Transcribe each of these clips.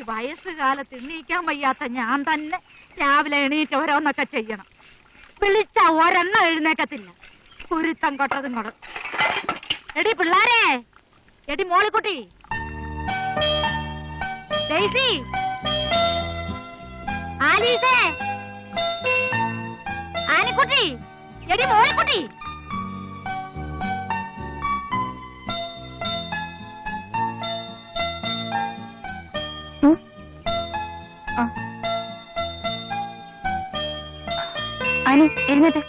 വയസ്സുകാലത്ത് എണീക്കാൻ വയ്യാത്ത ഞാൻ തന്നെ രാവിലെ എണീറ്റ് ഓരോന്നൊക്കെ ചെയ്യണം. വിളിച്ച ഒരെണ്ണം എഴുന്നേക്കത്തില്ല. കുരുത്തം കൊട്ടതും കൊട. എടി പിള്ളാരെ, എടി മോളിക്കുട്ടി, ഡെയ്സി, ആലീസേ, ആനിക്കുട്ടി, എടി മോളിക്കുട്ടി. എഴുന്നേറ്റ്.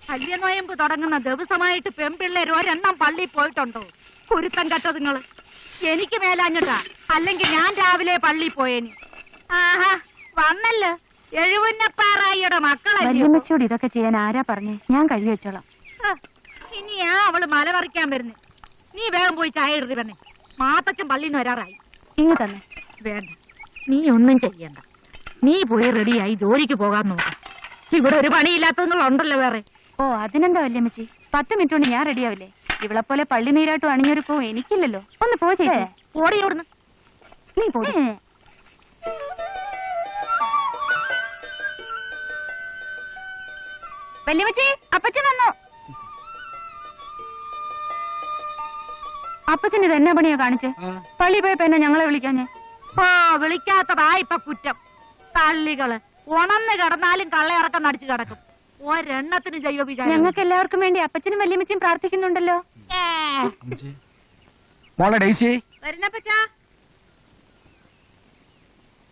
കല്യനോയമ്പ് തുടങ്ങുന്ന ദിവസമായിട്ട് പെൺപിള്ളേർ ഒരെണ്ണം പള്ളി പോയിട്ടുണ്ടോ? കുരുത്തം കെട്ടതുങ്ങള്. എനിക്ക് മേലാഞ്ഞിട്ടാ, അല്ലെങ്കിൽ ഞാൻ രാവിലെ പള്ളി പോയേനി. ആഹാ, വന്നല്ലോ എഴുപന്നപ്പാറായിയുടെ മക്കളോട് ഇതൊക്കെ ചെയ്യാൻ ആരാ പറഞ്ഞേ? ഞാൻ കഴുകി വെച്ചോളാം. ഇനിയാ അവള് മല പറിക്കാൻ വരുന്നേ. നീ വേഗം പോയി ചായ ഇടറി വന്നേ. മാത്തച്ഛൻ പള്ളിന്ന് വരാറായി. ഇങ്ങ് തന്നെ. വേണ്ട, നീ ഒന്നും ചെയ്യണ്ട. നീ പോയി റെഡിയായി ജോലിക്ക് പോകാൻ നോക്കാം. ഇവിടെ ഒരു പണിയില്ലാത്തതുങ്ങളുണ്ടല്ലോ വേറെ. ഓ, അതിനെന്താ വല്യമ്മച്ചി, 10 മിനിറ്റ് കൊണ്ട് ഞാൻ റെഡിയാവില്ലേ? ഇവളെപ്പോലെ പള്ളി നീരാട്ടും അണിഞ്ഞൊരുക്കോ എനിക്കില്ലല്ലോ. ഒന്ന് പോ ചേച്ചി. ഓടിയോടുന്നു. നീ പോ. വല്യമ്മച്ചി, അപ്പച്ചൻ വന്നോ? അപ്പച്ചൻ ഇത് എന്നാ പണിയാ കാണിച്ചേ? പള്ളി പോയപ്പോ എന്നാ ഞങ്ങളെ വിളിക്കാഞ്ഞേ? ഓ, വിളിക്കാത്തതാ ഇപ്പൊ കുറ്റം. തള്ളികള് ഉണന്ന് കിടന്നാലും കള്ളയിറക്കം നടിച്ചു കിടക്കും. ഒരെണ്ണത്തിന് ചെയ്യോ വിചാരം. ഞങ്ങൾക്ക് എല്ലാവർക്കും വേണ്ടി അപ്പച്ചനും വല്യമ്മച്ചും പ്രാർത്ഥിക്കുന്നുണ്ടല്ലോ.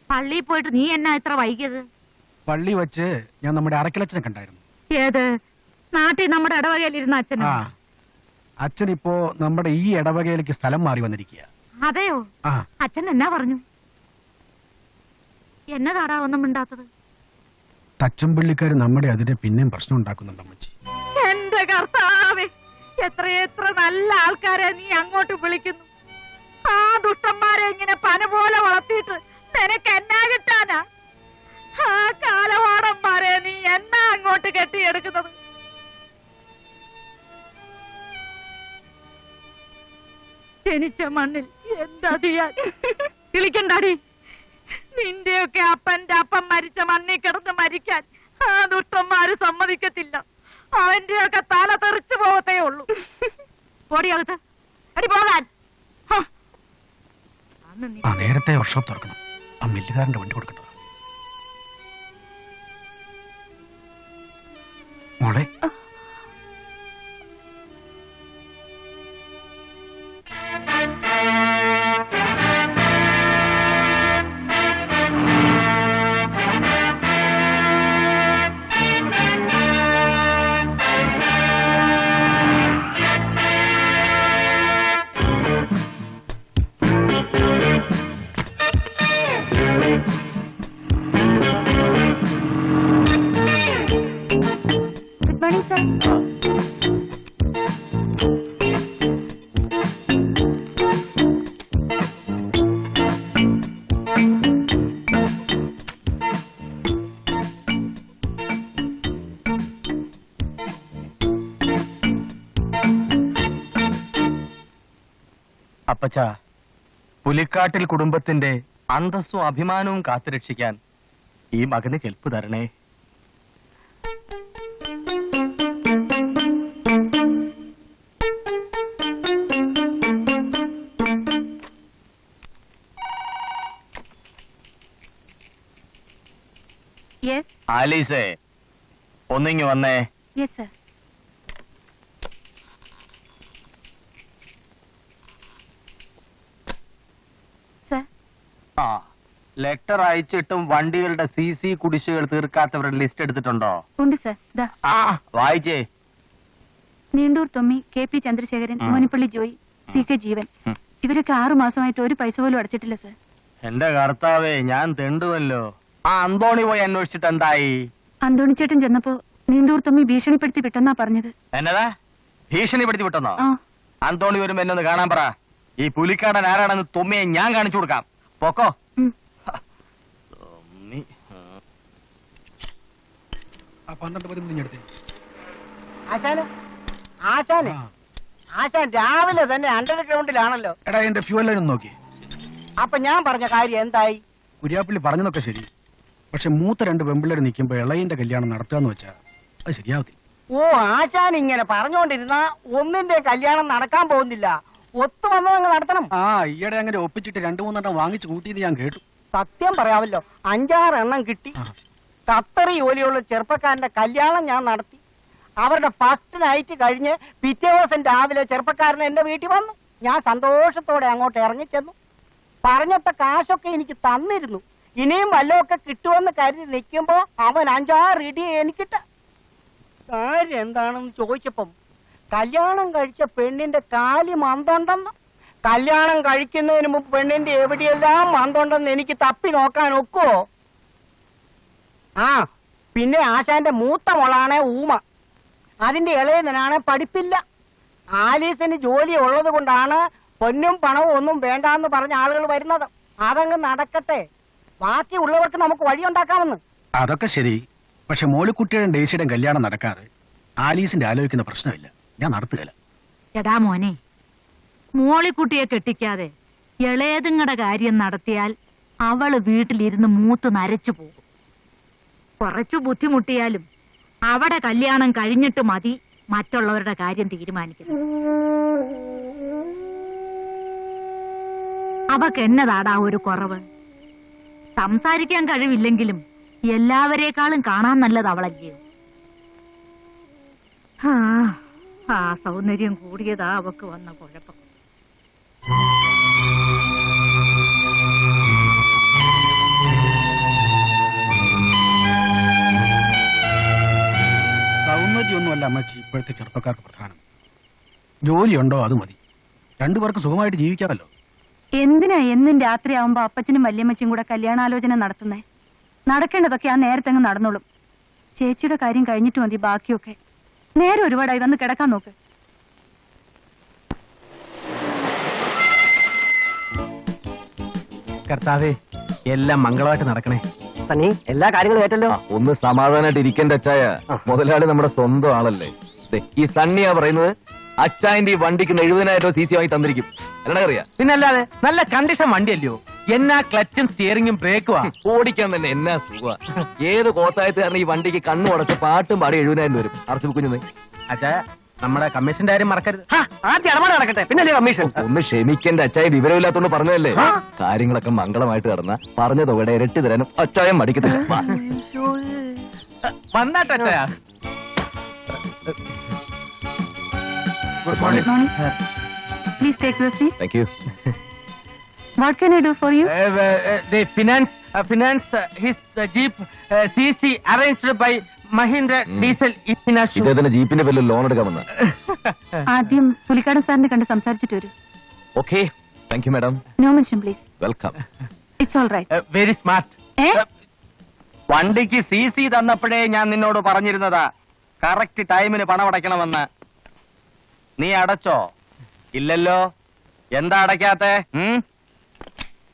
പള്ളിയിൽ പോയിട്ട് നീ എന്നാ ഇത്ര വൈകിയത്? പള്ളി വെച്ച് ഞാൻ നമ്മുടെ അറക്കലച്ഛനെ കണ്ടായിരുന്നു. ഏത് നാട്ടിൽ? നമ്മുടെ ഇടവകയിലിരുന്ന അച്ഛൻ. അച്ഛൻ ഇപ്പോ നമ്മുടെ ഈ ഇടവകയിലേക്ക് സ്ഥലം മാറി വന്നിരിക്കുക. അതെയോ? അച്ഛൻ എന്നാ പറഞ്ഞു? എന്നതാടാ ഒന്നും മിണ്ടാത്തത്? തച്ചമ്പള്ളിക്കാര് നമ്മുടെ അതിനെ പിന്നെയും പ്രശ്നം ഉണ്ടാക്കുന്നുണ്ട് അമ്മച്ചി. എന്റെ കർത്താവേ, എത്രയെത്ര നല്ല ആൾക്കാരെ നീ അങ്ങോട്ട് വിളിക്കുന്നു. ആ ദുഷ്ടന്മാരെ ഇങ്ങനെ പന പോലെ വളർത്തിയിട്ട് നിനക്ക് എന്നാ കിട്ടാനാ? ആ കാലവാടന്മാരെ നീ എന്നാ അങ്ങോട്ട് കെട്ടിയെടുക്കുന്നത്? ജനിച്ച മണ്ണിൽ എന്താ ചെയ്യാൻ? വിളിക്കണ്ടാടി. നിന്റെയൊക്കെ അപ്പന്റെ അപ്പം മരിച്ച മണ്ണിൽ കിടന്ന് മരിക്കാൻ ആ ദുഷ്ടന്മാര് സമ്മതിക്കത്തില്ല. അവന്റെയൊക്കെ തല തെറിച്ചു പോകത്തേ ഉള്ളൂ. ഓടിയകത്ത് അടി പോകാൻ. നേരത്തെ വർക്ക്ഷോപ്പ് തുറക്കണം. ആ മില്ലുകാരന്റെ വണ്ടി കൊടുക്കട്ടോ മോളെ. അപ്പച്ച, പുലിക്കാട്ടിൽ കുടുംബത്തിന്റെ അന്തസ്സും അഭിമാനവും കാത്തുരക്ഷിക്കാൻ ഈ മകന് കെൽപ്പ് തരണേ. ആലീസേ, ഒന്നിങ്ങി വന്നേ. Yes sir. ആ, ലെറ്റർ അയച്ചിട്ടും വണ്ടികളുടെ CC കുടിശ്ശികൾ തീർക്കാത്തവരുടെ ലിസ്റ്റ് എടുത്തിട്ടുണ്ടോ? ഉണ്ട് സർ. വായിച്ചേ. നീണ്ടൂർ തൊമ്മി, KP ചന്ദ്രശേഖരൻ, മോനിപ്പള്ളി ജോയി, CK ജീവൻ. ഇവരൊക്കെ 6 മാസമായിട്ട് ഒരു പൈസ പോലും അടച്ചിട്ടില്ല സർ. എന്റെ കർത്താവേ, ഞാൻ തെണ്ടുവല്ലോ. ആ അന്തോണി പോയി അന്വേഷിച്ചിട്ട് എന്തായി? അന്തോണി ചേട്ടൻ ചെന്നപ്പോ നീണ്ടൂർ തൊമ്മി ഭീഷണിപ്പെടുത്തി വിട്ടെന്നാ പറഞ്ഞത്. എന്നതാ ഭീഷണിപ്പെടുത്തി വിട്ടെന്നോ? അന്തോണി വരുമ്പോ എന്നൊന്ന് കാണാൻ പറ. ഈ പുലിക്കാടൻ ആരാണെന്ന് തൊമ്മിയെ ഞാൻ കാണിച്ചു കൊടുക്കാം. പോക്കോ. ആശാൻ രാവിലെ തന്നെ അണ്ടർഗ്രൗണ്ടിലാണല്ലോ. എടാ, എന്റെ ഫ്യൂവൽ നോക്കി. അപ്പൊ ഞാൻ പറഞ്ഞ കാര്യം എന്തായി? കുര്യാപ്പള്ളി പറഞ്ഞതൊക്കെ ശരി. പക്ഷെ മൂത്ത 2 പെമ്പിള്ളേർ നിൽക്കുമ്പോ ഇളയിന്റെ കല്യാണം നടത്തുകയെന്ന് വെച്ചാ അത് ശരിയാവത്തില്ല. ഓ, ആശാൻ ഇങ്ങനെ പറഞ്ഞോണ്ടിരുന്ന ഒന്നിന്റെ കല്യാണം നടക്കാൻ പോകുന്നില്ല. ഒത്തു വന്നതങ്ങ് നടത്തണം. ആ, ഈയിടെ അങ്ങനെ ഒപ്പിച്ചിട്ട് 2-3 എണ്ണം വാങ്ങിച്ചു കൂട്ടിയത് ഞാൻ കേട്ടു. സത്യം പറയാമല്ലോ, 5-6 എണ്ണം കിട്ടി. ഖത്തറി ജോലിയുള്ള ചെറുപ്പക്കാരന്റെ കല്യാണം ഞാൻ നടത്തി. അവരുടെ ഫസ്റ്റ് നൈറ്റ് കഴിഞ്ഞ് പിറ്റേ ദിവസം രാവിലെ ചെറുപ്പക്കാരൻ എന്റെ വീട്ടിൽ വന്നു. ഞാൻ സന്തോഷത്തോടെ അങ്ങോട്ട് ഇറങ്ങിച്ചെന്നു. പറഞ്ഞിട്ട കാശൊക്കെ എനിക്ക് തന്നിരുന്നു. ഇനിയും വല്ലതൊക്കെ കിട്ടുമെന്ന് കരുതി നിൽക്കുമ്പോ അവൻ 5-6 ഇടി എനിക്കിട്ട. കാര്യം എന്താണെന്ന് ചോദിച്ചപ്പം കല്യാണം കഴിച്ച പെണ്ണിന്റെ കാലി മന്തുണ്ടെന്ന്. കല്യാണം കഴിക്കുന്നതിന് മുമ്പ് പെണ്ണിന്റെ എവിടെയെല്ലാം മന്തുണ്ടെന്ന് എനിക്ക് തപ്പി നോക്കാൻ ഒക്കുവോ? ആ, പിന്നെ ആശാന്റെ മൂത്ത മോളാണെ ഊമ. അതിന്റെ ഇളയതിനാണ് പഠിപ്പില്ല. ആലീസിന് ജോലി ഉള്ളത് കൊണ്ടാണ് പൊന്നും പണവും ഒന്നും വേണ്ടാന്ന് പറഞ്ഞ ആളുകൾ വരുന്നത്. അതങ്ങ് നടക്കട്ടെ, ബാക്കിയുള്ളവർക്ക് നമുക്ക് വഴിയുണ്ടാക്കാമെന്ന്. അതൊക്കെ ശരി. പക്ഷെ മോളിക്കുട്ടിയുടെ ഡേസിയുടെ കല്യാണം നടക്കാതെ ആലീസിന്റെ ആലോചിക്കുന്ന പ്രശ്നമില്ല. ഞാൻ നടത്തുകയില്ല. എടാ മോനെ, മോളിക്കുട്ടിയെ കെട്ടിക്കാതെ ഇളയതുങ്ങളുടെ കാര്യം നടത്തിയാൽ അവള് വീട്ടിലിരുന്ന് മൂത്ത് നരച്ചു പോകും. കുറച്ചു ബുദ്ധിമുട്ടിയാലും അവിടെ കല്യാണം കഴിഞ്ഞിട്ട് മതി മറ്റുള്ളവരുടെ കാര്യം തീരുമാനിക്കുന്നത്. അവക്ക് എന്നതാടാ ഒരു കുറവ്? സംസാരിക്കാൻ കഴിവില്ലെങ്കിലും എല്ലാവരെക്കാളും കാണാൻ നല്ലത് അവളല്ലയോ? ആ സൗന്ദര്യം കൂടിയതാ അവക്ക് വന്ന കുഴപ്പം. സൗന്ദര്യമൊന്നുമല്ല അമ്മച്ചി ഇപ്പോഴത്തെ ചെറുപ്പക്കാർക്ക് പ്രധാനം. ജോലിയുണ്ടോ അത് മതി. 2 പേർക്ക് സുഖമായിട്ട് ജീവിക്കാമല്ലോ. എന്തിനാ എന്നും രാത്രിയാവുമ്പോ അപ്പച്ചനും വല്യമ്മച്ചും കൂടെ കല്യാണാലോചന നടത്തുന്നേ? നടക്കേണ്ടതൊക്കെ ആ നേരത്തങ്ങ് നടന്നോളും. ചേച്ചിയുടെ കാര്യം കഴിഞ്ഞിട്ട് മതി ബാക്കിയൊക്കെ. നേരെ ഒരുപാടായി, വന്ന് കിടക്കാൻ നോക്ക്. കർത്താവേ, എല്ലാം മംഗളമായിട്ട് നടക്കണേ. സണ്ണി, എല്ലാ കാര്യങ്ങളും ഏറ്റല്ലോ. ഒന്ന് സമാധാനമായിട്ട് ഇരിക്കേണ്ട അച്ചായ. മുതലാളി നമ്മുടെ സ്വന്തം ആളല്ലേ. ദേ, ഈ സണ്ണിയാ പറയുന്നത് അച്ചായന്റെ ഈ വണ്ടിക്ക് 70,000 രൂപ CC വാങ്ങി തന്നിരിക്കും. അല്ലടാ അറിയാ? പിന്നല്ലാതെ നല്ല കണ്ടീഷൻ വണ്ടിയല്ലയോ? എന്നാ ക്ലച്ചും സ്റ്റിയറിംഗും ബ്രേക്കുവാ. ഓടിക്കാൻ തന്നെ എന്നാ സുഖ. ഏത് കോത്തായത്തുകാരൻ ഈ വണ്ടിക്ക് കണ്ണു അടച്ച് പാട്ടും പാടി 70,000 വരും. അറച്ചു കുഞ്ഞു അച്ഛാ, നമ്മുടെ കമ്മീഷന്റെ കാര്യം മറക്കരുത്. ആദ്യം ഇടപാട് നടക്കട്ടെ, പിന്നെ കമ്മീഷൻ. ഒന്ന് ക്ഷമിക്കേണ്ട അച്ചായ, വിവരമില്ലാത്തോണ്ട് പറഞ്ഞതല്ലേ. കാര്യങ്ങളൊക്കെ മംഗളമായിട്ട് നടന്ന പറഞ്ഞ തുകയുടെ ഇരട്ടി തരാനും അച്ചായം മടിക്കത്തില്ല. വാ. വന്നാട്ടച്ചാ. Good morning. Please take your seat. Thank you. What can I do for you? The finance his jeep CC arranged by Mahindra Diesel Infinity. ഇദ്ദേഹത്തിന്റെ ജീപ്പിന്റെ പേരിൽ ലോൺ എടുക്കാൻ വന്ന. ആദ്യം പുലിക്കാടൻ സാറിനെ കണ്ട് സംസാരിച്ചിട്ട് വരൂ. Okay, thank you madam. No mention please. Welcome. It's all right. Very smart. വണ്ടിക്ക് CC തന്നപ്പോഴേ ഞാൻ നിന്നോട് പറഞ്ഞിരുന്നതാ കറക്റ്റ് ടൈമിന് പണം അടയ്ക്കണമെന്ന്. നീ അടച്ചോ? ഇല്ലല്ലോ. എന്താ അടയ്ക്കാത്തെ?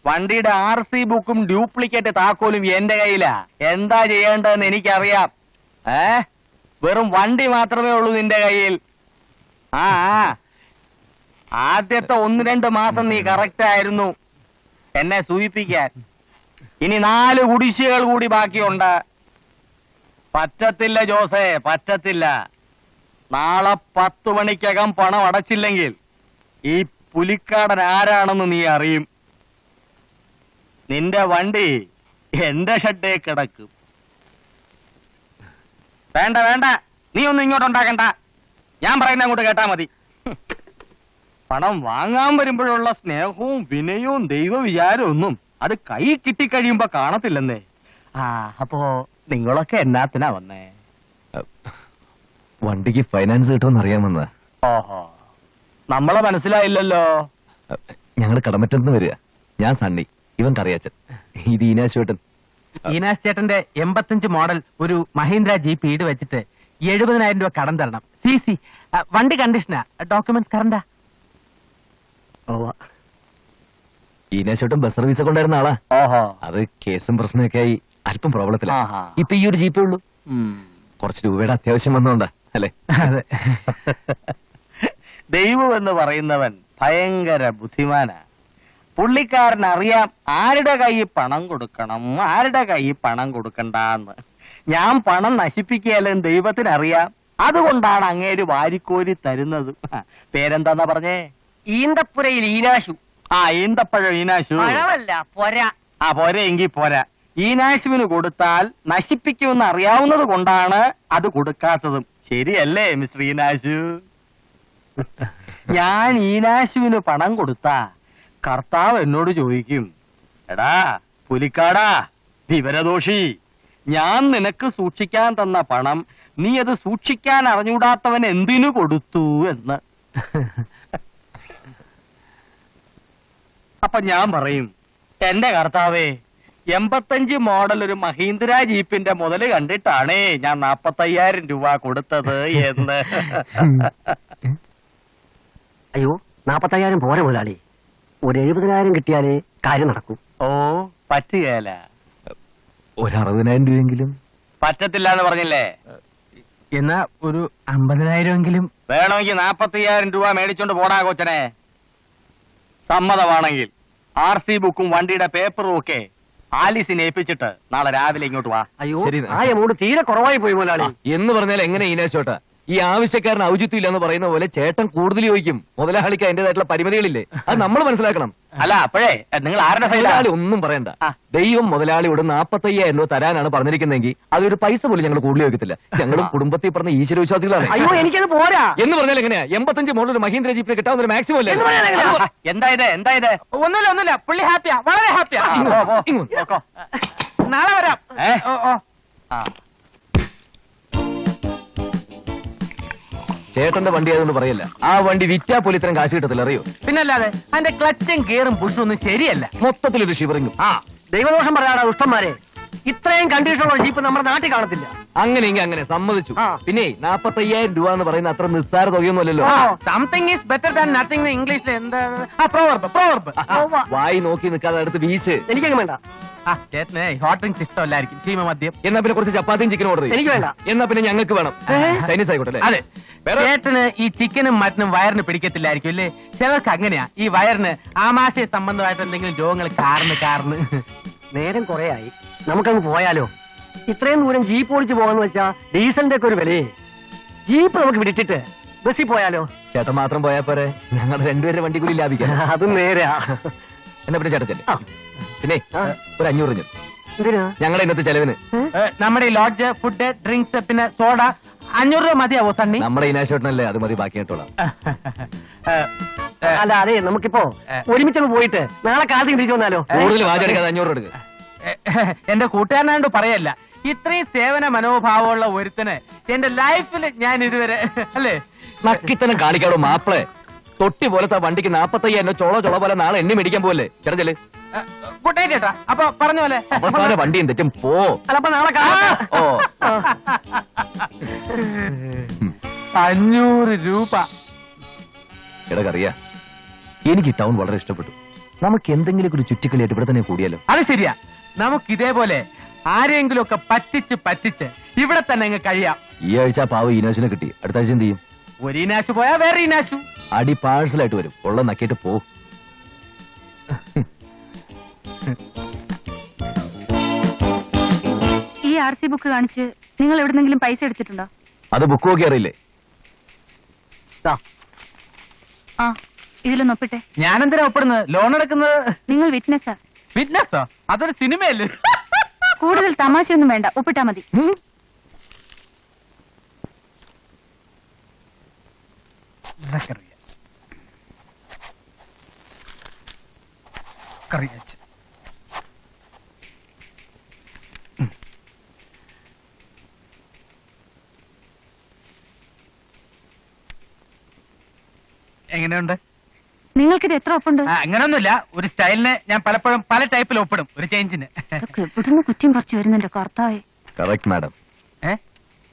വണ്ടിയുടെ RC ബുക്കും ഡ്യൂപ്ലിക്കേറ്റ് താക്കോലും എന്റെ കയ്യിലാ. എന്താ ചെയ്യേണ്ടതെന്ന് എനിക്കറിയാം. വെറും വണ്ടി മാത്രമേ ഉള്ളൂ നിന്റെ കയ്യിൽ. ആദ്യത്തെ 1-2 മാസം നീ കറക്റ്റ് ആയിരുന്നു എന്നെ സൂചിപ്പിക്കാൻ. ഇനി 4 കുടിശ്ശികൾ കൂടി ബാക്കിയുണ്ട്. പറ്റത്തില്ല ജോസേ, പറ്റത്തില്ല. നാളെ 10 മണിക്കകം പണം അടച്ചില്ലെങ്കിൽ ഈ പുലിക്കാടൻ ആരാണെന്ന് നീ അറിയും. നിന്റെ വണ്ടി എന്റെ ഷെഡേ കിടക്കും. വേണ്ട വേണ്ട, നീ ഒന്നും ഇങ്ങോട്ടുണ്ടാക്കണ്ട. ഞാൻ പറയുന്ന അങ്ങോട്ട് കേട്ടാ മതി. പണം വാങ്ങാൻ വരുമ്പോഴുള്ള സ്നേഹവും വിനയവും ദൈവവിചാരവും ഒന്നും അത് കൈ കിട്ടിക്കഴിയുമ്പോ കാണത്തില്ലെന്നേ. അപ്പോ നിങ്ങളൊക്കെ എന്നാത്തിനാ വന്നേ? വണ്ടിക്ക് ഫൈനാൻസ് കിട്ടുമെന്ന് അറിയാമെന്ന്. ഓഹോ, നമ്മളെ മനസ്സിലായില്ലല്ലോ. ഞങ്ങൾ കടമറ്റത്ത് വരിക. ഞാൻ സണ്ണി, ഇവൻ കറിയാച്ചൻ, ഇത് ഈനാശ് ചേട്ടൻ. ഈനാശ് ചേട്ടന്റെ 85 മോഡൽ ഒരു മഹീന്ദ്ര ജീപ്പ് ഈട് വെച്ചിട്ട് 70,000 രൂപ കടം തരണം. CC വണ്ടി കണ്ടീഷനാ, ഡോക്യുമെന്റ്സ് കറണ്ടാ. ഈനാശ് ചേട്ടൻ ബസ് സർവീസ് ഒക്കെ ഉണ്ടായിരുന്ന ആളാ. ഓഹോ, അത് കേസും പ്രശ്നമൊക്കെ ആയി അല്പം പ്രോബ്ലത്തിലാ. ഇപ്പൊ ഈ ഒരു ജീപ്പേ ഉള്ളൂ. കുറച്ച് രൂപയുടെ അത്യാവശ്യം വന്നോണ്ടാ അല്ലേ? അതെ. ദൈവം എന്ന് പറയുന്നവൻ ഭയങ്കര ബുദ്ധിമാനാ. പുള്ളിക്കാരൻ അറിയാം ആരുടെ കയ്യിൽ പണം കൊടുക്കണം, ആരുടെ കയ്യിൽ പണം കൊടുക്കണ്ടെന്ന്. ഞാൻ പണം നശിപ്പിക്കുകയല്ലെന്ന് ദൈവത്തിനറിയാം. അതുകൊണ്ടാണ് അങ്ങേര് വാരിക്കോരി തരുന്നത്. പേരെന്താന്നാ പറഞ്ഞേ? ഈന്തപ്പുരയിൽ ഈനാശു. ആ, ഈന്തപ്പഴം ഈനാശു. പഴമല്ല, പൊര. ആ, പോരെ എങ്കിൽ പോരാ. ഈനാശുവിന് കൊടുത്താൽ നശിപ്പിക്കുമെന്ന് അറിയാവുന്നത് കൊണ്ടാണ് അത് കൊടുക്കാത്തതും. ശരിയല്ലേ മിസ്റ്റർ ഈനാശു? ഞാൻ ഈനാശുവിന് പണം കൊടുത്താ കർത്താവ് എന്നോട് ചോദിക്കും, എടാ പുലിക്കാടാ വിവരദോഷി, ഞാൻ നിനക്ക് സൂക്ഷിക്കാൻ തന്ന പണം നീ അത് സൂക്ഷിക്കാൻ അറിഞ്ഞൂടാത്തവൻ എന്തിനു കൊടുത്തു എന്ന്. അപ്പൊ ഞാൻ പറയും, എന്റെ കർത്താവേ, 85 മോഡൽ ഒരു മഹീന്ദ്ര ജീപ്പിന്റെ മുതല് കണ്ടിട്ടാണേ ഞാൻ 45,000 രൂപ കൊടുത്തത് എന്ന്. അയ്യോ, 45,000 പോരെ മുതലാളി. ഒരു 70,000 കിട്ടിയാലേ കാര്യം നടക്കും. ഓ, പറ്റുകയല്ല. ഒരു 60,000 രൂപയെങ്കിലും പറ്റത്തില്ല എന്ന് പറഞ്ഞില്ലേ? എന്നാ ഒരു 50,000 വേണമെങ്കിൽ 45,000 രൂപ മേടിച്ചോണ്ട് പോടാ കൊച്ചനെ. സമ്മതമാണെങ്കിൽ RC ബുക്കും വണ്ടിയുടെ പേപ്പറും ഒക്കെ ആലീസിനെ ഏൽപ്പിച്ചിട്ട് നാളെ രാവിലെ ഇങ്ങോട്ട് വാ. അയ്യോ, ശരി. ആ എമൗണ്ട് തീരെ കുറവായി പോയി മുതലാളി. എന്ന് പറഞ്ഞാൽ എങ്ങനെ ഈനാശോട്ടാ? ഈ ആവശ്യക്കാരന് ഔചിത്യം ഇല്ലെന്ന് പറയുന്ന പോലെ ചേട്ടൻ കൂടുതൽ ചോദിക്കും. മുതലാളിക്ക് അതിന്റേതായിട്ടുള്ള പരിമിതികളില്ലേ? അത് നമ്മൾ മനസ്സിലാക്കണം. അല്ല, അപ്പോഴേ നിങ്ങൾ ആരുടെ മുതലാളി സൈഡിലാണ്? ഒന്നും പറയണ്ട. ആ. ദൈവം മുതലാളിയോട് 45,000 രൂപ തരാനാണ് പറഞ്ഞിരിക്കുന്നതെങ്കിൽ അതൊരു പൈസ പോലും ഞങ്ങൾ കൂടുതൽ ചോദിക്കത്തില്ല. ഞങ്ങളും കുടുംബത്തിൽ പറഞ്ഞ ഈശ്വര വിശ്വാസികളാണ്. അയ്യോ, എനിക്കത് പോരാ. എന്ന് പറഞ്ഞാൽ എങ്ങനെയാ? 85 മോഡൽ ഒരു മഹീന്ദ്ര ജീപ്പിന് കിട്ടാവുന്ന ഒരു മാക്സിമം അല്ലേ? എന്തായത്? ഒന്നുമില്ല പുള്ളി ഹാപ്പിയാ, വളരെ ഹാപ്പിയാ. നോക്കോ. നാളെ വരാം. ഏ? ഓ. ആ. ചേട്ടന്റെ വണ്ടി ആയതുകൊണ്ട് പറയല്ല. ആ വണ്ടി വിറ്റാ പോലും ഇത്രയും കാശ് കിട്ടത്തില്ല, അറിയോ? പിന്നല്ലാതെ അതിന്റെ ക്ലച്ചും ഗിയറും പുഷും ഒന്നും ശരിയല്ല. മൊത്തത്തിലൊരു ഷിവറിങ്ങും. ആ, ദൈവദോഷം പറയാടാ ദുഷ്ടന്മാരെ. ഇത്രയും കണ്ടീഷനുള്ള ജീപ്പ് നമ്മുടെ നാട്ടിൽ കാണത്തില്ല. അങ്ങനെയെങ്കിൽ അങ്ങനെ സമ്മതിച്ചു. ആ. പിന്നെ 45,000 രൂപ എന്ന് പറയുന്ന അത്ര നിസ്സാര തുകയൊന്നുമല്ലല്ലോ. Something is better than nothing. ഇംഗ്ലീഷിൽ എന്താ? പ്രോവർബ്. വായി നോക്കി നിൽക്കാതെ അടുത്ത് വീശ്. എനിക്കങ്ങ് വേണ്ട. ചേട്ടന് ഹോട്ട് ഡ്രിങ്ക്സ് ഇഷ്ടമല്ലായിരിക്കും, ശീമ മദ്യം. എന്നാ പിന്നെ കുറച്ച് ചപ്പാത്തിയും ചിക്കനും ഓർഡർ എനിക്ക് വേണ്ട. എന്നാ പിന്നെ ഞങ്ങൾക്ക് വേണം. ചൈനീസ് ആയിക്കോട്ടെ അല്ലേ? അതെ, ചേട്ടന് ഈ ചിക്കനും മട്ടനും വയറിന് പിടിക്കത്തില്ലായിരിക്കും അല്ലേ? ചിലർക്ക് അങ്ങനെയാ. ഈ വയറിന് ആമാശയ സംബന്ധമായിട്ട് എന്തെങ്കിലും രോഗങ്ങൾ കാർന്ന് നേരം കുറെ ആയി, നമുക്കങ്ങ് പോയാലോ? ഇത്രയും ദൂരം ജീപ്പ് ഓടിച്ചു പോകാന്ന് വെച്ചാ ഡീസലിന്റെ ഒക്കെ ഒരു വിലയെ. ജീപ്പ് നമുക്ക് വിടിച്ചിട്ട് ബസ്സിൽ പോയാലോ? ചേട്ടൻ മാത്രം പോയാ പോരെ? ഞങ്ങളുടെ രണ്ടുപേരുടെ വണ്ടി കൂലി ലാഭിക്കാം. അതും നേരെയാ. എന്നാ പിന്നെ ചേട്ടത്തല്ലേ? ആ. പിന്നെ ഒരു 500 രൂപ എന്തിനാ? ഞങ്ങളുടെ ഇന്നത്തെ ചെലവിന്. നമ്മുടെ ഈ ലോഡ്ജ്, ഫുഡ്, ഡ്രിങ്ക്സ്, പിന്നെ സോഡ 500 രൂപ മതിയാവോ സണ്ണി? നമ്മുടെ ഇനാശോട്ടനല്ലേ, അത് മതി, ബാക്കി കേട്ടോളാം. അല്ല, അതെ, നമുക്കിപ്പോ ഒരുമിച്ചൊന്ന് പോയിട്ട് നാളെ കാലത്ത് തിരിച്ചു വന്നാലോ? കൂടുതൽ വാചടിക്കാതെ 500 എടുക്കുക. എന്റെ കൂട്ടുകാരനായോണ്ട് പറയല്ല, ഇത്രയും സേവന മനോഭാവമുള്ള ഒരുത്തന് എന്റെ ലൈഫിൽ ഞാൻ ഇതുവരെ അല്ലേ. നക്കിത്തനം കാണിക്കാടോ മാപ്പിളെ. തൊട്ടി പോലത്തെ വണ്ടിക്ക് 45,000 ചോള പോലെ നാളെ എണ്ണി മേടിക്കാൻ പോലെ. ചേട്ടല്ലേ? ഗുഡ് നൈറ്റ് ചേട്ടാ. അപ്പൊ പറഞ്ഞ പോലെ അവസാന വണ്ടിയും തെറ്റും പോ. അല്ല, അപ്പൊ നാളെ കാലത്ത്. ഓ 500 രൂപ. എടക്കറിയാ, എനിക്ക് ടൗൺ വളരെ ഇഷ്ടപ്പെട്ടു. നമുക്ക് എന്തെങ്കിലും ഒരു ചുറ്റിക്കളിയായിട്ട് ഇവിടെ തന്നെ കൂടിയാലോ? അത് ശരിയാ. നമുക്ക് ഇതേപോലെ ആരെങ്കിലും ഒക്കെ പറ്റിച്ച് ഇവിടെ തന്നെ അങ്ങ് കഴിയാം. ഈ ആഴ്ച പാവ ഈനാശിനെ കിട്ടി. അടുത്ത ആഴ്ച എന്ത് ചെയ്യും? ഒരു ഇനാശു പോയാ വേറെ ഇനാശു. അടി പാഴ്സലായിട്ട് വരും. ഉള്ള നക്കിയിട്ട് പോ. ഈ RC ബുക്ക് കാണിച്ച് നിങ്ങൾ എവിടെന്നെങ്കിലും പൈസ എടുത്തിട്ടുണ്ടോ? അത് ബുക്ക് നോക്കി അറിയില്ലേ? ആ, ഇതിലൊന്ന് ഒപ്പിട്ടെ. ഞാനെന്തിനാ ഒപ്പിടുന്നത്? ലോൺ എടുക്കുന്നത്? നിങ്ങൾ വിറ്റ്നസ്സാ. ഫിറ്റ്നസ്സോ? അതൊരു സിനിമയല്ലേ? കൂടുതൽ തമാശയൊന്നും വേണ്ട, ഒപ്പിട്ടാ മതി. എങ്ങനെയുണ്ട്? നിങ്ങൾക്കിത് എത്ര ഒപ്പുണ്ട്? അങ്ങനൊന്നുമില്ല, ഒരു സ്റ്റൈലിന് ഞാൻ പലപ്പോഴും പല ടൈപ്പിൽ ഒപ്പിടും, ഒരു ചേഞ്ചിന്. ഇതൊക്കെ എവിടുന്ന് കുറ്റം പറിച്ചു വരുന്നുണ്ട് കർത്താവേ. Correct madam.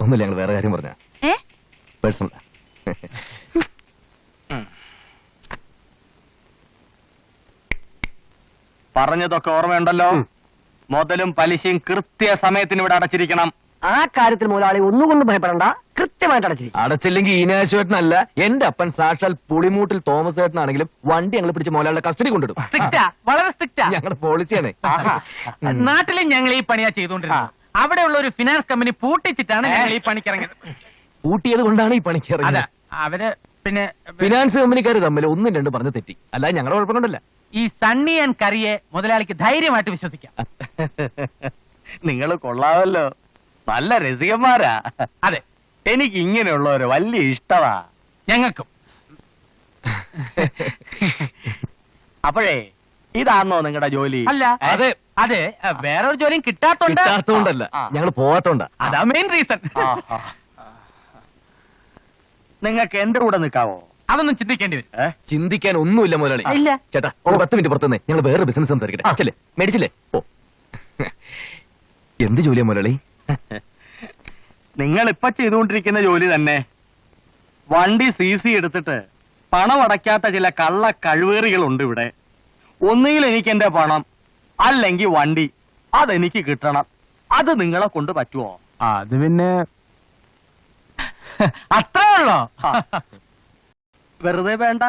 ഒന്നുമില്ല, ഞങ്ങൾ വേറെ കാര്യം പറഞ്ഞ പേഴ്സണൽ. പറഞ്ഞതൊക്കെ ഓർമ്മയുണ്ടല്ലോ? മുതലും പലിശയും കൃത്യ സമയത്തിന് ഇവിടെ അടച്ചിരിക്കണം. ആ കാര്യത്തിൽ മുതലാളി ഒന്നുകൊണ്ടും ഭയപ്പെടണ്ട, കൃത്യമായിട്ട് അടച്ചിരിക്കും. അടച്ചില്ലെങ്കിൽ ഈനാശുവേട്ടനല്ല, എന്റെ അപ്പൻ സാക്ഷാൽ പുളിമൂട്ടിൽ തോമസ് ഏട്ടനാണെങ്കിലും വണ്ടി ഞങ്ങൾ പിടിച്ച് മോലാളുടെ കസ്റ്റഡി കൊണ്ടിടും. സ്ട്രിക്റ്റാ, വളരെ സ്ട്രിക്റ്റാ. ഞങ്ങളുടെ പോളിസിയാണ്. നാട്ടിലും ഞങ്ങൾ ഈ പണിയാ ചെയ്തുകൊണ്ടിരുന്നത്. അവിടെയുള്ള ഒരു ഫിനാൻസ് കമ്പനി പൂട്ടിച്ചിട്ടാണ് ഞങ്ങൾ ഈ പണിക്കിറങ്ങിയത്. കൂട്ടിയത് കൊണ്ടാണ് ഈ പണിക്ക് അതെ, ഇറങ്ങിയത്. അവര് പിന്നെ ഫിനാൻസ് കമ്പനിക്കാർ തമ്മിൽ ഒന്നും രണ്ടും പറഞ്ഞ് തെറ്റി, അല്ലാതെ ഞങ്ങളുടെ കുഴപ്പം കൊണ്ടല്ല. ഈ സണ്ണി ആൻഡ് കറിയെ മുതലാളിക്ക് ധൈര്യമായിട്ട് വിശ്വസിക്കാം. നിങ്ങൾ കൊള്ളാമല്ലോ, നല്ല രസികന്മാരാ. അതെ, എനിക്ക് ഇങ്ങനെയുള്ളവര് വലിയ ഇഷ്ടമാ. ഞങ്ങൾക്കും. അപ്പോഴേ ഇതാണോ നിങ്ങളുടെ ജോലി? അല്ല, അതെ. അതെ, വേറൊരു ജോലിയും കിട്ടാത്തോണ്ട്. കിട്ടാത്തോണ്ടല്ല, ഞങ്ങൾ പോവാത്തോണ്ടാ. അതാ മെയിൻ റീസൺ. നിങ്ങൾക്ക് എന്റെ കൂടെ നിൽക്കാവോ? അതൊന്നും ചിന്തിക്കേണ്ടി വരും. ചിന്തിക്കാൻ ഒന്നുമില്ല മുതലാളി. ഇല്ല. ചേട്ടാ, ഒരു 10 മിനിറ്റ് പുറത്തുനിന്ന് ഞങ്ങൾ വേറെ ബിസിനസ് സംസാരിക്കട്ടെ. അച്ഛല്ലേ, മേടിച്ചില്ലേ? ഓ, എന്ത് ജോലിയാ മുതലാളി? നിങ്ങൾ ഇപ്പൊ ചെയ്തുകൊണ്ടിരിക്കുന്ന ജോലി തന്നെ. വണ്ടി CC എടുത്തിട്ട് പണം അടയ്ക്കാത്ത ചില കള്ള കഴിവേറികളുണ്ട് ഇവിടെ. ഒന്നുകിൽ എനിക്ക് എന്റെ പണം, അല്ലെങ്കിൽ വണ്ടി, അതെനിക്ക് കിട്ടണം. അത് നിങ്ങളെ കൊണ്ട് പറ്റുമോ? അത് പിന്നെ അത്രേ ഉള്ളോ? വെറുതെ വേണ്ട,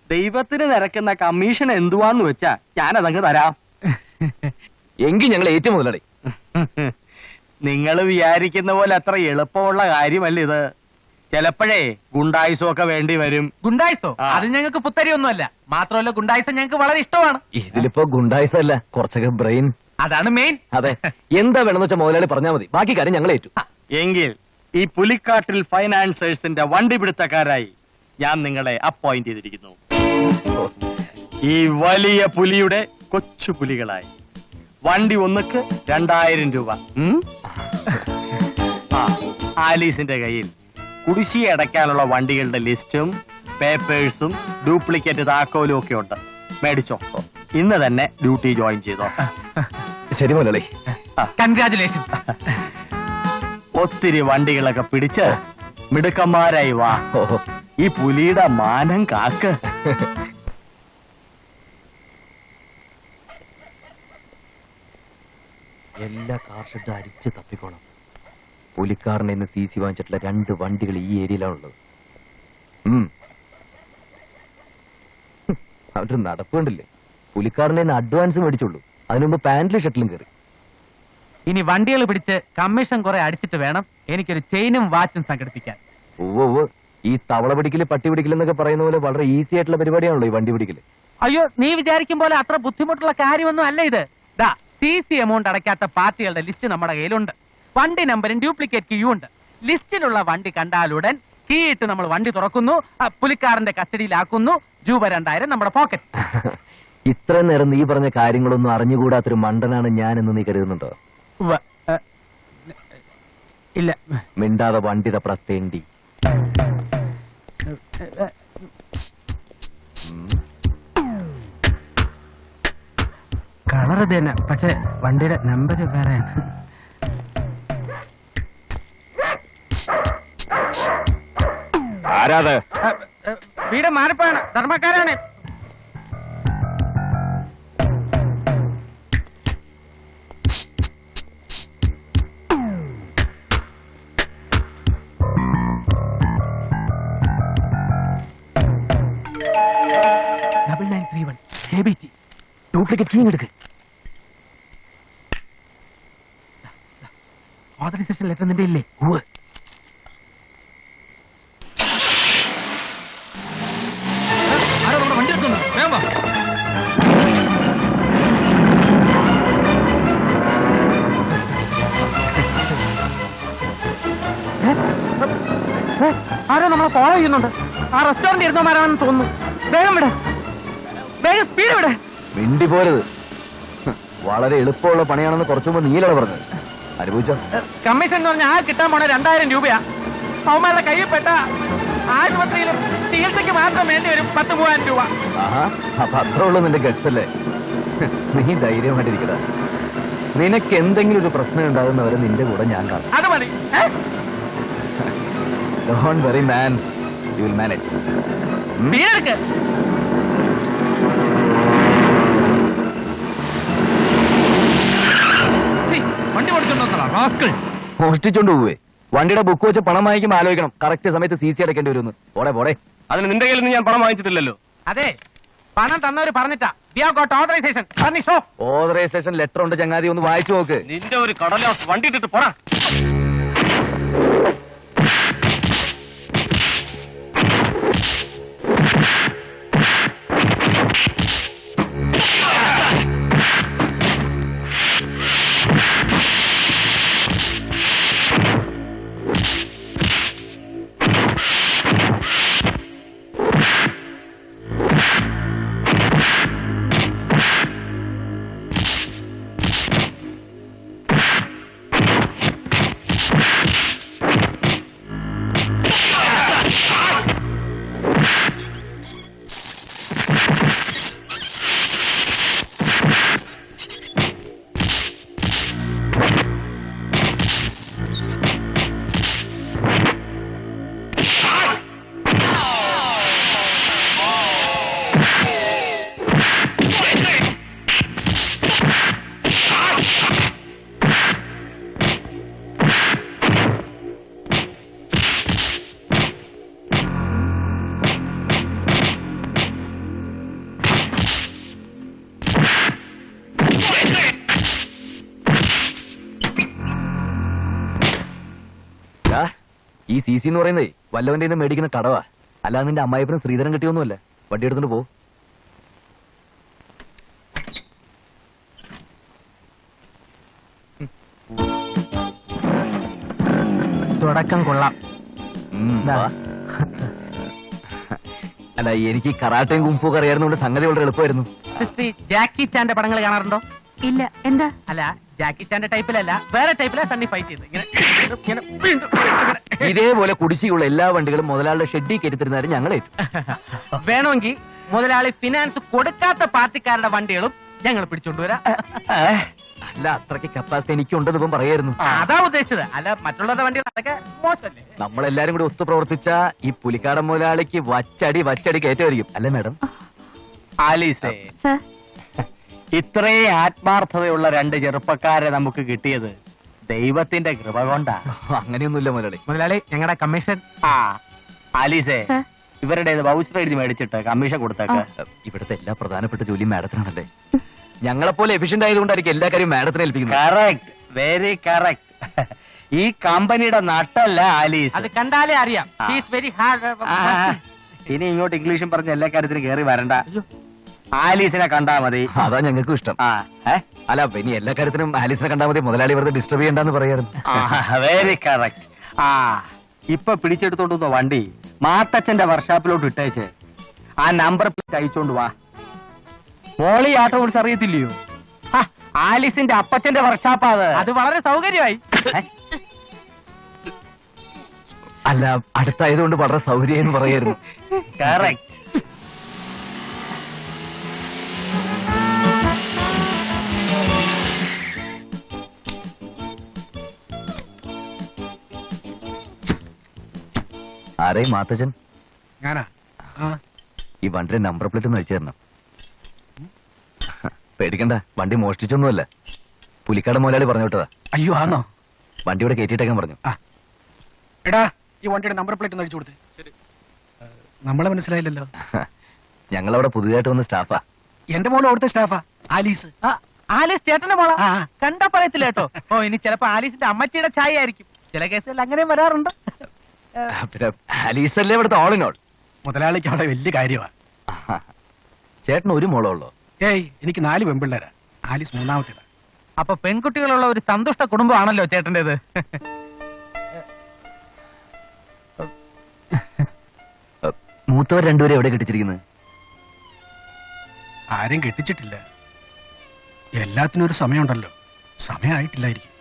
ദൈവത്തിന് നിരക്കുന്ന കമ്മീഷൻ എന്തുവാന്ന് വെച്ചാ ഞാനതങ്ങ് തരാം. എങ്കിൽ ഞങ്ങൾ ഏറ്റവും മുതലാളി. നിങ്ങൾ വിചാരിക്കുന്ന പോലെ അത്ര എളുപ്പമുള്ള കാര്യമല്ല ഇത്. ചിലപ്പോഴേ ഗുണ്ടായുസമൊക്കെ വേണ്ടി വരും. ഗുണ്ടായിസോ? ആ. അത് ഞങ്ങൾക്ക് പുത്തരിയൊന്നുമല്ല. മാത്രമല്ല, ഗുണ്ടായിസം ഞങ്ങൾക്ക് വളരെ ഇഷ്ടമാണ്. ഇതിലിപ്പോ ഗുണ്ടായിസല്ല, കുറച്ചൊക്കെ ബ്രെയിൻ. അതാണ് മെയിൻ. അതെ, എന്താ വേണമെന്ന് വെച്ചാൽ മുതലാളി പറഞ്ഞാൽ മതി, ബാക്കി കാര്യം ഞങ്ങൾ ഏറ്റു. എങ്കിൽ ഈ പുലിക്കാട്ടിൽ ഫൈനാൻസേഴ്സിന്റെ വണ്ടി പിടുത്തക്കാരായി ഞാൻ നിങ്ങളെ അപ്പോയിന്റ് ചെയ്തിരിക്കുന്നു. ഈ വലിയ പുലിയുടെ കൊച്ചു പുലികളായി. വണ്ടി ഒന്നുക്ക് 2000 രൂപ. ആലീസിന്റെ കയ്യിൽ കുടിശ്ശിക അടയ്ക്കാനുള്ള വണ്ടികളുടെ ലിസ്റ്റും പേപ്പേഴ്സും ഡ്യൂപ്ലിക്കേറ്റ് താക്കോലും ഒക്കെ ഉണ്ട്. മേടിച്ചോ, ഇന്ന് തന്നെ ഡ്യൂട്ടി ജോയിൻ ചെയ്തോ. ശരി മുതലാളി. കൺഗ്രാചുലേഷൻ. ഒത്തിരി വണ്ടികളൊക്കെ പിടിച്ച് മിടുക്കന്മാരായി വാ. ഓഹോ, ഈ പുലിയുടെ മാനം കാക്ക്. എല്ലാ കാർ ഷെഡും അരിച്ച് തപ്പിക്കോണം. പുലിക്കാരനെ ഇന്ന് CC വാങ്ങിച്ചിട്ടുള്ള 2 വണ്ടികൾ ഈ ഏരിയയിലാണുള്ളത്. അവരുടെ നടപ്പ് കണ്ടില്ലേ? പുലിക്കാരനെ അഡ്വാൻസ് മേടിച്ചുള്ളൂ, അതിനുമുമ്പ് പാന്റിലും ഷർട്ടിലും കയറി. ഇനി വണ്ടികൾ പിടിച്ച് കമ്മീഷൻ കുറെ അടിച്ചിട്ട് വേണം എനിക്കൊരു ചെയിനും വാച്ചും സംഘടിപ്പിക്കാൻ. ഓ, ഈ തവള പിടിക്കല് പട്ടി പിടിക്കലെന്നൊക്കെ പറയുന്ന പോലെ വളരെ ഈസി ആയിട്ടുള്ള പരിപാടിയാണല്ലോ ഈ വണ്ടി പിടിക്കല്. അയ്യോ, നീ വിചാരിക്കും പോലെ അത്ര ബുദ്ധിമുട്ടുള്ള കാര്യമൊന്നും അല്ല ഇത്. ദാ, CC എമൗണ്ട് അടയ്ക്കാത്ത പാർട്ടികളുടെ ലിസ്റ്റ് നമ്മുടെ കയ്യിലുണ്ട്. വണ്ടി നമ്പരും ഡ്യൂപ്ലിക്കേറ്റ് കീയും ഉണ്ട്. ലിസ്റ്റിലുള്ള വണ്ടി കണ്ടാലുടൻ കീ ഇട്ട് നമ്മൾ വണ്ടി തുറക്കുന്നു, പുലിക്കാരന്റെ കസ്റ്റഡിയിലാക്കുന്നു. രൂപ 2000 നമ്മുടെ പോക്കറ്റ്. ഇത്ര നേരം നീ പറഞ്ഞ കാര്യങ്ങളൊന്നും അറിഞ്ഞുകൂടാത്തൊരു മണ്ടനാണ് ഞാൻ എന്ന് നീ കരുതുന്നുണ്ടോ? ഇല്ല. മിണ്ടാതെ വണ്ടി തപ്പടത്തേണ്ടി. കളർ ഇത് തന്നെ, പക്ഷെ വണ്ടിയുടെ നമ്പർ വേറെയാണ്. ആരാത്? വീട് മാറിപ്പാണ്, ധർമ്മക്കാരാണ്. ഡ്യൂപ്ലിക്കേറ്റ് കീ എടുക്ക്. ഓതറൈസേഷൻ ലെറ്റർ നിന്റെ ഇല്ലേ? ആരോ നമ്മുടെ വണ്ടി എടുക്കുന്നു. വേഗം വാ. ആരോ നമ്മളെ ഫോളോ ചെയ്യുന്നുണ്ട്. ആ റെസ്റ്റോറന്റ് ഇരുന്നമാരാണെന്ന് തോന്നുന്നു. വേഗം വിട്, വേഗം സ്പീഡ് വിട്. മിണ്ടി പോരുത്. വളരെ എളുപ്പമുള്ള പണിയാണെന്ന് കുറച്ചു മുമ്പ് നീലാണ് പറഞ്ഞത്. അനുഭവിച്ചോ? കമ്മീഷൻ എന്ന് പറഞ്ഞാൽ ആ കിട്ടാൻ പോണ 2000 രൂപയാ. അവന്മാരുടെ കയ്യിൽ പെട്ട ആശുപത്രിയിലും ചികിത്സയ്ക്ക് മാത്രം വേണ്ടി വരും 10,000 രൂപ. ആഹാ, അപ്പൊ അത്ര ഉള്ളൂ നിന്റെ ഗട്സ് അല്ലേ? നീ ധൈര്യമായിട്ടിരിക്കടാ. നിനക്ക് എന്തെങ്കിലും ഒരു പ്രശ്നം ഉണ്ടാകുന്നവരെ നിന്റെ കൂടെ ഞാൻ കാണും. അത് മതി. Don't worry, man. You will manage. വീടെടുക്ക്. വണ്ടി കൊടുക്കണ്ടോ റാസ്കൾ? മോഷ്ടിച്ചോണ്ട് പോവേ. വണ്ടിയുടെ ബുക്ക് വെച്ച് പണം വാങ്ങിക്കുമ്പോൾ ആലോചിക്കണം, കറക്റ്റ് സമയത്ത് CC അടയ്ക്കേണ്ടി വരുമെന്ന്. പോടെ. അതിന് നിന്റെ കയ്യിൽ നിന്ന് ഞാൻ പണം വാങ്ങിച്ചിട്ടില്ലല്ലോ. അതെ, പണം തന്നവര് പറഞ്ഞിട്ടാ. We have got authorization. Furnish. Authorization letter ഉണ്ട് ചങ്ങാതി, ഒന്ന് വായിച്ചു നോക്ക്. നിന്റെ ഒരു കടലാസ് വണ്ടി ഇട്ടിട്ട് പോടാ. ഈ CC എന്ന് പറയുന്നേ വല്ലവന്റെ നിന്ന് മേടിക്കുന്ന കടവാ, അല്ലാതെ നിന്റെ അമ്മായിപ്പനും ശ്രീധരൻ കിട്ടിയൊന്നുമല്ല. വണ്ടി എടുത്തോണ്ട് പോ. തുടക്കം കൊള്ളാം. അല്ല, എനിക്ക് കറാട്ടയും കുംഫും അറിയാവുന്നതുകൊണ്ട് സംഗതി വളരെ എളുപ്പമായിരുന്നു. സിസ്റ്റി, ജാക്കി ചാന്റെ പടങ്ങൾ കാണാറുണ്ടോ? ഇല്ല. എന്താ? അല്ല, ജാക്കി ചാന്റെ ടൈപ്പിലല്ല, വേറെ ടൈപ്പിലാ സണ്ണി ഫൈറ്റ് ചെയ്ത് ഇതേപോലെ കുടിശ്ശിയുള്ള എല്ലാ വണ്ടികളും മുതലാളിയുടെ ഷെഡിൽ കയറ്റിത്തരുന്നവരും ഞങ്ങളേറ്റു. വേണമെങ്കിൽ മുതലാളി ഫിനാൻസ് കൊടുക്കാത്ത പാർട്ടിക്കാരുടെ വണ്ടികളും ഞങ്ങൾ പിടിച്ചോണ്ടുവരാം. അല്ല, അത്രയ്ക്ക് കപ്പാസിറ്റി എനിക്കുണ്ടെന്ന് ഇപ്പം പറയായിരുന്നു. അതാ ഉദ്ദേശിച്ചത്. അല്ല, മറ്റുള്ളവരുടെ വണ്ടികൾ അതൊക്കെ മോശമല്ലേ? നമ്മളെല്ലാരും കൂടി ഒത്തു പ്രവർത്തിച്ച ഈ പുലിക്കാടൻ മുതലാളിക്ക് വച്ചടി കയറ്റമായിരിക്കും, അല്ലേ മാഡം? ആലീസേ, സർ, ഇത്രയും ആത്മാർത്ഥതയുള്ള രണ്ട് ചെറുപ്പക്കാരെ നമുക്ക് കിട്ടിയത് ദൈവത്തിന്റെ കൃപ കൊണ്ടാ. അങ്ങനെയൊന്നുമില്ല മുതലാളി. മുതലാളി, ഞങ്ങളുടെ കമ്മീഷൻ. ആലീസേ, സർ. ഇവരുടെ വൗച്ചർ എഴുതി മേടിച്ചിട്ട് കമ്മീഷൻ കൊടുത്തേക്ക്. ഇവിടുത്തെ എല്ലാ പ്രധാനപ്പെട്ട ജോലിയും മാഡത്തിനാണല്ലേ. ഞങ്ങളെപ്പോലെ എഫിഷ്യന്റ് ആയതുകൊണ്ടായിരിക്കും എല്ലാ കാര്യവും മാഡത്തിനെ ഏൽപ്പിക്കുന്നത്. Correct, very correct. ഈ കമ്പനിയുടെ നട്ടല്ല ആലീസ്. അത് കണ്ടാലേ അറിയാം. Very hard. ഇനി ഇങ്ങോട്ട് ഇംഗ്ലീഷും പറഞ്ഞ എല്ലാ കാര്യത്തിനും കയറി വരണ്ട. ആലീസിനെ കണ്ടാ മതി. അതാ ഞങ്ങൾക്കും ഇഷ്ടം. അല്ല, ഇനി എല്ലാ കാര്യത്തിനും ആലീസിനെ കണ്ടാൽ മതി. മുതലാളി വെറുതെ ഡിസ്റ്റർബ് ചെയ്യണ്ടെന്ന് പറയാറുണ്ട്. Very correct. ഇപ്പൊ പിടിച്ചെടുത്തോണ്ട് വണ്ടി മാത്തച്ഛന്റെ വർക്ക്ഷോപ്പിലോട്ട് ഇട്ടേച്ച് ആ നമ്പർ പ്ലേറ്റ് അയച്ചോണ്ട് വാ. മോളി ആട്ടോ ഓടിച്ച് അറിയത്തില്ലയോ? ആലീസിന്റെ അപ്പച്ചന്റെ വർക്ക്ഷോപ്പാ അത് വളരെ സൗകര്യമായി. അല്ല, അടുത്തായതുകൊണ്ട് വളരെ സൗകര്യം പറയായിരുന്നു. കറക്റ്റ്. ആരെയും മാത്തച്ഛൻ? ഞാനാ. ഈ വണ്ടിയുടെ നമ്പർ പ്ലേറ്റ് ഒന്ന് അയച്ചു തരണം. പേടിക്കണ്ട, വണ്ടി മോഷ്ടിച്ചൊന്നുമല്ല. പുലിക്കാട് മുതലാളി പറഞ്ഞു വിട്ടതാ. അയ്യോ, ആണോ? വണ്ടിയോടെ കയറ്റിയിട്ടേക്കാൻ പറഞ്ഞു. എടാ, ഈ വണ്ടിയുടെ നമ്പർ പ്ലേറ്റ് ഒന്ന് അടിച്ചു കൊടുത്തേ. നമ്മളെ മനസ്സിലായില്ലല്ലോ. ഞങ്ങളവിടെ പുതിയതായിട്ട് വന്ന സ്റ്റാഫാ. എന്റെ മോള് അവിടുത്തെ സ്റ്റാഫാ, ആലീസ്. ആലീസ് ചേട്ടന്റെ മോളാ? കണ്ടാ പറയത്തില്ല കേട്ടോ. ഇനി ചിലപ്പോ ആലീസിന്റെ അമ്മച്ചിയുടെ ചായ ആയിരിക്കും. ചില കേസുകളിൽ അങ്ങനെയും വരാറുണ്ട്. പിന്നെ ആലീസ് അല്ലേ ഇവിടുത്തെ ഓൾ ഇൻ ഓൾ. മുതലാളിക്ക് അവിടെ വലിയ കാര്യമാ. ചേട്ടന് ഒരു മോളോ ഉള്ളോ? ഏയ്, എനിക്ക് 4 പെൺപിള്ളേരാ. ആലീസ് മൂന്നാമത്തേതാ. അപ്പൊ പെൺകുട്ടികളുള്ള ഒരു സന്തുഷ്ട കുടുംബമാണല്ലോ ചേട്ടന്റേത്. മൂത്തവർ രണ്ടുപേരും എവിടെ കെട്ടിച്ചിരിക്കുന്നത്? ആരും കെട്ടിച്ചിട്ടില്ല. എല്ലാത്തിനും ഒരു സമയമുണ്ടല്ലോ. സമയമായിട്ടില്ലായിരിക്കും.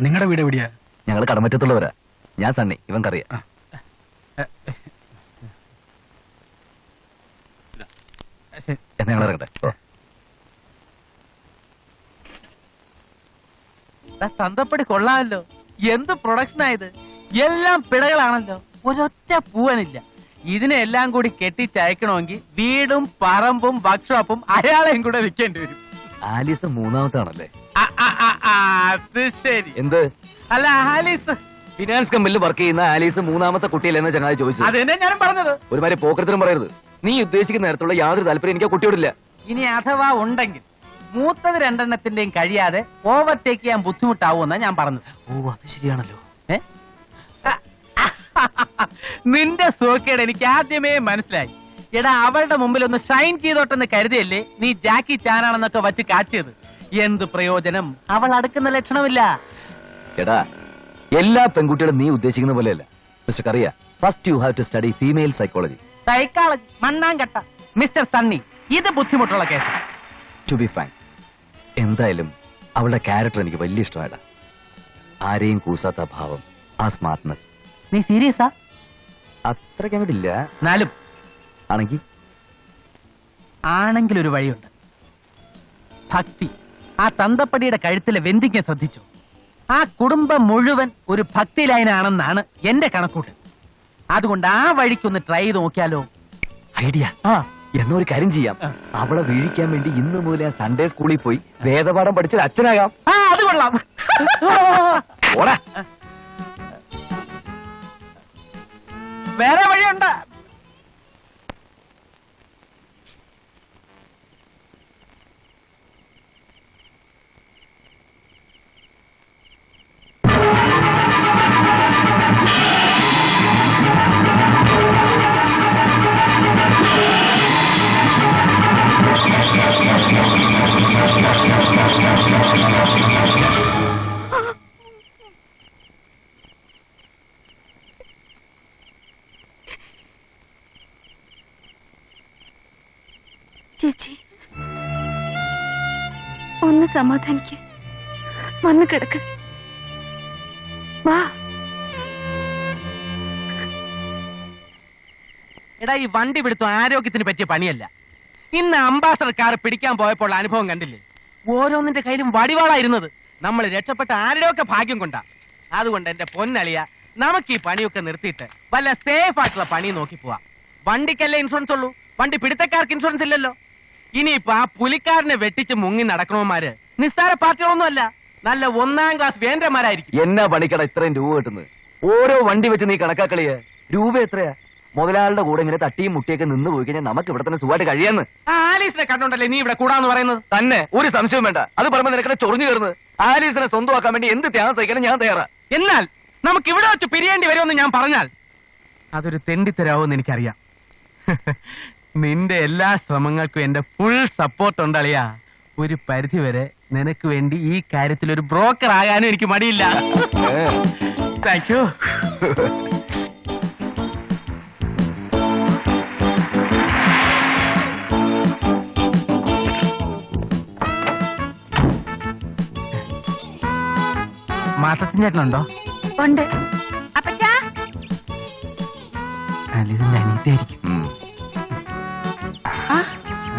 നിങ്ങളുടെ വീട് എവിടെയാ? ഞങ്ങൾ കടമറ്റത്തുള്ളവരാ. ഞാൻ സണ്ണി, ഇവൻ കറിയാ. എന്നാ ഞങ്ങൾ ഇറങ്ങട്ടെ. തന്തപ്പടി കൊള്ളാമല്ലോ. എന്ത് പ്രൊഡക്ഷൻ ആയത്! എല്ലാം പിഴകളാണല്ലോ. ഒരൊറ്റ പൂവനില്ല. ഇതിനെല്ലാം കൂടി കെട്ടിച്ചയക്കണമെങ്കിൽ വീടും പറമ്പും വർക്ക്ഷോപ്പും അയാളെയും കൂടെ വിൽക്കേണ്ടി വരും. ആലീസ് മൂന്നാമത്താണല്ലേ? അത് ശരി. എന്ത്? അല്ല ആലീസ് ഫിനാൻസ് കമ്പനിയിൽ വർക്ക് ചെയ്യുന്ന ആലീസ് മൂന്നാമത്തെ കുട്ടിയല്ലെന്ന് ചങ്ങാതി ചോദിച്ചു. അതെന്നെ ഞാനും പറഞ്ഞത്. ഒരുമാതിരി പോക്കരത്തിനും പറയരുത്. നീ ഉദ്ദേശിക്കുന്ന നേരത്തുള്ള യാതൊരു താല്പര്യം എനിക്ക് ആ കുട്ടിയോടില്ല. ഇനി അഥവാ ഉണ്ടെങ്കിൽ മൂത്തത് രണ്ടെണ്ണത്തിന്റെയും കഴിയാതെ ഓവർടേക്ക് ചെയ്യാൻ ബുദ്ധിമുട്ടാവുമെന്നാ ഞാൻ പറഞ്ഞത്. ഓ, അത് ശരിയാണല്ലോ. നിന്റെ സോക്കേട് എനിക്ക് ആദ്യമേ മനസ്സിലായി. എടാ, അവളുടെ മുമ്പിൽ ഒന്ന് ഷൈൻ ചെയ്തോട്ടെന്ന് കരുതിയല്ലേ നീ ജാക്കി ചാനാണെന്നൊക്കെ വച്ച് കാച്ചിയത്. എന്ത് പ്രയോജനം? അവൾ അടുക്കുന്ന ലക്ഷണമില്ല. എടാ, എല്ലാ പെൺകുട്ടികളും നീ ഉദ്ദേശിക്കുന്ന പോലെയല്ല mister Kariya. First you have to study female psychology. Psychology മണ്ണാങ്കട്ട. മിസ്റ്റർ സണ്ണി, ഇത് ബുദ്ധിമുട്ടുള്ള കേസ്. ടു ബി ഫ്രാങ്ക്, എന്തായാലും അവളുടെ ക്യാരക്ടർ എനിക്ക് വലിയ ഇഷ്ടമായിടാ. ആരെയും കൂസാത്ത ഭാവം, ആ സ്മാർട്ട്നെസ്. നീ സീരിയസാ? അത്രയ്ക്ക് അങ്ങോട്ടില്ല. എന്നാലും ആണെങ്കിൽ ഒരു വഴിയുണ്ട്. ഭക്തി. ആ തന്തപ്പടിയുടെ കഴുത്തിലെ വെന്തിക്കാൻ ശ്രദ്ധിച്ചു. ആ കുടുംബം മുഴുവൻ ഒരു ഭക്തി ലൈനാണെന്നാണ് എന്റെ കണക്കൂട്ട്. അതുകൊണ്ട് ആ വഴിക്കൊന്ന് ട്രൈ ചെയ്ത് നോക്കിയാലോ? ഐഡിയ. എന്നൊരു കാര്യം ചെയ്യാം. അവളെ വീഴിക്കാൻ വേണ്ടി ഇന്ന് മുതലേ സൺഡേ സ്കൂളിൽ പോയി വേദപാഠം പഠിച്ചൊരു അച്ഛനാകാം. അത് കൊള്ളാം. ഓടാ. വേറെ വഴിയുണ്ട്. ചേച്ചി, ഒന്ന് സമാധാനിക്ക്. വന്ന് കിടക്ക്. വാ. എടാ, ഈ വണ്ടി പിടുത്തം ആരോഗ്യത്തിന് പറ്റിയ പണിയല്ല. ഇന്ന് അംബാസഡർ കാർ പിടിക്കാൻ പോയപ്പോൾ അനുഭവം കണ്ടില്ലേ? ഓരോന്നിന്റെ കയ്യിലും വടിവാളായിരുന്നത്. നമ്മൾ രക്ഷപ്പെട്ട ആരുടെയൊക്കെ ഭാഗ്യം കൊണ്ടാ. അതുകൊണ്ട് എന്റെ പൊന്നളിയ, നമുക്ക് ഈ പണിയൊക്കെ നിർത്തിയിട്ട് വല്ല സേഫ് ആയിട്ടുള്ള പണി നോക്കി പോവാം. വണ്ടിക്കല്ലേ ഇൻഷുറൻസ് ഉള്ളൂ, വണ്ടി പിടുത്തക്കാർക്ക് ഇൻഷുറൻസ് ഇല്ലല്ലോ. ഇനിയിപ്പോ ആ പുലിക്കാരനെ വെട്ടിച്ച് മുങ്ങി നടക്കണവന്മാര് നിസ്സാര പാർട്ടികളൊന്നും അല്ല, നല്ല 1ാം ക്ലാസ് വേന്ദ്രന്മാരായിരിക്കും. എന്നാ പണിക്കട ഇത്രയും രൂപ കിട്ടുന്നത്? ഓരോ വണ്ടി വെച്ച് നീ കണക്കാക്കളിയ രൂപ എത്രയാ? മുതലാളുടെ കൂടെ ഇങ്ങനെ തട്ടിയും മുട്ടിയൊക്കെ നിന്ന് പോയി കഴിഞ്ഞാൽ നമുക്ക് ഇവിടെ തന്നെ സുഖമായിട്ട് കഴിയാന്ന്. ആലീസിനെ കണ്ടോണ്ടല്ലേ നീ ഇവിടെ കൂടാന്ന് പറയുന്നത്? തന്നെ ഒരു സംശയം വേണ്ട. അത് പറയുമ്പോൾ നിനക്കടെ ചൊറിഞ്ഞു കയറുന്നത്. ആലീസിനെ സ്വന്തമാക്കാൻ വേണ്ടി എന്ത് ത്യാഗം സഹിക്കാനും ഞാൻ തയ്യാറാ. എന്നാൽ നമുക്ക് ഇവിടെ വെച്ച് പിരിയേണ്ടി വരുമെന്ന് ഞാൻ പറഞ്ഞാൽ അതൊരു തെണ്ടിത്തരാവെന്ന് എനിക്കറിയാം. നിന്റെ എല്ലാ ശ്രമങ്ങൾക്കും എന്റെ ഫുൾ സപ്പോർട്ട് ഉണ്ടളിയാ. ഒരു പരിധി വരെ നിനക്ക് വേണ്ടി ഈ കാര്യത്തിൽ ഒരു ബ്രോക്കർ ആകാനും എനിക്ക് മടിയില്ല. Thank you. മാത്തച്ഛൻ ചേട്ടനുണ്ടോ? ഉണ്ട്. ഇതിന്റെ അനിയത്തിയായിരിക്കും.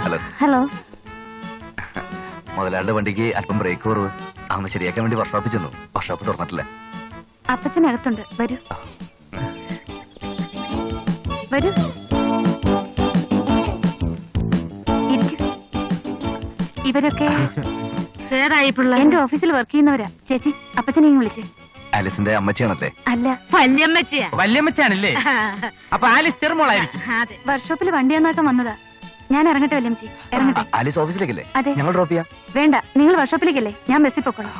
ഹലോ. ഹലോ. മുതലാളുടെ വണ്ടിക്ക് അല്പം ബ്രേക്ക് കുറവ്. അന്ന് ശരിയാക്കാൻ വേണ്ടി വർക്ക്ഷോപ്പിൽ ചെന്നു. വർക്ക്ഷോപ്പ് തുറന്നിട്ടില്ല. അപ്പച്ചനകത്തുണ്ട്. വരൂ വരൂ. ഇവരൊക്കെ എന്റെ ഓഫീസിൽ വർക്ക് ചെയ്യുന്നവരാ. ചേച്ചി, അപ്പച്ചനെയും വിളിച്ചേ. ആലിസിന്റെ അമ്മച്ചിയാണല്ലേ? അല്ല, വല്യമ്മച്ചിയാ. വല്യമ്മച്ചാണല്ലേ? അപ്പൊ ആലിസ് ചെറുമോളായിരിക്കും. വർക്ക്ഷോപ്പിൽ വണ്ടി നന്നാക്കാൻ വന്നതാ. ഞാൻ ഇറങ്ങട്ടെ വല്യമ്മച്ചി? ഇറങ്ങട്ടെ. ആലിസ് ഓഫീസിലേക്കല്ലേ? അതെ. ഞങ്ങൾ ഡ്രോപ്പ് ചെയ്യാം. വേണ്ട, നിങ്ങൾ വർക്ക്ഷോപ്പിലേക്കല്ലേ? ഞാൻ ബസ്സിൽ പൊക്കോളാം.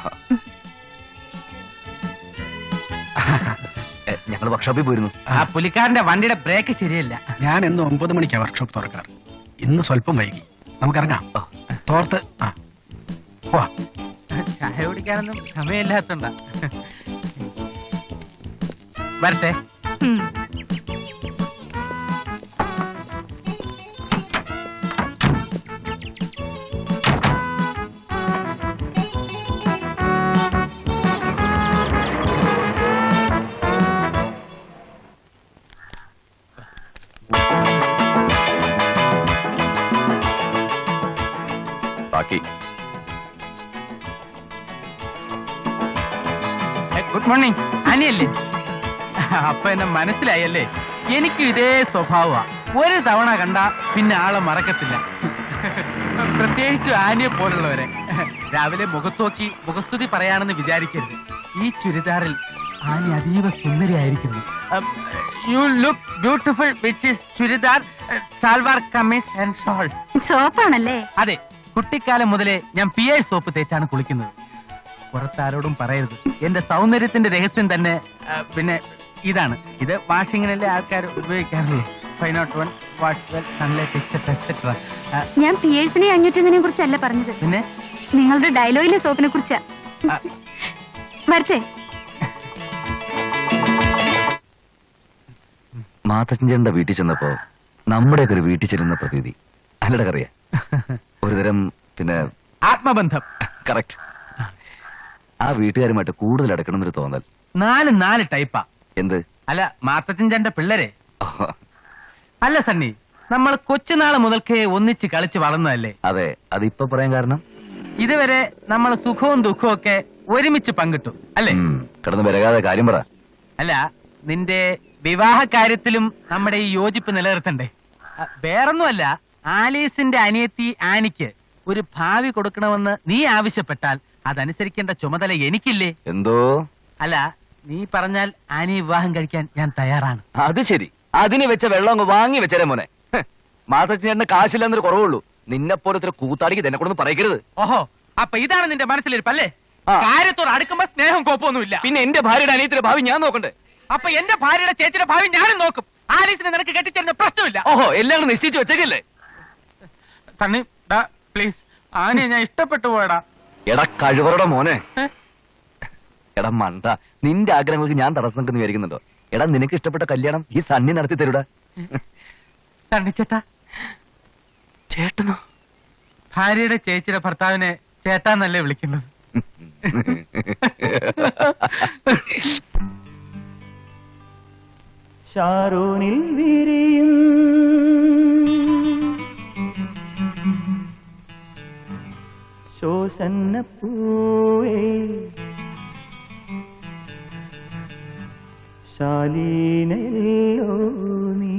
ഞങ്ങൾ വർക്ക്ഷോപ്പിൽ പോയിരുന്നു. ആ പുലിക്കാരന്റെ വണ്ടിയുടെ ബ്രേക്ക് ശരിയല്ല. ഞാൻ എന്ന് 9 മണിക്കാണ് വർക്ക്ഷോപ്പ് തുറക്കാറ്. ഇന്ന് സ്വല്പം വൈകി. നമുക്കിറങ്ങാം. തോർത്ത് ചായ കുടിക്കാനൊന്നും സമയമില്ലാത്തണ്ട. വരട്ടെ. ബാക്കി ഗുഡ് മോർണിംഗ്. അനിയല്ലേ? അപ്പൊ എന്നെ മനസ്സിലായല്ലേ? എനിക്കും ഇതേ സ്വഭാവ. ഒരു തവണ കണ്ട പിന്നെ ആളെ മറക്കത്തില്ല. പ്രത്യേകിച്ച് ആനിയെ പോലുള്ളവരെ. രാവിലെ മുഖത്തോക്കി മുഖസ്തുതി പറയാണെന്ന് വിചാരിക്കരുത്. ഈ ചുരിദാറിൽ ആനി അതീവ സുന്ദരിയായിരിക്കുന്നു. You look beautiful which is churidar, salwar kameez and shawl. സോപ്പാണല്ലേ? അതെ, കുട്ടിക്കാലം മുതലേ ഞാൻ പിഐ സോപ്പ് തേച്ചാണ് കുളിക്കുന്നത്. പുറത്താരോടും പറയരുത്. എന്റെ സൗന്ദര്യത്തിന്റെ രഹസ്യം തന്നെ പിന്നെ ഇതാണ്. ഇത് വാഷിങ്ങിനല്ലേ ആൾക്കാർ ഉപയോഗിക്കാറുള്ളൂ. 501 wash well, sunlight etcetera etcetera. ഞാൻ പിയേഴ്സിനെ 501 കുറിച്ചല്ല പറഞ്ഞത്, പിന്നെ നിങ്ങളുടെ ഡയലോഗിലെ സോപ്പിനെ കുറിച്ചാ. വരട്ടെ. മാത്തച്ഛൻ്റെ വീട്ടിൽ ചെന്നപ്പോ നമ്മുടെയൊക്കെ ഒരു വീട്ടിൽ ചെല്ലുന്ന പ്രതീതി അല്ലട കറിയ. ഒരുതരം പിന്നെ ആത്മബന്ധം. കറക്റ്റ്. ആ വീട്ടുകാരുമായിട്ട് കൂടുതൽ അടുക്കണമെന്നൊരു തോന്നൽ. 4 ടൈപ്പാ. എന്ത്? അല്ല, മാത്തച്ഛൻ്റെ പിള്ളേരെ. അല്ല സണ്ണി, നമ്മൾ കൊച്ചുനാള് മുതൽക്കേ ഒന്നിച്ച് കളിച്ച് വളർന്നതല്ലേ? അതെ, അതിപ്പോ പറയാൻ കാരണം ഇതുവരെ നമ്മൾ സുഖവും ദുഃഖവും ഒക്കെ ഒരുമിച്ച് പങ്കിട്ടു അല്ലേ? കിടന്ന് വരകാതെ കാര്യം പറ. അല്ല, നിന്റെ വിവാഹ കാര്യത്തിലും നമ്മുടെ ഈ യോജിപ്പ് നിലനിർത്തണ്ടേ? വേറൊന്നുമല്ല, ആലീസിന്റെ അനിയത്തി ആനിക്ക് ഒരു ഭാവി കൊടുക്കണമെന്ന് നീ ആവശ്യപ്പെട്ടാൽ അതനുസരിക്കേണ്ട ചുമതല എനിക്കില്ലേ? എന്തോ? അല്ല, നീ പറഞ്ഞാൽ ആനി വിവാഹം കഴിക്കാൻ ഞാൻ തയ്യാറാണ്. അത് ശരി. അതിന് വെച്ച വെള്ളം അങ്ങ് വാങ്ങി വെച്ചേ മോനെ. മാത്തച്ഛൻ്റെ കാശില്ലെന്നൊരു കുറവുള്ളൂ. നിന്നെ പോലത്തെ കൂത്താടിക്ക് തന്നെ കൊണ്ടൊന്നും പറയരുത്. ഓഹോ, അപ്പൊ ഇതാണ് നിന്റെ മനസ്സിലിരിപ്പല്ലേ? കാര്യത്തോട് അടുക്കുമ്പോ സ്നേഹം കോപ്പൊന്നുമില്ല. പിന്നെ എന്റെ ഭാര്യയുടെ അനിയത്തിന്റെ ഭാവി ഞാൻ നോക്കണ്ടേ? അപ്പൊ എന്റെ ഭാര്യയുടെ ചേച്ചിയുടെ ഭാവി ഞാനും നോക്കും. ആലീസിനെ നിനക്ക് കെട്ടിച്ചേരുന്ന പ്രശ്നമില്ല. ഓഹോ, എല്ലാം നിശ്ചയിച്ചു വെച്ചേക്കല്ലേ? സണ്ണി പ്ലീസ്, ആനയെ ഞാൻ ഇഷ്ടപ്പെട്ടു പോയടാ. എടാ കഴിവറുടെ മോനെ. എടാ മണ്ട, നിന്റെ ആഗ്രഹങ്ങൾക്ക് ഞാൻ തടസ്സം നിൽക്കുന്നു വിചാരിക്കുന്നുണ്ടോ? എടാ, നിനക്ക് ഇഷ്ടപ്പെട്ട കല്യാണം ഈ സണ്ണി നടത്തി തരൂടാ. സണ്ണിച്ചേട്ടാ. ചേട്ടനോ? ഭാര്യയുടെ ചേച്ചിയുടെ ഭർത്താവിനെ ചേട്ടാന്നല്ലേ വിളിക്കുന്നത്? ഷാരോണിൽ വിരിയും ശോഷന്നപ്പൂവേ ശാലീനല്ലോ നീ.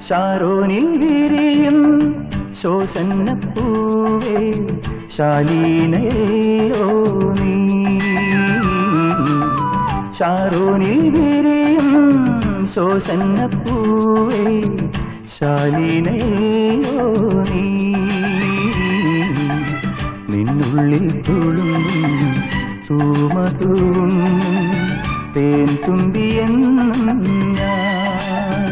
ഷാരോണിൽ വിരിയും ശോഷന്നപ്പൂവേ ശാലീനല്ലോ നീ. ഷാരോണിൽ വിരിയും ശോഷന്നപ്പൂവേ ശാലീനല്ലോ നീ. നിന്നുള്ളിൽ തുളുമ്പും തൂമതൂം തേൻ തുമ്പിയെന്നും ഞാൻ.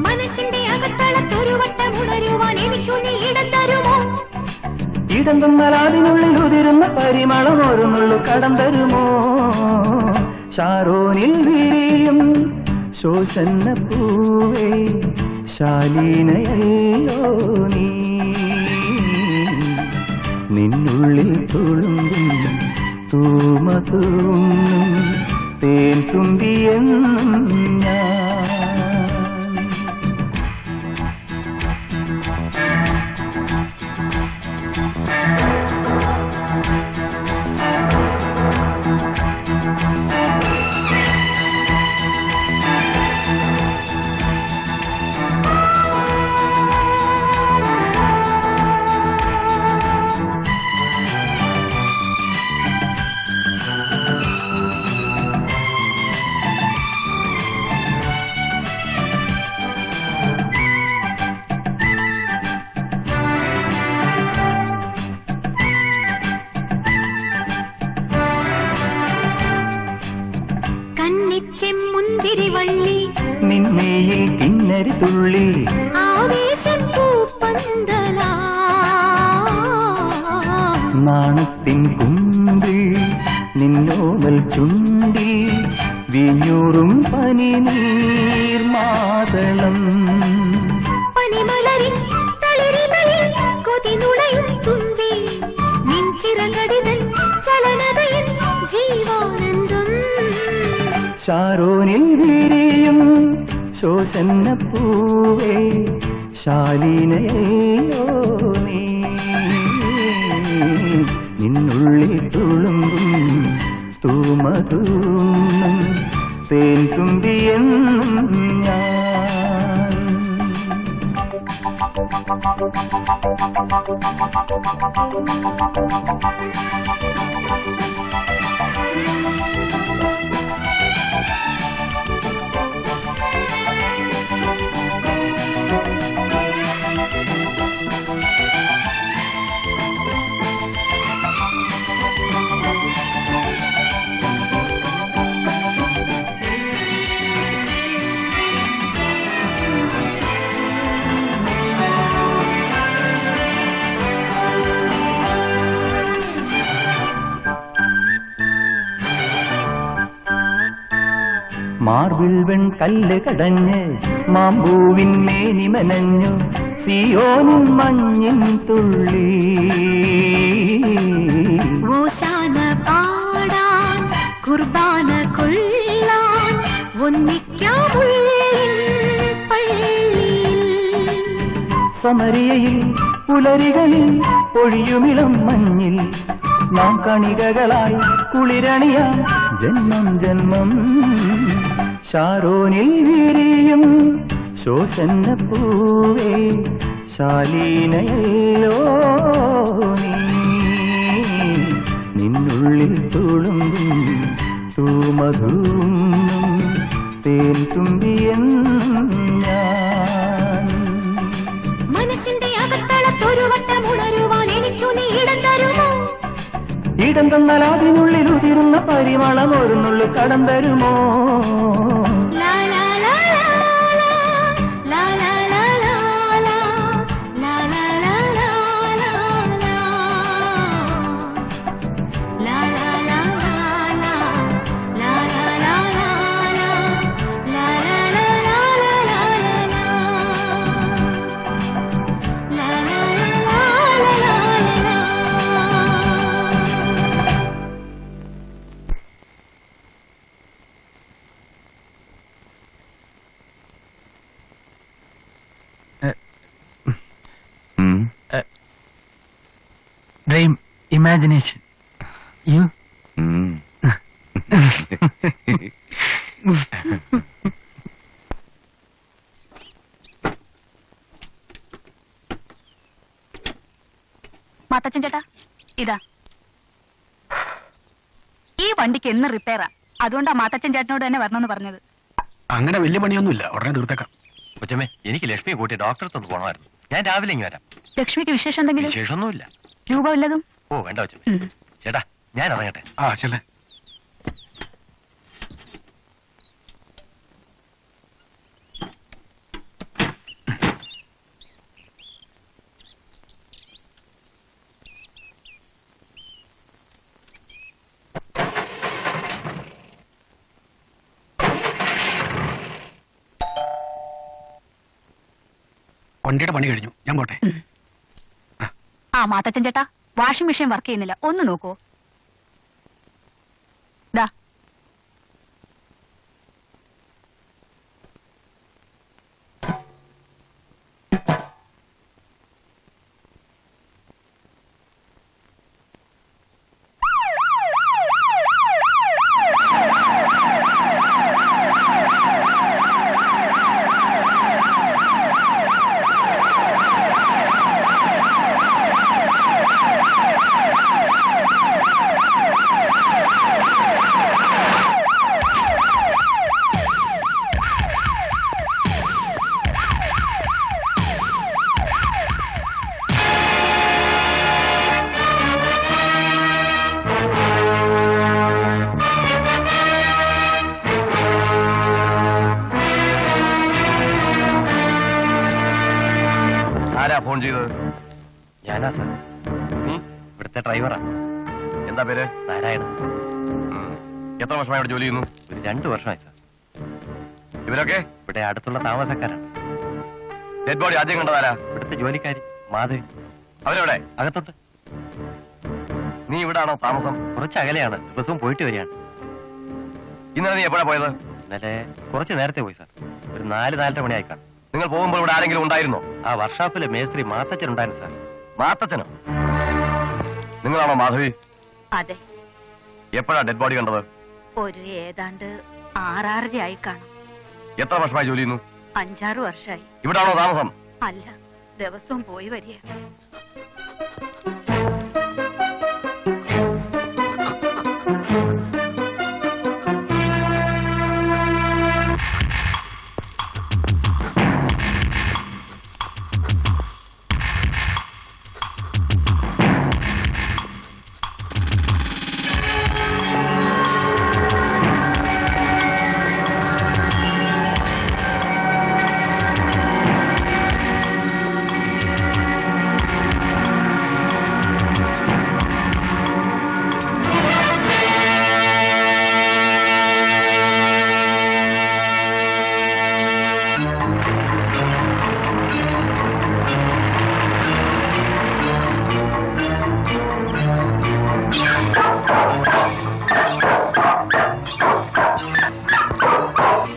മനസ്സിന്റെ അകത്തളത്തൊരു വട്ടമുണരുവാൻ എനിക്കു നീ ഇടം തരുമോ? ഇടം തന്നാൽ അതിനുള്ളിൽ ഉതിരുന്ന പരിമളം ഒരു നുള്ളു കടം തരുമോ? ഷാരോണിൽ വിരിയും ശോഷന്നപ്പൂവേ ശാലീനയല്ലോ നീ. നിന്നുള്ളിൽ തുളുമ്പും തൂമതൂം തേൻ തുമ്പിയെന്നും ഞാൻ. ചെമ്മുന്തിരിവള്ളി നിന്നയിൽ കിന്നരി തുള്ളി ആവേശപ്പൂപ്പന്തലാ. നാണത്തിൻ കുമ്പിൽ നിന്നോവൽ ചുണ്ടി വിഞ്ഞൂറും പനി നീർമാതളം. പനിമലരിൻ തളിരിതളിൽ കൊതിനുളയും തുമ്പി നിൻ ചിറകടിതൻ ചലനതയിൽ ജീവാനന്ദം. ഷാരോനിൽ വിരിയും ശോഷന്ന പൂവേ ശാലീനയോ നീ നിന്നുള്ളിൽ തുളുമ്പും തൂമതൂന്നും തേൻ തുമ്പിയെന്നും ഞാൻ മാർബിൾ വെൺകല്ല് കടഞ്ഞ് മാമ്പൂവിൻ മേനി മനഞ്ഞു സിയോനിൻ മഞ്ഞിൻ തുള്ളി ഓശാന പാടാൻ കുർബാന കൊള്ളാൻ ഒന്നിക്കാമുള്ളിൻ പള്ളിയിൽ സമരിയയിൽ പുലരികളിൽ പൊഴിയുമിളം മഞ്ഞിൽ നാം കണികകളായി കുളിരണിയാം ജന്മം ജന്മം ഷാരോനിൽ വിരിയും ശോഷന്ന പൂവേ ശാലീനയല്ലോ നീ നിന്നുള്ളിൽ തുളുമ്പും തൂമധൂന്നും തേൻ തുമ്പിയെന്നും ഞാൻ മനസ്സിന്റെ അകത്തളത്തൊരു വട്ടമുണരുവാൻ എനിക്കു നീ ഇടം തരുമോ ഇടം തന്നാൽ അതിനുള്ളിൽ ഉതിരുന്ന പരിമളം ഒരു നുള്ളു കടം തരുമോ ലാ ലാ ലാ ലാ ലാ ലാ ലാ ലാ ലാ ലാ ലാ ലാ ലാ ലാ ലാ ലാ ലാ ലാ ലാ Dream, imagination. You? മാത്തച്ഛൻ ചേട്ടാ ഇതാ ഈ വണ്ടിക്ക് എന്ന് റിപ്പയറാ അതുകൊണ്ടാ മാത്തച്ഛൻ ചേട്ടനോട് തന്നെ വരണമെന്ന് പറഞ്ഞത്. അങ്ങനെ വലിയ പണിയൊന്നുമില്ല, ഉടനെ തീർത്തേക്കാം. കൊച്ചമ്മേ, എനിക്ക് ലക്ഷ്മിയെ കൂട്ടി ഡോക്ടറെ ഒന്ന് പോകണമായിരുന്നു. ഞാൻ രാവിലെ ഇങ്ങ് വരാം. ലക്ഷ്മിക്ക് വിശേഷം എന്തെങ്കിലും? വിശേഷമൊന്നുമില്ല. രൂപ വല്ലതും? ഓ വേണ്ട കൊച്ചമ്മേ. ചേട്ടാ ഞാൻ ഇറങ്ങട്ടെ. ആ ചെല്ലേ. വണ്ടിയുടെ പണി കഴിഞ്ഞു, ഞാൻ പോട്ടെ. ആ മാത്തച്ഛൻ ചേട്ടാ, വാഷിംഗ് മെഷീൻ വർക്ക് ചെയ്യുന്നില്ല, ഒന്ന് നോക്കൂ. ദാ ഫോൺ ചെയ്തത് ഞാനാ സാർ. ഇവിടുത്തെ ഡ്രൈവറാ. എന്താ പേര്? നാരായണൻ. എത്ര വർഷമായി ഇവിടെ ജോലി ചെയ്യുന്നു? ഒരു 2 വർഷമായി സാർ. ഇവരൊക്കെ ഇവിടെ അടുത്തുള്ള താമസക്കാരാണ്. ഡെഡ് ബോഡി ആദ്യം കണ്ടതാരാ? ഇവിടുത്തെ ജോലിക്കാരി മാധവി. അവരെവിടെ? അകത്തോട്ട്. നീ ഇവിടെ ആണോ താമസം? കുറച്ച് അകലെയാണ്, ദിവസവും പോയിട്ട് വരികയാണ്. ഇന്നലെ നീ എപ്പോഴാ പോയത്? ഇന്നലെ കുറച്ച് നേരത്തെ പോയി സാർ. ഒരു 4-4:30 മണിയായി കാണും. നിങ്ങൾ പോകുമ്പോൾ ഇവിടെ ആരെങ്കിലും ഉണ്ടായിരുന്നോ? ആ വർക്ക്ഷോപ്പിലെ മേസ്ത്രി മാത്തച്ഛൻ ഉണ്ടായിരുന്നു സാർ. മാത്തച്ഛനോ? നിങ്ങളാണോ മാധവി? അതെ, എപ്പോഴാ ഡെഡ് ബോഡി കണ്ടത്? ഒരു ഏതാണ്ട് 6-6:30 ആയി കാണും. എത്ര വർഷമായി ജോലി ചെയ്യുന്നു? 5-6 വർഷമായി. ഇവിടാണോ താമസം? അല്ല, ദിവസവും പോയി വരിക.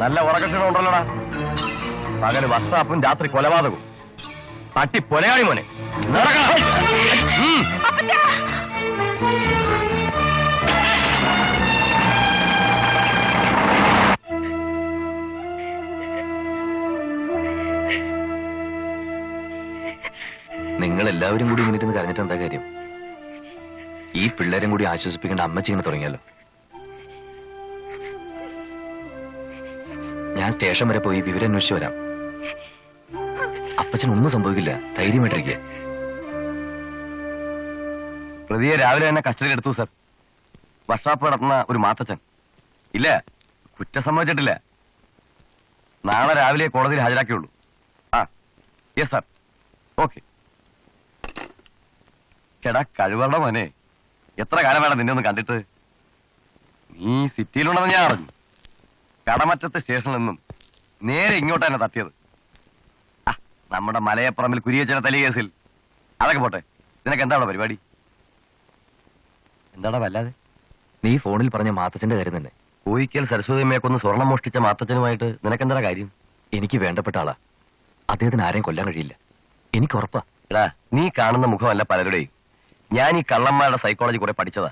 നല്ല ഉറക്കക്ഷണം ഉണ്ടല്ലോടാ. പകല് വർഷാപ്പും രാത്രി കൊലപാതകവും. തട്ടി പൊലയാളി മോനെ. നിങ്ങൾ എല്ലാവരും കൂടി ഇങ്ങനെ ഇരുന്ന് കരഞ്ഞിട്ട് എന്താ കാര്യം? ഈ പിള്ളേരും കൂടി ആശ്വസിപ്പിക്കേണ്ട അമ്മച്ചി ഇങ്ങനെ തുടങ്ങിയല്ലോ. ഞാൻ സ്റ്റേഷൻ വരെ പോയി വിവരം അന്വേഷിച്ചു വരാം. അപ്പച്ചനൊന്നും സംഭവിക്കില്ല, ധൈര്യമായിട്ടിരിക്കുക. പ്രതിയെ രാവിലെ തന്നെ കസ്റ്റഡിയിൽ എടുത്തു സർ. വർക്ക്ഷോപ്പ് നടത്തുന്ന ഒരു മാത്തച്ഛൻ. ഇല്ല, കുറ്റം സംഭവിച്ചിട്ടില്ല. നാളെ രാവിലെ കോടതിയിൽ ഹാജരാക്കിയുള്ളൂ. ആ യെസ് സർ. ഓക്കെ. കേടാ കഴിവറുടെ മോനെ, എത്ര കാലം വേണം നിന്നെ ഒന്ന് കണ്ടിട്ട്? നീ സിറ്റിയിലുണ്ടെന്ന് ഞാൻ അറിഞ്ഞു. കടമറ്റത്തെ സ്റ്റേഷനിൽ നിന്നും നേരെ ഇങ്ങോട്ട് തന്നെ തട്ടിയത്. ആ നമ്മുടെ മലയപ്പുറമിൽ കുരിയച്ചനെ തലി കേസിൽ. അതൊക്കെ പോട്ടെ, നിനക്ക് എന്താണ് പരിപാടി? എന്താടാ വല്ലാതെ? നീ ഫോണിൽ പറഞ്ഞ മാത്തച്ഛന്റെ കാര്യം തന്നെ. കോയിക്കൽ സരസ്വതിയമ്മയെ കൊന്ന് സ്വർണം മോഷ്ടിച്ച മാത്തച്ഛനുമായിട്ട് നിനക്കെന്താ കാര്യം? എനിക്ക് വേണ്ടപ്പെട്ട ആളാ. അദ്ദേഹത്തിന് ആരെയും കൊല്ലാൻ കഴിയില്ല, എനിക്ക് ഉറപ്പാ. എടാ, നീ കാണുന്ന മുഖമല്ല പലരുടെയും. ഞാൻ ഈ കള്ളന്മാരുടെ സൈക്കോളജി കുറെ പഠിച്ചതാ.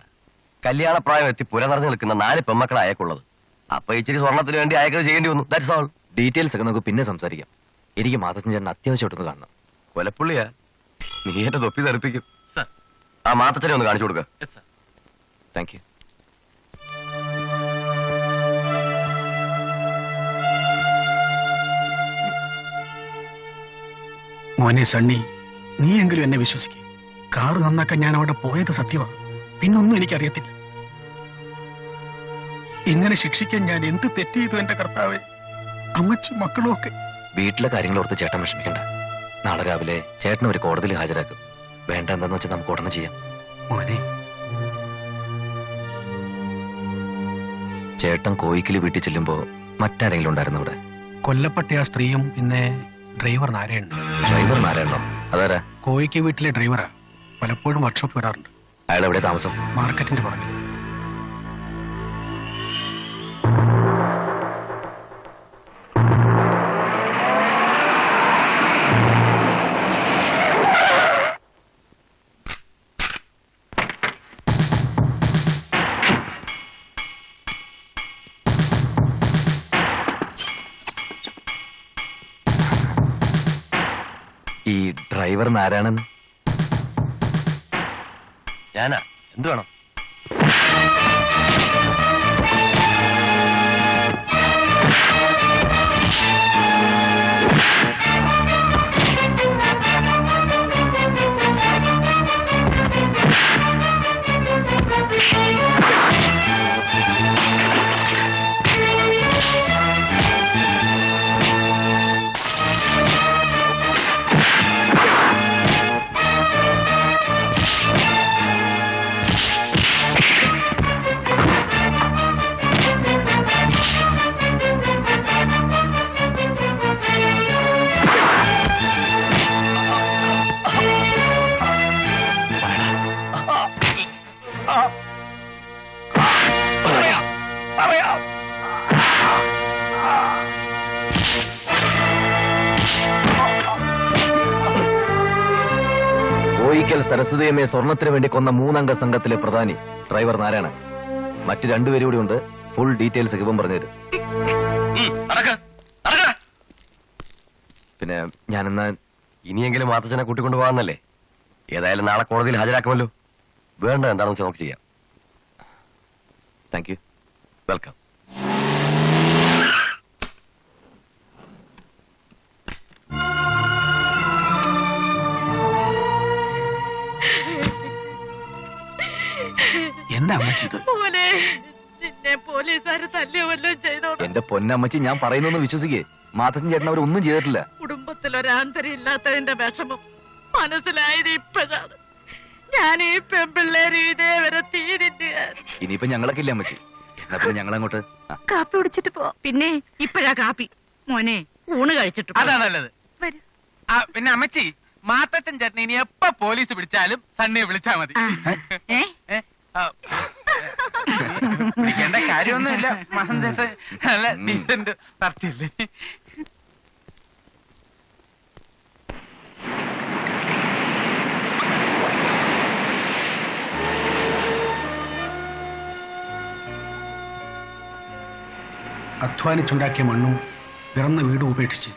കല്യാണപ്രായം എത്തി പുര നിറഞ്ഞു നിൽക്കുന്ന 4 പെമ്മക്കളെ അയക്കുള്ളത്. അപ്പൊ ഇച്ചിരി സ്വർണത്തിന് വേണ്ടി അയക്കത് ചെയ്യേണ്ടി വന്നു. That's all. ഡീറ്റെയിൽസ് ഒക്കെ നമുക്ക് പിന്നെ സംസാരിക്കാം. എനിക്ക് മാത്തച്ഛൻ ചേട്ടൻ അത്യാവശ്യമായിട്ടൊന്ന് കാണണം. കൊലപ്പുള്ളിയാ? നീ എന്റെ തൊപ്പി തെറിപ്പിക്കും. ആ മാത്തച്ഛനെ ഒന്ന് കാണിച്ചു കൊടുക്ക. Thank you. മോനെ സണ്ണി, നീയെങ്കിലും എന്നെ വിശ്വസിക്കുക. കാറ് നന്നാക്കാൻ ഞാൻ അവിടെ പോയത് സത്യമാണ്. പിന്നൊന്നും എനിക്കറിയത്തില്ല. ഇങ്ങനെ ശിക്ഷിക്കാൻ ഞാൻ എന്ത് തെറ്റ് ചെയ്തു എന്റെ കർത്താവേ? അമ്മച്ചും മക്കളും ഒക്കെ. വീട്ടിലെ കാര്യങ്ങളോർത്ത് ചേട്ടൻ വിഷമിക്കണ്ട. നാളെ രാവിലെ ചേട്ടനെ ഒരു കോടതിയിൽ ഹാജരാക്കും. വേണ്ട എന്താന്ന് വെച്ചാൽ നമുക്ക് ഉടനെ ചെയ്യാം. മോനെ, ചേട്ടൻ കോയിക്കല് വീട്ടിൽ ചെല്ലുമ്പോ മറ്റാരെങ്കിലും ഉണ്ടായിരുന്നു ഇവിടെ? കൊല്ലപ്പെട്ട ആ സ്ത്രീയും പിന്നെ ഡ്രൈവർ നാരായണൻ. ഡ്രൈവർ നാരായണോ? അതാരാ? കോയിക്ക് വീട്ടിലെ ഡ്രൈവറാ. പലപ്പോഴും വർക്ക്ഷോപ്പ് വരാറുണ്ട്. അയാൾ എവിടെ താമസം? മാർക്കറ്റിന്റെ പുറകിൽ. ഈ ഡ്രൈവർ നാരായണൻ ഞാനാ. എന്ത് വേണം? ഒരിക്കൽ സരസ്വതിയമ്മയെ സ്വർണത്തിന് വേണ്ടി കൊന്ന 3 അംഗ സംഘത്തിലെ പ്രധാനി ഡ്രൈവർ നാരായണൻ. മറ്റു 2 പേരും കൂടി ഉണ്ട്. ഫുൾ ഡീറ്റെയിൽസ് ഇവൻ പറഞ്ഞുതരും. പിന്നെ ഞാനെന്നാ ഇനിയെങ്കിലും മാത്തച്ഛനെ കൂട്ടിക്കൊണ്ടു പോകാന്നല്ലേ? ഏതായാലും നാളെ കോടതിയിൽ ഹാജരാക്കുമല്ലോ. വേണ്ട എന്താണെന്ന് വെച്ചാൽ നമുക്ക് ചെയ്യാം. Thank you. വെൽക്കം. എന്താ അമ്മച്ചി ഇത്? മോനെ, നിന്നെ പോലീസുകാര് തല്ലിയോ വല്ലതും ചെയ്തോ? എന്റെ പൊന്നമ്മച്ചി, ഞാൻ പറയുന്നൊന്ന് വിശ്വസിക്കേ. മാത്തച്ഛൻ ചേട്ടൻ അവരൊന്നും ചെയ്തിട്ടില്ല. കുടുംബത്തിലൊരാന്തരം ഇല്ലാത്തതിന്റെ വിഷമം മനസ്സിലായത് ഇപ്പോഴാണ്. ഞാൻ ഈ പെൺപിള്ളേര് ഇതേവരെ തീരില്ല. ഇനിയിപ്പോ ഞങ്ങളൊക്കെ ഇല്ല അമ്മച്ചി. എന്നാ പിന്നെ ഞങ്ങളങ്ങോട്ട്. കാപ്പി കുടിച്ചിട്ട് പോ. പിന്നെ ഇപ്പഴാ കാപ്പി. മോനെ, ഊണ് കഴിച്ചിട്ട് അതാ നല്ലത്. പിന്നെ അമ്മച്ചി, മാത്തച്ഛൻ ചേട്ടൻ ഇനി എപ്പ പോലീസ് പിടിച്ചാലും സണ്ണിയെ വിളിച്ചാ മതി. പിടിക്കേണ്ട കാര്യമൊന്നുമില്ല. മഹന്തേട്ട് നല്ല ഡീസന്റ് പാർട്ടിയല്ലേ. അധ്വാനിച്ചുണ്ടാക്കിയ മണ്ണും പിറന്ന വീടും ഉപേക്ഷിച്ച്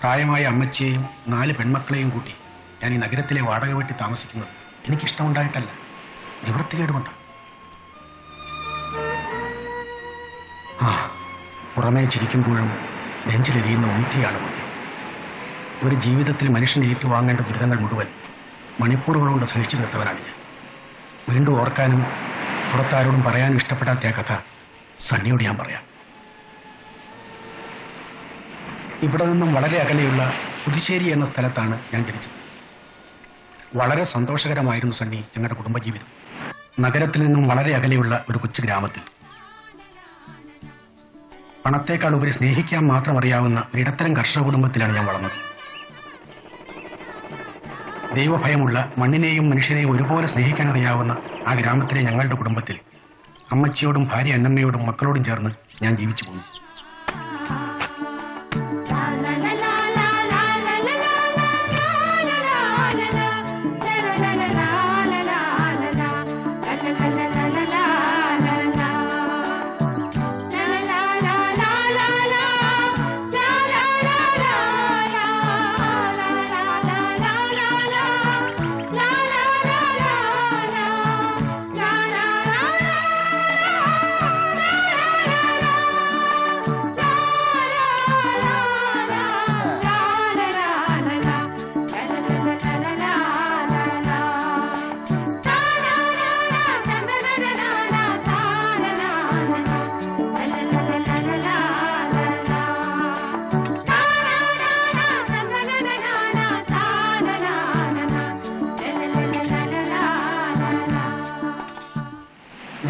പ്രായമായ അമ്മച്ചിയെയും 4 പെൺമക്കളെയും കൂട്ടി ഞാൻ ഈ നഗരത്തിലെ വാടക വീട്ടിൽ താമസിക്കുന്നത് എനിക്കിഷ്ടമുണ്ടായിട്ടല്ല, നിവൃത്തികേടുകൊണ്ട്. പുറമേ ചിരിക്കുമ്പോഴും നെഞ്ചിലെരിയുന്ന ഉന്തിയാണ്. ഒരു ജീവിതത്തിൽ മനുഷ്യൻ ഏറ്റുവാങ്ങേണ്ട ദുരിതങ്ങൾ മുഴുവൻ മണിക്കൂറുകൾ കൊണ്ട് സഹിച്ചു നിർത്തവനാണ് ഞാൻ. വീണ്ടും ഓർക്കാനും പുറത്താരോടും പറയാനും ഇഷ്ടപ്പെടാത്ത കഥ സണ്ണിയോട് ഞാൻ പറയാം. ഇവിടെ നിന്നും വളരെ അകലെയുള്ള പുതുശ്ശേരി എന്ന സ്ഥലത്താണ് ഞാൻ ജനിച്ചത്. വളരെ സന്തോഷകരമായിരുന്നു സണ്ണി ഞങ്ങളുടെ കുടുംബജീവിതം. നഗരത്തിൽ നിന്നും വളരെ അകലെയുള്ള ഒരു കൊച്ചു ഗ്രാമത്തിൽ പണത്തേക്കാൾ ഉപരി സ്നേഹിക്കാൻ മാത്രം അറിയാവുന്ന ഇടത്തരം കർഷക കുടുംബത്തിലാണ് ഞാൻ വളർന്നത്. ദൈവഭയമുള്ള, മണ്ണിനെയും മനുഷ്യനെയും ഒരുപോലെ സ്നേഹിക്കാൻ അറിയാവുന്ന ആ ഗ്രാമത്തിലെ ഞങ്ങളുടെ കുടുംബത്തിൽ അമ്മച്ചിയോടും ഭാര്യ അന്നമ്മയോടും മക്കളോടും ചേർന്ന് ഞാൻ ജീവിച്ചു പോന്നു.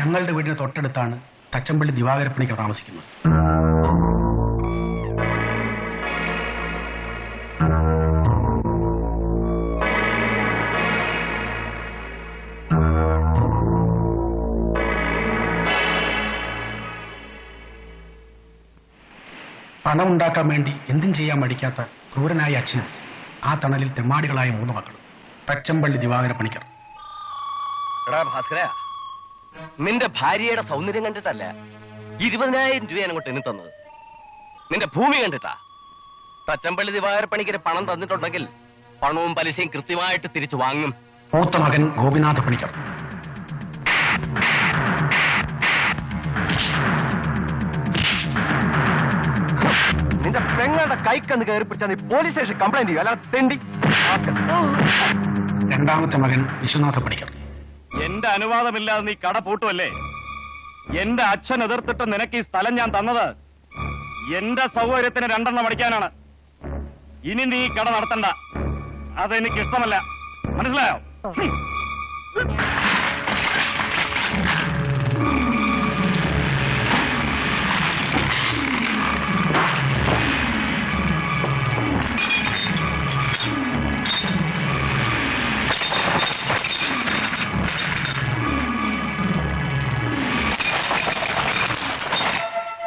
ഞങ്ങളുടെ വീടിന് തൊട്ടടുത്താണ് തച്ചമ്പള്ളി ദിവാകരപ്പണിക്ക് താമസിക്കുന്നത്. പണം ഉണ്ടാക്കാൻ വേണ്ടി എന്തും ചെയ്യാൻ മടിക്കാത്ത ക്രൂരനായ അച്ഛനും ആ തണലിൽ തെമ്മാടികളായ 3 മക്കളും. തച്ചമ്പള്ളി ദിവാകരപ്പണിക്കർ. ഭാസ്കര, നിന്റെ ഭാര്യയുടെ സൗന്ദര്യം കണ്ടിട്ടല്ല 20,000 രൂപ അങ്ങോട്ട് എണ്ണി തന്നത്. നിന്റെ ഭൂമി കണ്ടിട്ടാ. തച്ചമ്പള്ളി ദിവാകരപ്പണിക്കര് പണം തന്നിട്ടുണ്ടെങ്കിൽ പണവും പലിശയും കൃത്യമായിട്ട് തിരിച്ചു വാങ്ങും. മൂത്ത മകൻ ഗോപിനാഥ പണിക്കർ. നിന്റെ പെങ്ങളുടെ കൈക്കന്ന് കയറി പിടിച്ചാൽ നീ പോലീസ് സ്റ്റേഷൻ കംപ്ലൈന്റ് ചെയ്യും, അല്ലാതെ തെണ്ടി. രണ്ടാമത്തെ മകൻ വിശ്വനാഥ പണിക്കർ. എന്റെ അനുവാദമില്ലാതെ നീ കട പൂട്ടുമല്ലേ? എന്റെ അച്ഛൻ എതിർത്തിട്ട് നിനക്ക് ഈ സ്ഥലം ഞാൻ തന്നത് എന്റെ സൗകര്യത്തിന് 2 എണ്ണം അടിക്കാനാണ്. ഇനി നീ കട നടത്തണ്ട, അതെനിക്ക് ഇഷ്ടമല്ല. മനസ്സിലായോ?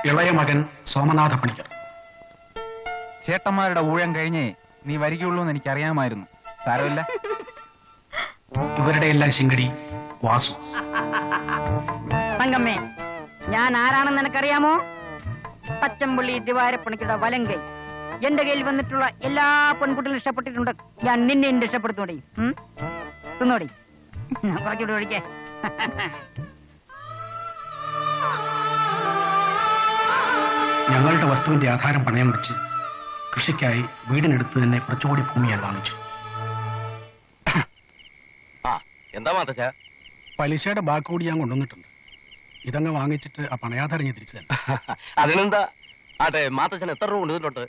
ഇളയ മകൻ സോമനാഥ പണിക്കർ. ചേട്ടന്മാരുടെ ഊഴം കഴിഞ്ഞേ നീ വരികയുള്ളൂ എന്ന് എനിക്കറിയാമായിരുന്നു. സാരമില്ല. ഇവരുടെ എല്ലാം ശിങ്കടി വാസു. തങ്കമ്മേ, ഞാൻ ആരാണെന്ന് നിനക്കറിയാമോ? പച്ചമ്പള്ളി ദിവാരപ്പണിക്കുടെ വലങ്കൈ. എന്റെ കയ്യിൽ വന്നിട്ടുള്ള എല്ലാ പെൺകുട്ടികളും ഇഷ്ടപ്പെട്ടിട്ടുണ്ട്. ഞാൻ നിന്നെ ഇഷ്ടപ്പെടുത്തോടി. തിന്നോടി, കുറച്ചുകൂടി ഒഴിക്കേ. ഞങ്ങളുടെ വസ്തുവിന്റെ ആധാരം പണയം വെച്ച് കൃഷിക്കായി വീടിനടുത്ത് തന്നെ കുറച്ചുകൂടി ഭൂമി ഞാൻ വാങ്ങിച്ചു. എന്താ മാത്തച്ചാ? പലിശയുടെ ബാക്ക് കൂടി ഞാൻ കൊണ്ടുവന്നിട്ടുണ്ട്. ഇതങ്ങ് വാങ്ങിച്ചിട്ട് ആ പണയാധാരം ഞാൻ തിരിച്ചു തന്നെ. അതിനെന്താ? അതെ, മാത്തച്ഛൻ എത്ര രൂപ കൊണ്ടുവന്നിട്ടുണ്ട്?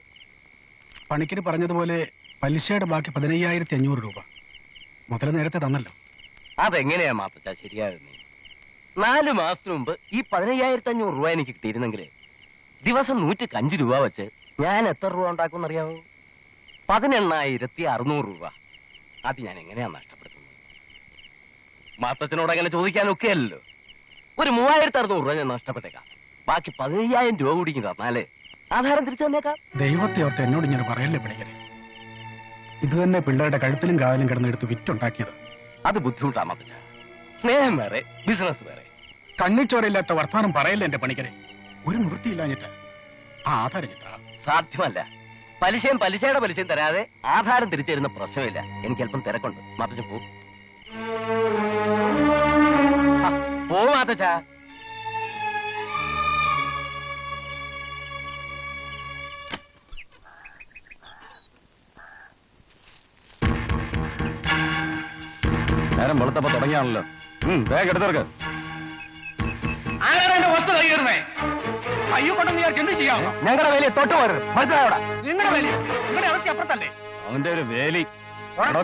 പണിക്കിന് പറഞ്ഞതുപോലെ പലിശയുടെ ബാക്കി 15,500 രൂപ. മുതൽ നേരത്തെ തന്നല്ലോ. അതെങ്ങനെയാ മാത്തച്ചാ ശരിയാകുന്നേ? 4 മാസത്തിന് മുമ്പ് ഈ 15,500 രൂപ എനിക്ക് കിട്ടിയിരുന്നെങ്കിൽ ദിവസം 105 രൂപ വെച്ച് ഞാൻ എത്ര രൂപ ഉണ്ടാക്കും അറിയാമോ? 18,600 രൂപ. അത് ഞാൻ എങ്ങനെയാ നഷ്ടപ്പെടുത്തുന്നത്? മാത്തച്ഛനോട് അങ്ങനെ ചോദിക്കാനൊക്കെ അല്ലല്ലോ. ഒരു 3,600 രൂപ ഞാൻ നഷ്ടപ്പെട്ടേക്കാം. ബാക്കി 15,000 രൂപ കൂടി തന്നാലേ ആധാരം തിരിച്ചു തന്നേക്കാം. ദൈവത്തെ ഓർത്ത് എന്നോട് ഇങ്ങനെ പറയല്ലേ പണിക്കരെ. ഇത് തന്നെ പിള്ളേരുടെ കഴുത്തിലും കാലിലും കിടന്നെടുത്ത് വിറ്റുണ്ടാക്കിയത്. അത് ബുദ്ധിമുട്ടാ മാത്തച്ഛ. സ്നേഹം വേറെ, ബിസിനസ് വേറെ. കണ്ണിച്ചോരയില്ലാത്ത വർത്തമാനം പറയല്ലേ എന്റെ പണിക്കരെ. ഒരു നിവൃത്തിയില്ലാഞ്ഞിട്ട് ആ ആധാരം ചിത്ര സാധ്യമല്ല. പലിശയും പലിശയുടെ പലിശയും തരാതെ ആധാരം തിരിച്ചു തരുന്ന പ്രശ്നമില്ല. എനിക്ക് അല്പം തിരക്കുണ്ട്. മാത്തച്ഛ പോ മാത്തച്ഛ. നേരം വെളുത്തപ്പോ തുടങ്ങിയാണല്ലോ. വേഗം എടുത്തേർക്ക്. ആരാണ് എന്റെ വസ്തു കൈകയറുന്നേ? അയ്യോ കൊണ്ടെന്ന് വിചാരിച്ച് എന്ത് ചെയ്യാം? ഞങ്ങളുടെ വേലി തൊട്ട് പോരുത്. മനസ്സിലായോടാ? നിങ്ങളുടെ വേലി നിങ്ങളുടെ ഇറച്ചി അപ്പുറത്തല്ലേ? അവന്റെ ഒരു വേലി.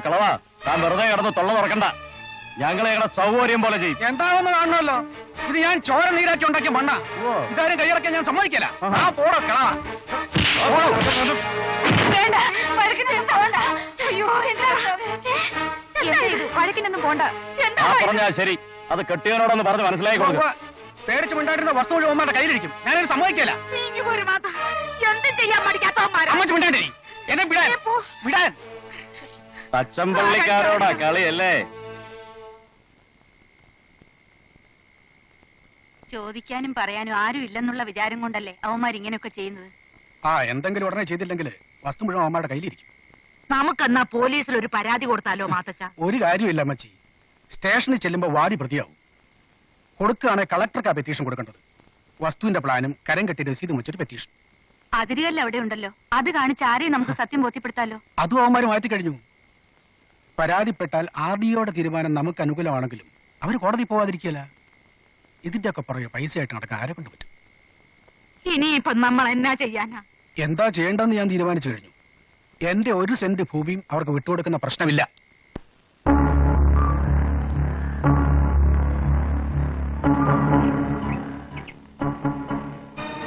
കളവാ, താൻ വെറുതെ കിടന്ന് തൊള്ള തുറക്കണ്ട. ഞങ്ങളെ ഞങ്ങളുടെ സൗകര്യം പോലെ ചെയ്യും. എന്താണെന്ന് കാണണമല്ലോ. ഇത് ഞാൻ ചോര നീരാക്കി ഉണ്ടാക്കിയ മണ്ണ. ഇതാരും കൈയിറക്കാൻ ഞാൻ സമ്മതിക്കില്ല. ആ പോടോ കളവാ. വഴക്കിനൊന്നും പോണ്ട. പറഞ്ഞാ ശരി. അത് കെട്ടിയവനോടൊന്ന് പറഞ്ഞ് മനസ്സിലാക്കി കൊടുക്കുക. പേടിച്ചു മിണ്ടാണ്ടിരുന്ന വസ്തു മുഴുവൻ അമ്മയുടെ കയ്യിലിരിക്കും. ഞാനൊരു സമ്മതിക്കില്ല. എന്ത് ചെയ്യാൻ പഠിക്കാത്തവന്മാരാ? അമ്മച്ച് മിണ്ടാണ്ടി എന്നെ വിടാൻ വിടാൻ. പച്ചമ്പള്ളിക്കാരോടാ കളിയല്ലേ? ചോദിക്കാനും പറയാനും ആരും ഇല്ലെന്നുള്ള വിചാരം കൊണ്ടല്ലേ അവന്മാർ ഇങ്ങനെയൊക്കെ ചെയ്യുന്നത്. എന്തെങ്കിലും ഉടനെ ചെയ്തില്ലെങ്കിൽ വസ്തു മുഴുവൻ അമ്മയുടെ കയ്യിലിരിക്കും. നമുക്കെന്നാ പോലീസിൽ ഒരു പരാതി കൊടുത്താലോ മാത്തച്ച? ഒരു കാര്യമില്ല അമ്മച്ചി. സ്റ്റേഷനിൽ ചെല്ലുമ്പോ വാടി പ്രതിയാവും. കൊടുക്കുകയാണെങ്കിൽ കളക്ടർക്കാ പെറ്റീഷൻ കൊടുക്കേണ്ടത്. വസ്തുവിന്റെ പ്ലാനും കരം കെട്ടി രസീതും വെച്ചൊരു പെറ്റീഷൻ. അതിരുകല്ല അവിടെ ഉണ്ടല്ലോ. അത് കാണിച്ച് ആരെയും നമുക്ക് സത്യം ബോധ്യപ്പെടുത്താലോ. അതും അവന്മാര് മാറ്റി കഴിഞ്ഞു. പരാതിപ്പെട്ടാൽ RDOയുടെ തീരുമാനം നമുക്ക് അനുകൂലമാണെങ്കിലും അവർ കോടതി പോവാതിരിക്കില്ല. ഇതിന്റെ ഒക്കെ പുറകെ പൈസയായിട്ട് നടക്കാൻ ആരെ കൊണ്ട് പറ്റും? ഇനിയിപ്പം നമ്മൾ എന്നാ ചെയ്യാനാ? എന്താ ചെയ്യേണ്ടെന്ന് ഞാൻ തീരുമാനിച്ചു കഴിഞ്ഞു. എന്റെ 1 സെന്റ് ഭൂമിയും അവർക്ക് വിട്ടുകൊടുക്കുന്ന പ്രശ്നമില്ല.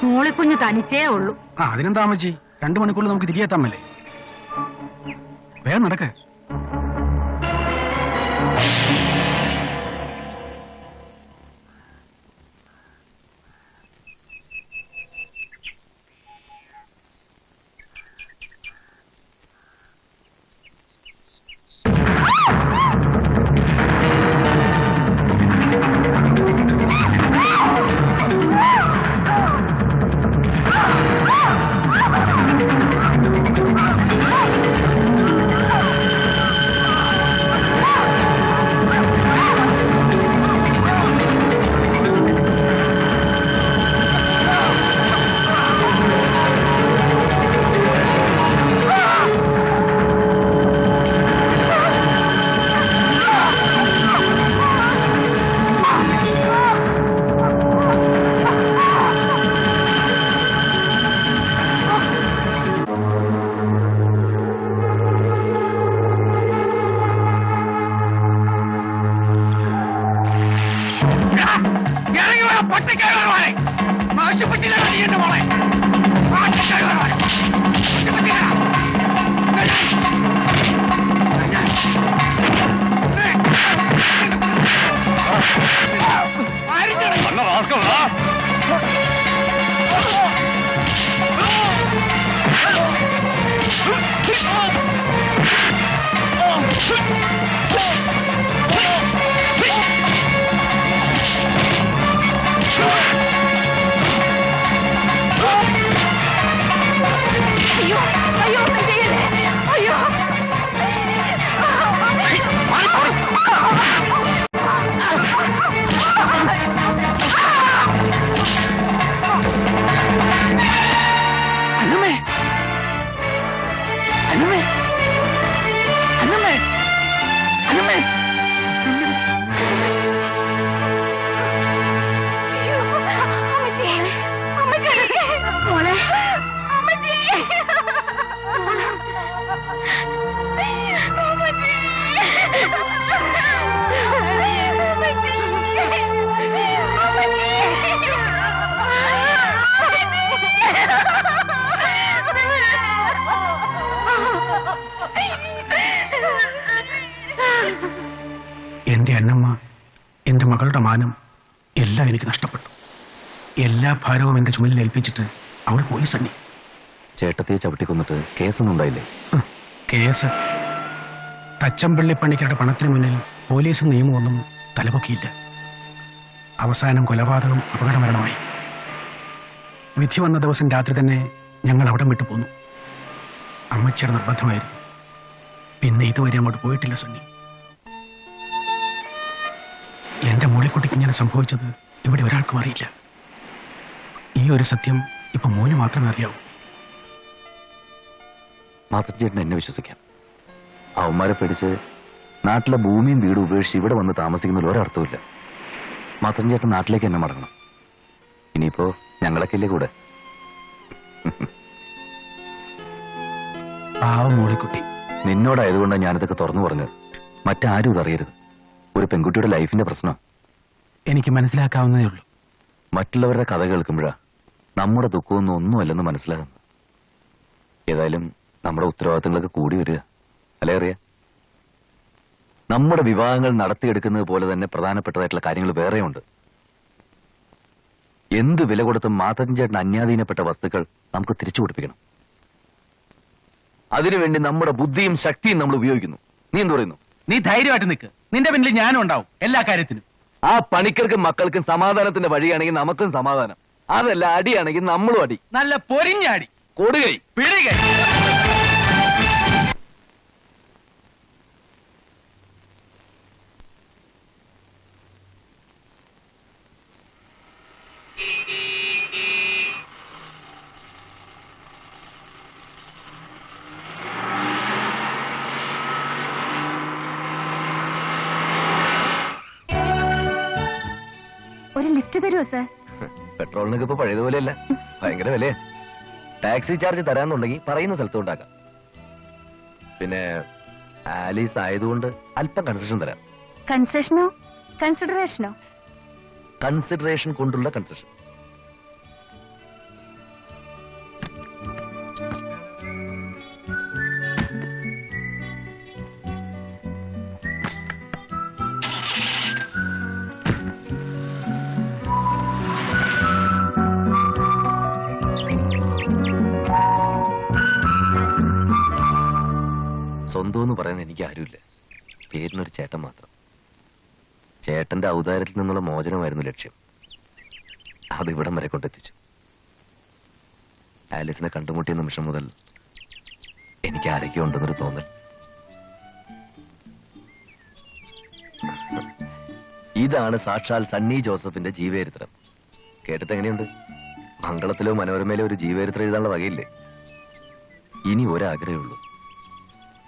മോളിക്കുഞ്ഞ് തനിച്ചേ ഉള്ളൂ. അതിനെന്താ അമ്മച്ചി, 2 മണിക്കൂറിൽ നമുക്ക് തിരികെ എത്താമല്ലേ? വേഗം നടക്ക്. എൻ്റെ അന്നമ്മ, എൻ്റെ മകളുടെ മാനം എല്ലാം എനിക്ക് നഷ്ടപ്പെട്ടു. എല്ലാ ഭാരവും എൻ്റെ ചുമലിൽ ഏൽപ്പിച്ചിട്ട് അവൾ പോയി സണ്ണി. ചേട്ടത്തിയെ ചവിട്ടിക്കൊന്നിട്ട് കേസൊന്നും ഉണ്ടായില്ലേ? കേസ് തച്ചമ്പള്ളിപ്പണിക്കാരുടെ പണത്തിന് മുന്നിൽ പോലീസും നിയമമൊന്നും തലപൊക്കിയില്ല. അവസാനം കൊലപാതകം അപകടമരണമായി. വിധി വന്ന ദിവസം രാത്രി തന്നെ ഞങ്ങൾ അവിടം വിട്ടു പോന്നു. അമ്മച്ചിയുടെ നിർബന്ധമായിരുന്നു. പിന്നെ ഇതുവരെ അങ്ങോട്ട് പോയിട്ടില്ല സണ്ണി. എന്റെ മോളിക്കുട്ടിക്ക് ഇങ്ങനെ സംഭവിച്ചത് ഇവിടെ ഒരാൾക്കും അറിയില്ല. ഈ ഒരു സത്യം ഇപ്പൊ മോന് മാത്രമേ അറിയാവൂ. മാതൃചേട്ടൻ എന്നെ വിശ്വസിക്കാം. അവന്മാരെ പേടിച്ച് നാട്ടിലെ ഭൂമിയും വീടും ഉപേക്ഷിച്ച് ഇവിടെ വന്ന് താമസിക്കുന്നതിൽ ഒരർത്ഥമില്ല. മാത്രം ചേട്ടൻ നാട്ടിലേക്ക് എന്നെ മടങ്ങണം. ഇനിയിപ്പോ ഞങ്ങളൊക്കെ ഇല്ലേ കൂടെ? പാവം മോളിക്കുട്ടി. നിന്നോടായതുകൊണ്ടാണ് ഞാനിതൊക്കെ തുറന്നു പറഞ്ഞത്. മറ്റാരും ഇതറിയരുത്. ഒരു പെൺകുട്ടിയുടെ ലൈഫിന്റെ പ്രശ്നം എനിക്ക് മനസ്സിലാക്കാവുന്നതേ ഉള്ളൂ. മറ്റുള്ളവരുടെ കഥ കേൾക്കുമ്പോഴാ നമ്മുടെ ദുഃഖമൊന്നും ഒന്നുമല്ലെന്ന് മനസ്സിലാകുന്നു. ഏതായാലും നമ്മുടെ ഉത്തരവാദിത്തങ്ങളൊക്കെ കൂടി വരിക അല്ലേ? അറിയാം, നമ്മുടെ വിവാഹങ്ങൾ നടത്തിയെടുക്കുന്നത് പോലെ തന്നെ പ്രധാനപ്പെട്ടതായിട്ടുള്ള കാര്യങ്ങൾ വേറെയുണ്ട്. എന്ത് വില കൊടുത്തും മാധവൻ ചേട്ടൻ അന്യാധീനപ്പെട്ട വസ്തുക്കൾ നമുക്ക് തിരിച്ചു കൊടുപ്പിക്കണം. അതിനുവേണ്ടി നമ്മുടെ ബുദ്ധിയും ശക്തിയും നമ്മൾ ഉപയോഗിക്കുന്നു. നീ എന്ത് പറയുന്നു? നീ ധൈര്യമായിട്ട് നിൽക്ക്. നിന്റെ പിന്നിൽ ഞാനും ഉണ്ടാവും എല്ലാ കാര്യത്തിനും. ആ പണിക്കർക്കും മക്കൾക്കും സമാധാനത്തിന്റെ വഴിയാണെങ്കിൽ നമുക്കും സമാധാനം. അതല്ല അടിയാണെങ്കിൽ നമ്മളും അടി. നല്ല പൊരിഞ്ഞാടി, കൊടുകൈ, പിടികൈ. ഒരു ലിഫ്റ്റ് തരുമോ സാർ? പെട്രോളിനൊക്കെ ഇപ്പൊ പഴയതുപോലെയല്ല, ഭയങ്കര വിലയാ. ടാക്സി ചാർജ് തരാന്നുണ്ടെങ്കിൽ പറയുന്ന സ്ഥലത്ത് ഉണ്ടാക്കാം. പിന്നെ ആലീസ് ആയതുകൊണ്ട് അല്പം കൺസെഷൻ തരാം. കൺസെഷനോ കൺസിഡറേഷനോ? കൺസിഡറേഷൻ കൊണ്ടുള്ള കൺസെഷൻ. സ്വന്തം എന്ന് പറയാൻ എനിക്ക് ആരുമില്ല. പേരിനൊരു ചേട്ടൻ മാത്രം. ചേട്ടന്റെ ഔദാര്യത്തിൽ നിന്നുള്ള മോചനമായിരുന്നു ലക്ഷ്യം. അത് ഇവിടം വരെ കൊണ്ടെത്തിച്ചു. ആലീസിനെ കണ്ടുമുട്ടിയ നിമിഷം മുതൽ എനിക്ക് ആരൊക്കെ ഉണ്ടെന്നൊരു തോന്നൽ. ഇതാണ് സാക്ഷാൽ സണ്ണി ജോസഫിന്റെ ജീവചരിത്രം. കേട്ടിട്ട് എങ്ങനെയുണ്ട്? മംഗളത്തിലോ മനോരമയിലോ ഒരു ജീവചരിത്രം എഴുതാനുള്ള വകയില്ലേ? ഇനി ഒരാഗ്രഹമേ ഉള്ളൂ,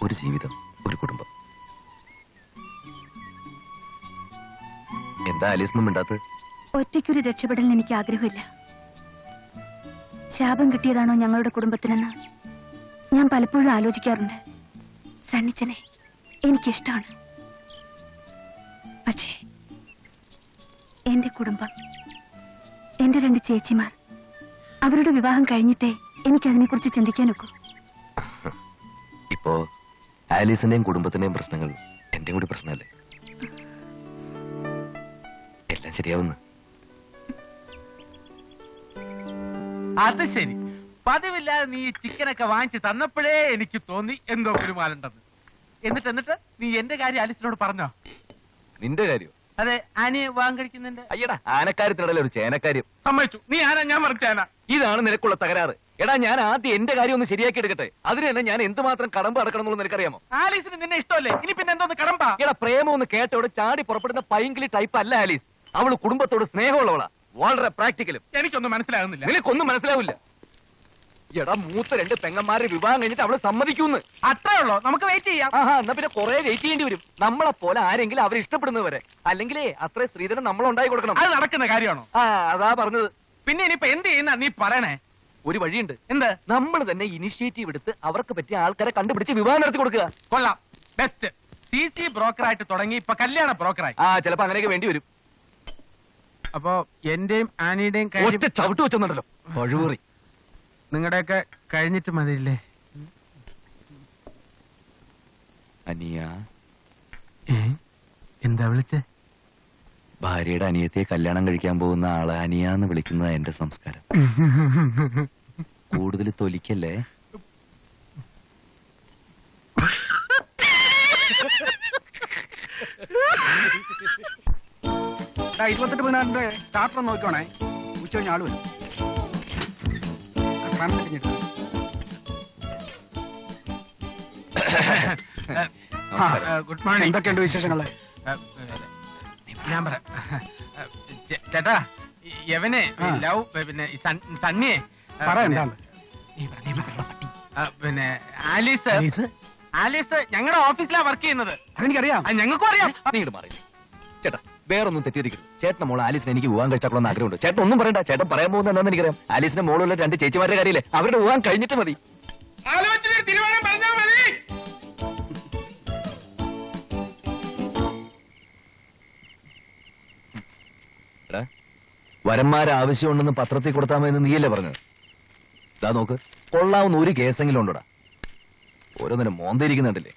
ഒരു ജീവിതം, ഒരു കുടുംബം. എന്താ ആലീസൊന്നും മിണ്ടാത്തത്? ഒറ്റയ്ക്കൊരു രക്ഷപ്പെടലിന് എനിക്ക് ആഗ്രഹമില്ല. ശാപം കിട്ടിയതാണോ ഞങ്ങളുടെ കുടുംബത്തിനെന്ന് ഞാൻ പലപ്പോഴും ആലോചിക്കാറുണ്ട്. സണ്ണിച്ചനെ എനിക്കിഷ്ടമാണ്. പക്ഷേ എന്റെ കുടുംബം, എന്റെ 2 ചേച്ചിമാർ, അവരുടെ വിവാഹം കഴിഞ്ഞിട്ടേ എനിക്കതിനെക്കുറിച്ച് ചിന്തിക്കാനൊക്കൂ. ഇപ്പോ ആലീസിന്റെയും കുടുംബത്തിന്റെയും പ്രശ്നങ്ങൾ എന്റെയും കൂടി പ്രശ്നമല്ലേ? എല്ലാം ശരിയാവുന്നു. അത് ശരി. പതിവില്ലാതെ നീ ചിക്കനൊക്കെ വാങ്ങിച്ച് തന്നപ്പോഴേ എനിക്ക് തോന്നി എന്തോ ഗുരുമാലുണ്ടെന്ന്. എന്നിട്ട് നീ എന്റെ കാര്യം ആലീസിനോട് പറഞ്ഞോ? നിന്റെ കാര്യം? അതെ, ആനയെ വിവാഹം കഴിക്കുന്നതിന്റെ. അയ്യടാ, ആനക്കാര്യത്തിനിടയിൽ ഒരു ചേനക്കാര്യം. സമ്മതിച്ചു. നീ ആന, ഞാൻ മറിച്ചാന. ഇതാണ് നിനക്കുള്ള തകരാറ്. എടാ, ഞാൻ ആദ്യം എന്റെ കാര്യം ഒന്ന് ശരിയാക്കി എടുക്കട്ടെ. അതിന് തന്നെ ഞാൻ എന്തുമാത്രം കടമ്പ് അടക്കണം എന്നുള്ളത് നിനക്കറിയാമോ? ആലീസിന് നിന്നെ ഇഷ്ടമല്ലേ? ഇനി പിന്നെ എന്തോന്ന് കടമ്പാ? എടാ, പ്രേമം ഒന്ന് കേട്ടോടെ ചാടി പുറപ്പെടുന്ന പൈങ്കിളി ടൈപ്പ് അല്ല ആലീസ്. അവള് കുടുംബത്തോട് സ്നേഹമുള്ളവളാ, വളരെ പ്രാക്ടിക്കലും. എനിക്കൊന്നും മനസ്സിലാകുന്നില്ല. നിനക്കൊന്നും മനസ്സിലാവില്ല. എടാ, മൂത്ത 2 പെങ്ങന്മാരെ വിവാഹം കഴിഞ്ഞിട്ട് അവള് സമ്മതിക്കൂന്ന്. അത്രേ ഉള്ളോ? നമുക്ക് വെയിറ്റ് ചെയ്യാം. ആഹാ, എന്നാ പിന്നെ കുറെ വെയിറ്റ് ചെയ്യേണ്ടി വരും. നമ്മളെ പോലെ ആരെങ്കിലും അവരെ ഇഷ്ടപ്പെടുന്നവരെ. അല്ലെങ്കിലേ അത്രേ സ്ത്രീധനം നമ്മളുണ്ടായി കൊടുക്കണം. അത് നടക്കുന്ന കാര്യമാണോ? ആ, അതാ പറഞ്ഞത്. പിന്നെ ഇനിയിപ്പോ എന്ത് ചെയ്യുന്ന നീ പറയണേ? ഒരു വഴിയുണ്ട്. എന്ത്? നമ്മൾ തന്നെ ഇനിഷ്യേറ്റീവ് എടുത്ത് അവർക്ക് പറ്റിയ ആൾക്കാരെ കണ്ടുപിടിച്ച് വിവാഹം നടത്തി കൊടുക്കുക. കൊള്ളാം, ബെസ്റ്റ്. CC ബ്രോക്കറായിട്ട് തുടങ്ങി ഇപ്പൊ കല്യാണ ബ്രോക്കറായി. ആ, ചിലപ്പോ അങ്ങനെയൊക്കെ വേണ്ടി വരും. അപ്പോ എന്റെയും ആനിയുടെയും ഒറ്റ ചവിട്ട് വെച്ചൊന്നുണ്ടല്ലോ പഴുവേറി. നിങ്ങളുടെയൊക്കെ കഴിഞ്ഞിട്ട് മതിയില്ലേ? അനിയ, എന്താ വിളിച്ചേ? ഭാര്യയുടെ അനിയത്തെ കല്യാണം കഴിക്കാൻ പോകുന്ന ആളെ അനിയാന്ന് വിളിക്കുന്നതാ എന്റെ സംസ്കാരം. കൂടുതൽ തൊലിക്കല്ലേ. $28 പതിനാറിന്റെ സ്റ്റാർട്ടർ നോക്കണേ. ഉച്ച കഴിഞ്ഞ ആള് വരും. Good morning. എന്തൊക്കെയുണ്ട് വിശേഷങ്ങള്? ഞാൻ പറയാം ചേട്ടാ. യവനെ ലവ് പിന്നെ സണ്ണിയെ പറ എന്താണ്? പിന്നെ ആലീസ് ഞങ്ങളുടെ ഓഫീസിലാ വർക്ക് ചെയ്യുന്നത്. അതെനിക്കറിയാം. ഞങ്ങൾക്കും അറിയാം. നീട് മാറി ചേട്ടാ. വേറൊന്നും തെറ്റിയിരിക്കുന്നു. ചേട്ടന്റെ മോള് ആലീസിനെ എനിക്ക് പോകാൻ കഴിച്ചാക്കണമെന്ന് ആഗ്രഹമുണ്ട്. ചേട്ടൻ ഒന്നും പറയണ്ട. ചേട്ടൻ പറയാൻ പോകുന്നത് എന്താണെന്ന് എനിക്കറിയാം. ആലീസിന്റെ മോളുള്ള 2 ചേച്ചിമാരുടെ കാര്യമില്ലേ, അവരുടെ പോകാൻ കഴിഞ്ഞിട്ട് മതി. തീരുമാനം പറഞ്ഞാൽ മതി. വരന്മാരെ ആവശ്യമുണ്ടെന്ന് പത്രത്തിൽ കൊടുത്താമെന്ന് നീയല്ലേ പറഞ്ഞത്? ഇതാ നോക്ക്, കൊള്ളാവുന്ന ഒരു കേസെങ്കിലും ഉണ്ടോടാ. ഓരോന്നിനും മോന്തിരിക്കുന്നുണ്ടല്ലേ.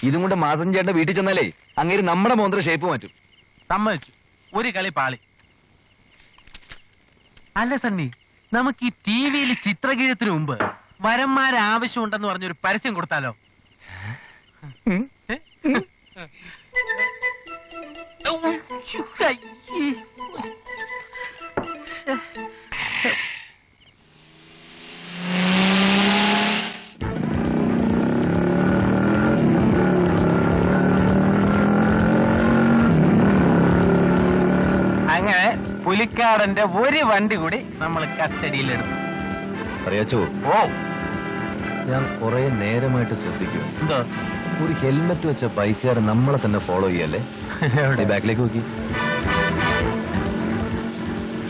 ഇതും കൊണ്ട് മാസം ചേട്ടന്റെ വീട്ടിൽ ചെന്നാലേ അങ്ങേര് നമ്മുടെ മോന്തര ഷേപ്പ് മാറ്റും. സമ്മതിച്ചു. ഒരു കളി പാളി. അല്ല സണ്ണി, നമുക്ക് ഈ ടിവിയിൽ ചിത്രഗീതത്തിന് മുമ്പ് വരന്മാരെ ആവശ്യമുണ്ടെന്ന് പറഞ്ഞൊരു പരസ്യം കൊടുത്താലോ? അങ്ങനെ പുലിക്കാടന്റെ ഒരു വണ്ടി കൂടി നമ്മൾ കസ്റ്റഡിയിലെടുത്തു. അറിയാച്ചോ, ഓ ഞാൻ കുറെ നേരമായിട്ട് ശ്രദ്ധിക്കും. എന്തോ ഒരു ഹെൽമെറ്റ് വെച്ച ബൈക്കുകാരൻ നമ്മളെ തന്നെ ഫോളോ ചെയ്യല്ലേ? ബാക്കിലേക്ക് നോക്കി.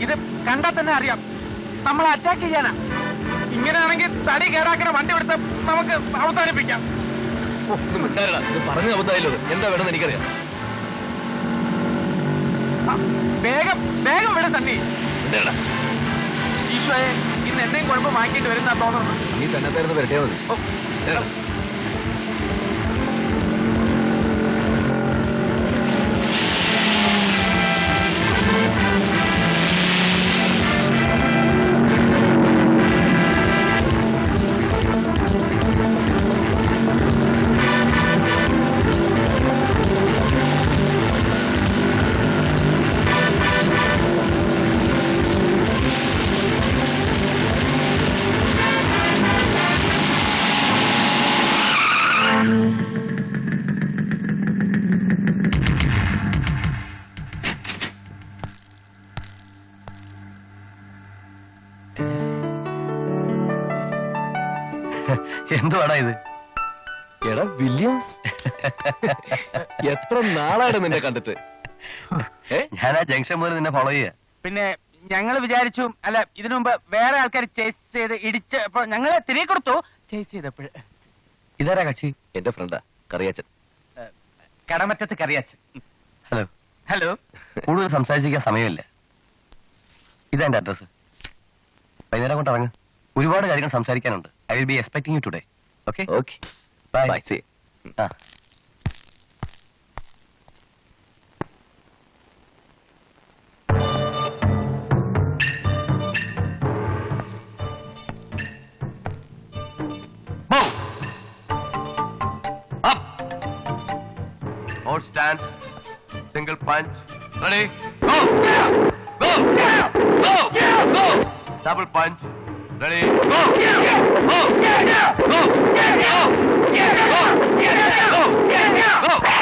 ഇത് കണ്ടാൽ തന്നെ അറിയാം നമ്മൾ അറ്റാക്ക് ചെയ്യാനാ. ഇങ്ങനെയാണെങ്കിൽ തടി കേടാക്കണ വണ്ടി എടുത്ത് നമുക്ക് അവസാനിപ്പിക്കാം. പറഞ്ഞ അബദ്ധമായല്ലോ. എന്താ വേണമെന്ന് എനിക്കറിയാം. വേഗം വേഗം വിട തണ്ണി. ഈശോയെ, ഇന്ന് എന്തെങ്കിലും കുഴപ്പം വാങ്ങിയിട്ട് വരുന്ന തോന്നുന്നു. നീ തന്നെ തരുന്ന വരട്ടെ മതി. എന്തുവാടാ ഇത്? എടാ വില്യംസ്, എത്ര നാളാണ് നിന്നെ കണ്ടിട്ട്? ഞാൻ ആ ജംഗ്ഷൻ മുതൽ നിന്നെ ഫോളോ ചെയ്യാ. പിന്നെ ഞങ്ങൾ വിചാരിച്ചു, അല്ല ഇതിനു മുമ്പ് വേറെ ആൾക്കാർ ചേസ് ചെയ്ത് ഇടിച്ച് അപ്പൊ ഞങ്ങളെ തിരികെ കൊടുത്തു. ചേസ് ചെയ്തപ്പോൾ ഇതാരാ കക്ഷി? എന്റെ ഫ്രണ്ടാ, കറിയാച്ചൻ. കടമറ്റത്ത് കറിയാച്ചൻ. ഹലോ. ഹലോ. കൂടുതൽ സംസാരിച്ചിരിക്കാൻ സമയമില്ല. ഇതാ എന്റെ അഡ്രസ്. വൈകുന്നേരം കൊണ്ട് ഇറങ്ങ്. ഒരുപാട് കാര്യങ്ങൾ സംസാരിക്കാനുണ്ട്. I will be expecting you today. Okay okay, bye. Bye. See. ആ Hold stance. Single punch. Ready? Go! Go! Go! Go! Double punch. Ready? Go! Go! Go! Go! Go! Go!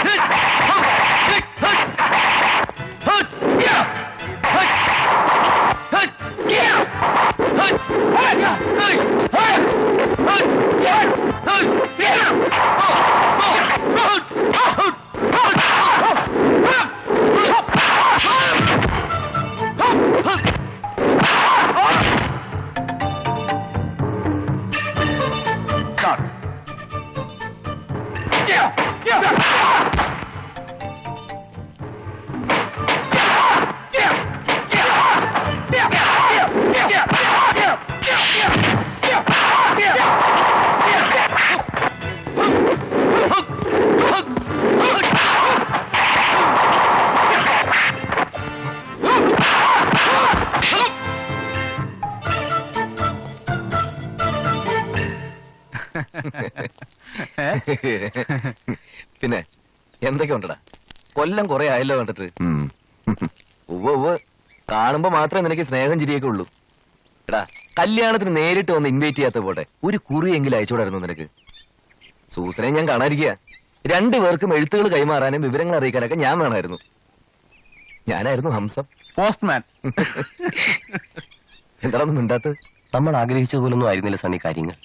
Hit! Hit! Hit! Hit! Yeah! Hit! Hit! Yeah! Hit! Hit! Hit! Hit! Yeah! Hit! Yeah! Go! Go! Hit! Hit! പിന്നെ എന്തൊക്കെ ഉണ്ടടാ? കൊല്ലം കുറെ ആയല്ലോ കണ്ടിട്ട്. ഉവ്വ് കാണുമ്പോ മാത്രമേ നിനക്ക് സ്നേഹം ചിരിയൊക്കെ ഉള്ളൂ. എടാ, കല്യാണത്തിന് നേരിട്ട് വന്ന് ഇൻവൈറ്റ് ചെയ്യാത്ത പോട്ടെ, ഒരു കുറിയെങ്കിലും അയച്ചുകൂടായിരുന്നു നിനക്ക്? സൂസനെ ഞാൻ കാണാതിരിക്കുക. രണ്ടുപേർക്കും എഴുത്തുകൾ കൈമാറാനും വിവരങ്ങൾ അറിയിക്കാനൊക്കെ ഞാൻ വേണമായിരുന്നു. ഞാനായിരുന്നു ഹംസം, പോസ്റ്റ്മാൻ. എന്താണെന്ന് മിണ്ടാത്തത്? നമ്മൾ ആഗ്രഹിച്ചതുപോലൊന്നും ആയിരുന്നില്ല സണ്ണി കാര്യങ്ങൾ.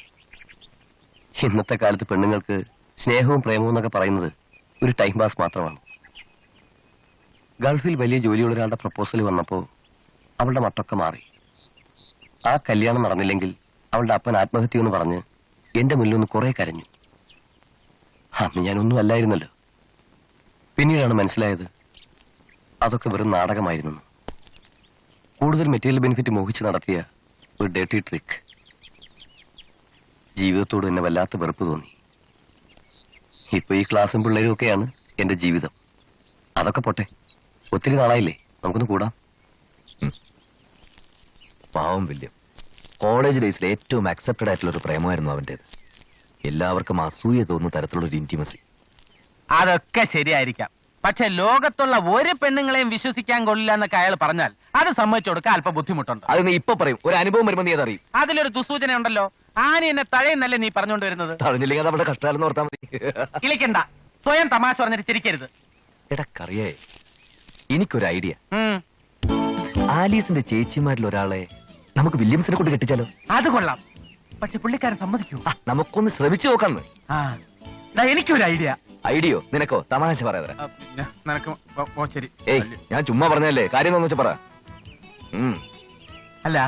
ഇന്നത്തെ കാലത്ത് പെണ്ണുങ്ങൾക്ക് സ്നേഹവും പ്രേമവും എന്നൊക്കെ പറയുന്നത് ഒരു ടൈം പാസ് മാത്രമാണ്. ഗൾഫിൽ വലിയ ജോലിയുള്ള ഒരാളുടെ പ്രപ്പോസൽ വന്നപ്പോൾ അവളുടെ മട്ടൊക്കെ മാറി. ആ കല്യാണം നടന്നില്ലെങ്കിൽ അവളുടെ അപ്പൻ ആത്മഹത്യ എന്ന് പറഞ്ഞ് എന്റെ മുന്നിലൊന്ന് കുറെ കരഞ്ഞു. അന്ന് ഞാനൊന്നും അല്ലായിരുന്നല്ലോ. പിന്നീടാണ് മനസ്സിലായത് അതൊക്കെ വെറും നാടകമായിരുന്നു. കൂടുതൽ മെറ്റീരിയൽ ബെനിഫിറ്റ് മോഹിച്ച് നടത്തിയ ഒരു ഡേർട്ടി ട്രിക്ക്. ജീവിതത്തോട് എന്നെ വല്ലാത്ത വെറുപ്പ് തോന്നി. ഇപ്പൊ ഈ ക്ലാസ്സും പിള്ളേരും ഒക്കെയാണ് എന്റെ ജീവിതം. അതൊക്കെ പോട്ടെ, ഒത്തിരി നാളായില്ലേ, നമുക്കൊന്ന് കൂടാം. പാവം വില്യം, കോളേജ് ഡേയ്സിൽ ഏറ്റവും അക്സെപ്റ്റഡ് ആയിട്ടുള്ള ഒരു പ്രേമമായിരുന്നു അവന്റേത്. എല്ലാവർക്കും അസൂയ തോന്നുന്ന തരത്തിലുള്ള ഒരു ഇന്റിമസി. അതൊക്കെ ശരിയായിരിക്കാം, പക്ഷെ ലോകത്തുള്ള ഒരു പെണ്ണുങ്ങളെയും വിശ്വസിക്കാൻ കൊള്ളില്ല എന്നൊക്കെ അയാൾ പറഞ്ഞാൽ അത് സമ്മതിച്ചു കൊടുക്കാൻ അല്പം ബുദ്ധിമുട്ടുണ്ട്. അത് നീ ഇപ്പൊ പറയും, ഒരു അനുഭവം വരുമ്പോൾ നീ അതറിയും. അതിലൊരു ദുസൂചന ഉണ്ടല്ലോ. ആനി എന്നെ തഴയെന്നല്ലേ നീ പറഞ്ഞുകൊണ്ട് വരുന്നത്? തഴഞ്ഞില്ലെങ്കിൽ നമ്മുടെ കഷ്ടാലെന്ന് ഓർത്താൽ മതി. കിളിക്കണ്ട, സ്വയം തമാശ പറഞ്ഞിട്ട് ചിരിക്കരുത്. എടക്കറിയേ, എനിക്കൊരു ഐഡിയ. ആലീസിന്റെ ചേച്ചിമാരിൽ ഒരാളെ നമുക്ക് വില്യംസിനെ കൊണ്ട് കെട്ടിച്ചാലോ? അത് കൊള്ളാം, പക്ഷെ പുള്ളിക്കാരൻ സമ്മതിക്കൂ? നമുക്കൊന്ന് ശ്രമിച്ചു നോക്കാന്ന്. എനിക്കൊരു ഐഡിയ. ഐഡിയോ? നിനക്കോ? തമാശ പറയാതെ. ശരി. ഏയ്, ഞാൻ ചുമ്മാ പറഞ്ഞല്ലേ, കാര്യം എന്ന് വെച്ചാ പറ. അല്ല,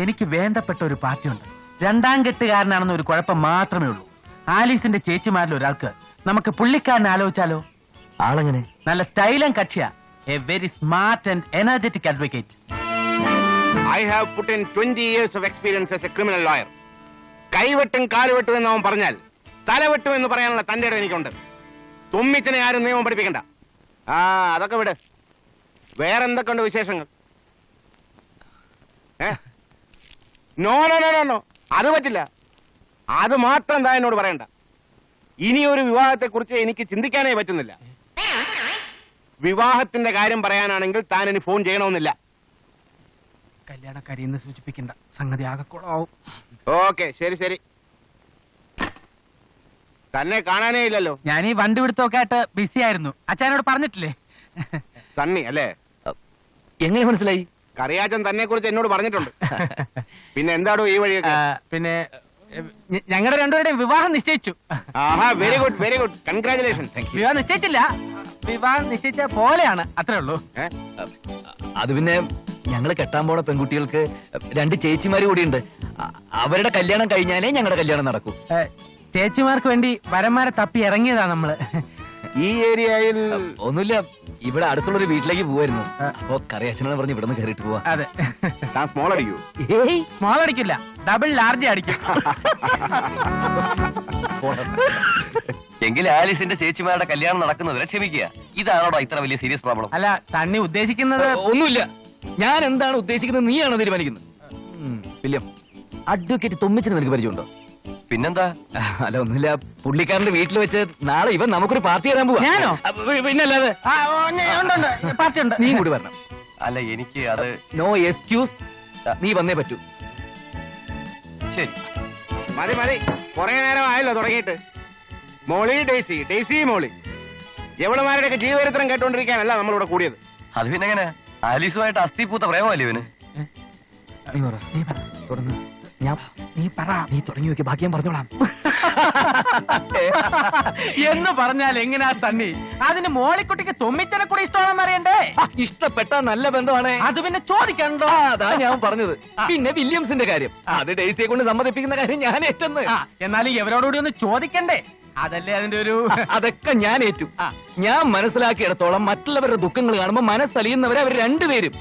എനിക്ക് വേണ്ടപ്പെട്ട ഒരു പാർട്ടിയുണ്ട്. രണ്ടാം കെട്ടുകാരനാണെന്ന് ഒരു കുഴപ്പം മാത്രമേ ഉള്ളൂ. ആലീസിന്റെ ചേച്ചിമാരിൽ ഒരാൾക്ക് നമുക്ക് പുള്ളിക്കാരനെ ആലോചിച്ചാലോ? ആളെങ്ങനെ? നല്ല സ്റ്റൈലൻ കക്ഷിയ. A very smart and energetic advocate. I have put in 20 years of experience as a criminal lawyer. കൈവെട്ടും കാലുവെട്ടും എന്ന് അവൻ പറഞ്ഞാൽ തലവെട്ടും എന്ന് പറയാനുള്ള തന്റെ ഇടം എനിക്കുണ്ട്. തുമ്മിച്ചനെ ആരും നിയമം പഠിപ്പിക്കണ്ട. അതൊക്കെ വിട്. വേറെന്തൊക്കെയുണ്ട് വിശേഷങ്ങൾ? No no no no no, അത് പറ്റില്ല. അത് മാത്രം താൻ എന്നോട് പറയണ്ട. ഇനിയൊരു വിവാഹത്തെ കുറിച്ച് എനിക്ക് ചിന്തിക്കാനേ പറ്റുന്നില്ല. വിവാഹത്തിന്റെ കാര്യം പറയാനാണെങ്കിൽ താൻ ഇനി ഫോൺ ചെയ്യണമെന്നില്ല. കല്യാണക്കാരി എന്ന് സൂചിപ്പിക്കേണ്ട, സംഗതി ആകെക്കുളാവും. ഓക്കെ, ശരി ശരി. തന്നെ കാണാനേ ഇല്ലല്ലോ. ഞാൻ ഈ വണ്ടി പിടുത്തൊക്കെ ആയിട്ട് ബിസി ആയിരുന്നു. അച്ഛനോട് പറഞ്ഞിട്ടില്ലേ? സണ്ണി അല്ലേ? എങ്ങനെ മനസ്സിലായി? കറിയാച്ചൻ തന്നെ കുറിച്ച് എന്നോട് പറഞ്ഞിട്ടുണ്ട്. പിന്നെ എന്താടോ ഈ വഴിയൊക്കെ? പിന്നെ ഞങ്ങളുടെ രണ്ടുപേരുടെയും വിവാഹം നിശ്ചയിച്ചു. Very good very good, congratulation. വിവാഹം നിശ്ചയിച്ചില്ല, വിവാഹം നിശ്ചയിച്ച പോലെയാണ്, അത്രേ ഉള്ളൂ. അത് പിന്നെ ഞങ്ങൾ കെട്ടാൻ പോണ പെൺകുട്ടികൾക്ക് 2 ചേച്ചിമാര് കൂടിയുണ്ട്. അവരുടെ കല്യാണം കഴിഞ്ഞാലേ ഞങ്ങളുടെ കല്യാണം നടക്കൂ. ചേച്ചിമാർക്ക് വേണ്ടി വരന്മാരെ തപ്പി ഇറങ്ങിയതാ നമ്മള്. ഈ ഏരിയയിൽ ഒന്നുമില്ല, ഇവിടെ അടുത്തുള്ളൊരു വീട്ടിലേക്ക് പോവായിരുന്നു. അപ്പൊ കറിയച്ഛനെന്ന് പറഞ്ഞ് ഇവിടെ നിന്ന് കയറിയിട്ട് പോവാ. അതെ. താൻ സ്മോൾ അടിക്കൂ? സ്മോൾ അടിക്കില്ല, ഡബിൾ ലാർജ് അടിക്കും. എങ്കിൽ ആലീസിന്റെ ചേച്ചിമാരുടെ കല്യാണം നടക്കുന്നവരെ ക്ഷമിക്കുക. ഇതാണോടാ ഇത്ര വലിയ സീരിയസ് പ്രോബ്ലം? അല്ല, തണ്ണി ഉദ്ദേശിക്കുന്നത് ഒന്നുമില്ല. ഞാൻ എന്താണ് ഉദ്ദേശിക്കുന്നത് നീയാണോ തീരുമാനിക്കുന്നത്? വില്യം, അഡ്വക്കേറ്റ് തുമ്മിച്ചിന് നിനക്ക് പരിചയമുണ്ടോ? പിന്നെന്താ? അല്ല, ഒന്നുമില്ല. പുള്ളിക്കാരന്റെ വീട്ടിൽ വെച്ച് നാളെ ഇവൻ നമുക്കൊരു പാർട്ടി തരാൻ പോവാ. ഞാനോ? പിന്നല്ലാതെ. പാർട്ടി ഉണ്ട്, നീ കൂടി വരണം. അല്ല, എനിക്ക് അത് നോ എക്സ്ക്യൂസ്, നീ വന്നേ പറ്റൂ. ശരി, മതി മതി, കുറെ നേരം ആയല്ലോ തുടങ്ങിയിട്ട്. മോളി ഡേസി, ഡേസി മോളി, എവളുമാരുടെയൊക്കെ ജീവചരിത്രം കേട്ടോണ്ടിരിക്കാനല്ല നമ്മളിവിടെ കൂടിയത്. അത് പിന്നെ എങ്ങനെ? ആലീസുമായിട്ട് അസ്ഥിപൂത്ത പ്രേമല്ലേ ഇവന്? നീ പറ, നീ തുടങ്ങി നോക്കി, ബാക്കി ഞാൻ പറഞ്ഞോളാം. എന്ന് പറഞ്ഞാൽ എങ്ങനെയാ തണ്ണി? അതിന് മോളിക്കുട്ടിക്ക് തുമ്മിച്ചനെ കൂടി ഇഷ്ടമാണെന്ന് അറിയണ്ടേ? ഇഷ്ടപ്പെട്ട നല്ല ബന്ധമാണ്. അത് പിന്നെ ചോദിക്കണ്ടോ? അതാ ഞാൻ പറഞ്ഞത്. പിന്നെ വില്യംസിന്റെ കാര്യം, അത് ഡേസിയെ കൊണ്ട് സമ്മതിപ്പിക്കുന്ന കാര്യം ഞാൻ ഏറ്റെന്ന്. എന്നാലും ഇവരോടുകൂടി ഒന്ന് ചോദിക്കണ്ടേ? അതല്ലേ അതിന്റെ ഒരു... അതൊക്കെ ഞാൻ ഏറ്റു. ഞാൻ മനസ്സിലാക്കിയിടത്തോളം മറ്റുള്ളവരുടെ ദുഃഖങ്ങൾ കാണുമ്പോൾ മനസ്സലിയുന്നവരെ അവർ രണ്ടുപേരും.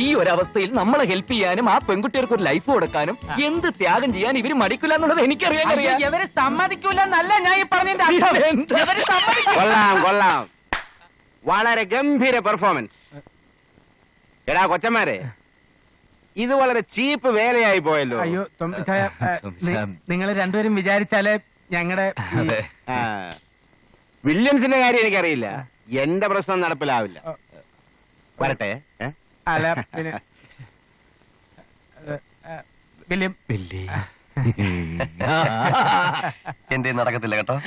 ഈ ഒരവസ്ഥയിൽ നമ്മളെ ഹെൽപ്പ് ചെയ്യാനും ആ പെൺകുട്ടികൾക്ക് ഒരു ലൈഫ് കൊടുക്കാനും എന്ത് ത്യാഗം ചെയ്യാൻ ഇവര് മടിക്കില്ല എന്നുള്ളത് എനിക്കറിയാൻ. ഇവര് സമ്മതിക്കൂല എന്നല്ല ഞാൻ ഈ പറഞ്ഞതിന്റെ അർത്ഥം. കൊള്ളാം കൊള്ളാം, വളരെ ഗംഭീര പെർഫോമൻസ്. എടാ കൊച്ചന്മാരെ, ഇത് വളരെ ചീപ്പ് വേലയായി പോയല്ലോ. അയ്യോ, നിങ്ങൾ രണ്ടുപേരും വിചാരിച്ചാലേ ഞങ്ങളുടെ അതെ. വില്യംസിന്റെ കാര്യം എനിക്കറിയില്ല. എന്റെ പ്രശ്നം നടപ്പിലാവില്ല. വരട്ടെ. അല്ല പിന്നെ വില്യം എന്റെ നടക്കത്തില്ല കേട്ടോ.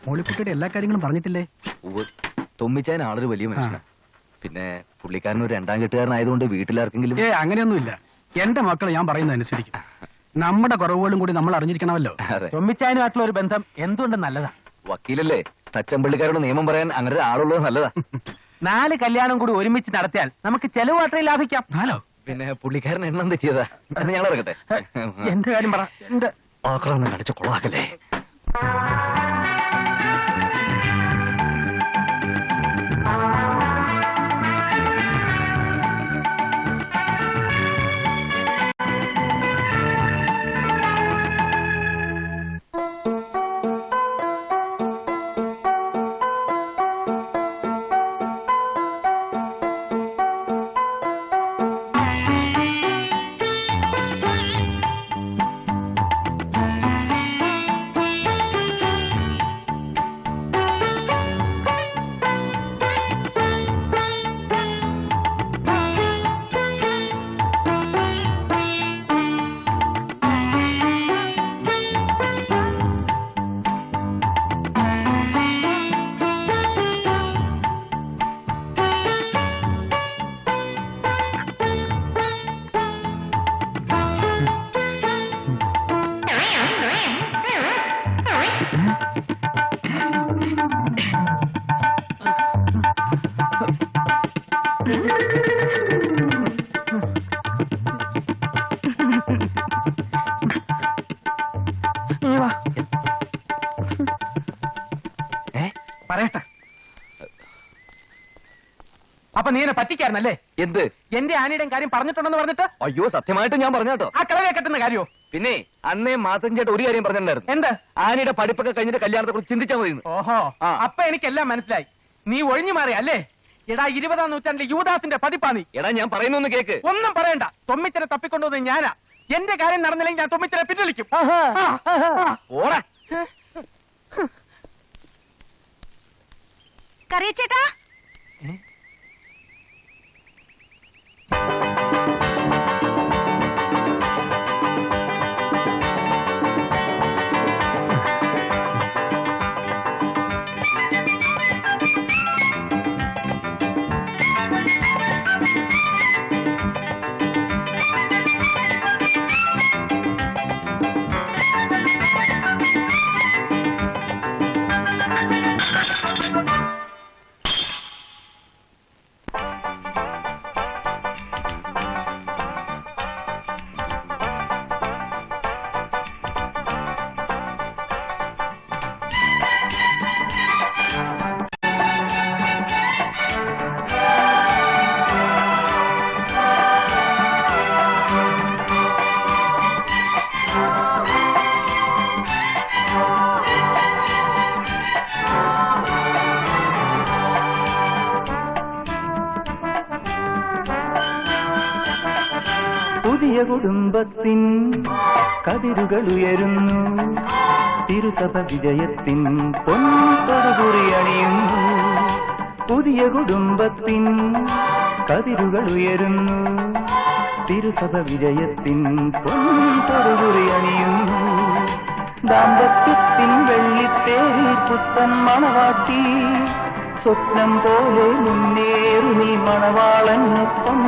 മോളിക്കുട്ടിയുടെ എല്ലാ കാര്യങ്ങളും പറഞ്ഞിട്ടില്ലേ? തൊമ്മിച്ചാൻ ആളൊരു വലിയ മനുഷ്യനാണ്. പിന്നെ പുള്ളിക്കാരൻ ഒരു രണ്ടാം കെട്ടുകാരനായതുകൊണ്ട് വീട്ടിലാർക്കെങ്കിലും അങ്ങനെയൊന്നുമില്ല. എന്റെ മക്കൾ ഞാൻ പറയുന്നത് അനുസരിക്കും. നമ്മുടെ കുറവുകളും കൂടി നമ്മൾ അറിഞ്ഞിരിക്കണമല്ലോ. തൊമ്മിച്ചാനുമായിട്ടുള്ള ഒരു ബന്ധം എന്തുകൊണ്ടും നല്ലതാ. വക്കീലല്ലേ, തച്ചമ്പള്ളിക്കാരോട് നിയമം പറയാൻ അങ്ങനെ ഒരു ആളുള്ളത് നല്ലതാ. 4 കല്യാണം കൂടി ഒരുമിച്ച് നടത്തിയാൽ നമുക്ക് ചെലവ് മാത്രമേ ലാഭിക്കാം. പിന്നെ പുള്ളിക്കാരൻ എണ്ണം തെറ്റിയതാ. ഞങ്ങൾ ഇറങ്ങട്ടെ. എന്റെ കാര്യം പറ. എന്റെ ആക്രമണം കാണിച്ച കൊളാക്കല്ലേ. പറയട്ടെ. അപ്പൊ നീ എന്നെ പറ്റിക്കാരനല്ലേ? എന്ത്? എന്റെ ആനയുടെയും കാര്യം പറഞ്ഞിട്ടുണ്ടെന്ന് പറഞ്ഞിട്ട്? അയ്യോ, സത്യമായിട്ട് ഞാൻ പറഞ്ഞാട്ടോ. ആ കളവെ കെട്ടുന്ന കാര്യോ? പിന്നെ അന്നേ മാത്തൻ ചേട്ടൻ ഒരു കാര്യം പറഞ്ഞിട്ടുണ്ടായിരുന്നു. എന്ത്? ആനയുടെ പഠിപ്പൊക്കെ കഴിഞ്ഞിട്ട് കല്യാണത്തെ കുറിച്ച് ചിന്തിച്ചാൽ മതി. ഓഹോ, അപ്പൊ എനിക്കെല്ലാം മനസ്സിലായി. നീ ഒഴിഞ്ഞു മാറി അല്ലേ? എടാ, 20-ാം നൂറ്റാണ്ടിലെ യൂദാസിന്റെ പതിപ്പാ നീ. എടാ, ഞാൻ പറയുന്നൊന്ന് കേക്ക്. ഒന്നും പറയണ്ട. തൊമ്മിച്ചനെ തപ്പിക്കൊണ്ടുവന്ന് ഞാനാ. എന്റെ കാര്യം നടന്നില്ലെങ്കിൽ ഞാൻ തൊമ്മിച്ചനെ പിൻവലിക്കും. ഓടാ. കറിയച്ചേട്ടാ, പുതിയ കുടുംബത്തിൻ കതിരുകൾ ഉയരുന്നു, തിരുസഭ വിജയത്തിൻ പൊൻപൊതുകുറി അണിയുന്നു. പുതിയ കുടുംബത്തിൻ കതിരുകൾ ഉയരുന്നു, തിരുസഭ വിജയത്തിൻ പൊൻപൊതുകുറി അണിയുന്നു. ദാമ്പത്യത്തിൻ വെള്ളിത്തേരിൽ പുത്തൻ മണവാട്ടി, സ്വപ്നം പോലെ മുന്നേറി നീ മണവാളനൊപ്പം.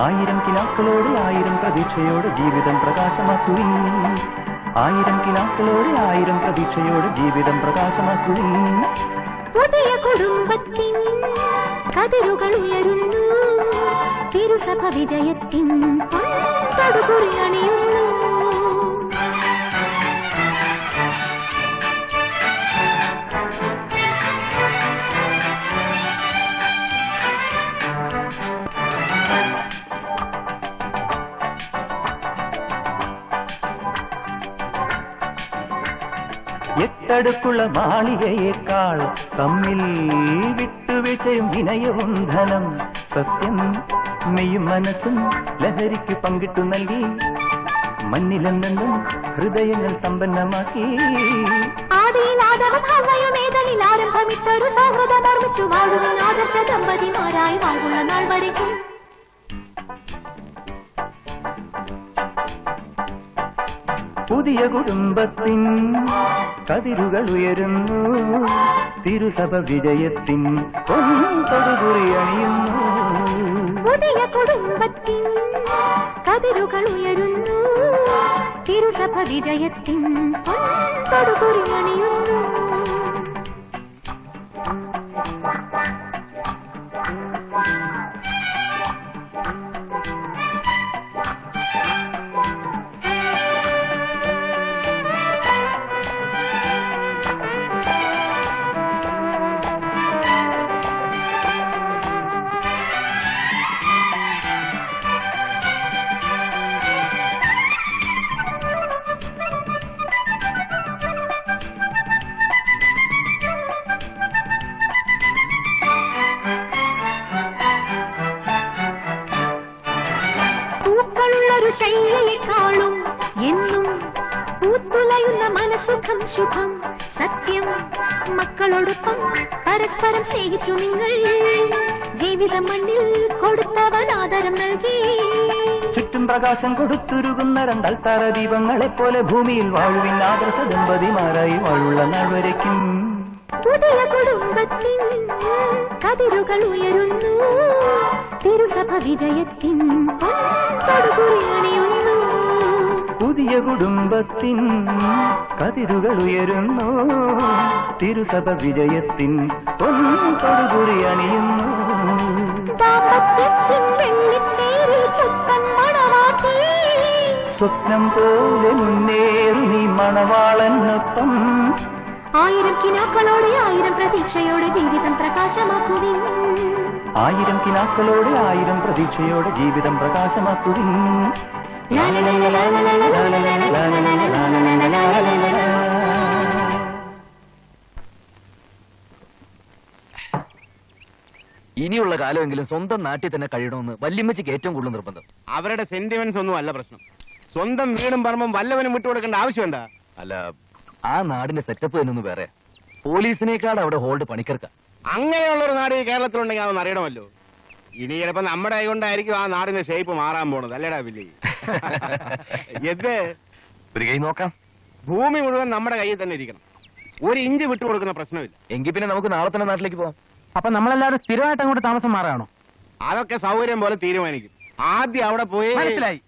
1000 കിനാക്കളോട് 1000 പ്രതീക്ഷയോടെ ജീവിതം പ്രകാശമാക്കുവിൻ. 1000 കിനാക്കളോട് 1000 പ്രതീക്ഷയോടെ ജീവിതം പ്രകാശമാക്കുവിൻ. പുതിയ കുടുംബത്തിൻ കതിരുകൾ ഉയരുന്നു, തിരുസഭ വിജയത്തിൻ പൊൻപൊതുകുറി അണിയുന്നു. എട്ടടുക്കുള്ള മാളികയേക്കാൾ തമ്മിൽ വിട്ടുവീഴ്ചയും വിനയവും ധനം. സത്യം മെയ്യും മനസ്സും ലഹരിക്ക് പങ്കിട്ടു നൽകി, മണ്ണിലെന്നെന്നും ഹൃദയങ്ങൾ സമ്പന്നമാക്കി. ആരംഭമിട്ടൊരു സൗഹൃദം നിർമ്മിച്ചു വാഴുന്ന ആദർശ ദമ്പതിമാരായി വാഴുന്ന നാൾ വരയ്ക്കും. പുതിയ കുടുംബത്തിൻ കതിരുകൾ ഉയരുന്നു, തിരുസഭ വിജയത്തിൻ പൊൻപൊതുകുറി അണിയുന്നു. പുതിയ കുടുംബത്തിൻ കതിരുകൾ ഉയരുന്നു, തിരുസഭ വിജയത്തിൻ പൊൻപൊതുകുറി അണിയുന്നു. ശൈലിയെക്കാളും എന്നും പൂത്തുലയുന്ന മനസുഖം ശുഭം. സത്യം മക്കളോടൊപ്പം പരസ്പരം സ്നേഹിച്ചു നിങ്ങൾ, ജീവിതം മണ്ണിൽ കൊടുത്തവൻ ആദരം നൽകി. ചുറ്റും പ്രകാശം കൊടുത്തുരുകുന്ന രണ്ടൽത്താര ദീപങ്ങളെപ്പോലെ ഭൂമിയിൽ വാഴുവിൻ ആദർശ ദമ്പതിമാരായി വാഴുള്ള നാൾ വരയ്ക്കും. പുതിയ കുടുംബത്തിൻ കതിരുകൾ ഉയരുന്നു, തിരുസഭ വിജയത്തിൻ പൊൻപൊതുകുറി അണിയുന്നു. പുതിയ കുടുംബത്തിൻ കതിരുകൾ ഉയരുന്നു, തിരുസഭ വിജയത്തിൻ പൊൻപൊതുകുറി അണിയുന്നു. ദാമ്പത്യത്തിൻ വെള്ളിത്തേരിൽ പുത്തൻ മണവാട്ടി, സ്വപ്നം പോലെ മുന്നേറി നീ മണവാളനൊപ്പം. 1000 കിനാക്കളോടെ 1000 പ്രതീക്ഷയോടെ ജീവിതം പ്രകാശമാക്കുവിൻ. 1000 കിനാക്കളോടെ 1000 പ്രതീക്ഷയോടെ ജീവിതം പ്രകാശമാക്കുവിൻ. ഇനിയുള്ള കാലമെങ്കിലും സ്വന്തം നാട്ടിൽ തന്നെ കഴിയണമെന്ന് വല്യമ്മച്ചിക്ക് ഏറ്റവും കൂടുതൽ നിർബന്ധം. അവരുടെ സെന്റിമെന്റ്സ് ഒന്നും അല്ല പ്രശ്നം. സ്വന്തം വീടും പറമ്പും വല്ലവനും വിട്ടുകൊടുക്കേണ്ട ആവശ്യമുണ്ടാ? അല്ല, ആ നാടിന്റെ സെറ്റപ്പ് തന്നെ വേറെ. പോലീസിനേക്കാൾ അവിടെ ഹോൾഡ് പണിക്കർക്ക. അങ്ങനെയുള്ളൊരു നാട് ഈ കേരളത്തിലുണ്ടെങ്കിൽ അതൊന്നും അറിയണമല്ലോ. ഇനി ചിലപ്പോ നമ്മുടെ കൈകൊണ്ടായിരിക്കും ആ നാടിന്റെ ഷേപ്പ് മാറാൻ പോണത്. അല്ലേടാ വില്ലി? ഒരു കൈ നോക്കാം. ഭൂമി മുഴുവൻ നമ്മുടെ കയ്യിൽ തന്നെ ഇരിക്കണം. 1 ഇഞ്ച് വിട്ടുകൊടുക്കുന്ന പ്രശ്നമില്ല. എങ്കിൽ പിന്നെ നമുക്ക് നാളെ തന്നെ നാട്ടിലേക്ക് പോവാം. അപ്പൊ നമ്മളെല്ലാവരും സ്ഥിരമായിട്ട് അങ്ങോട്ട് താമസം മാറാണോ? അതൊക്കെ സൗകര്യം പോലെ തീരുമാനിക്കും. ആദ്യം അവിടെ പോയി. മനസ്സിലായി.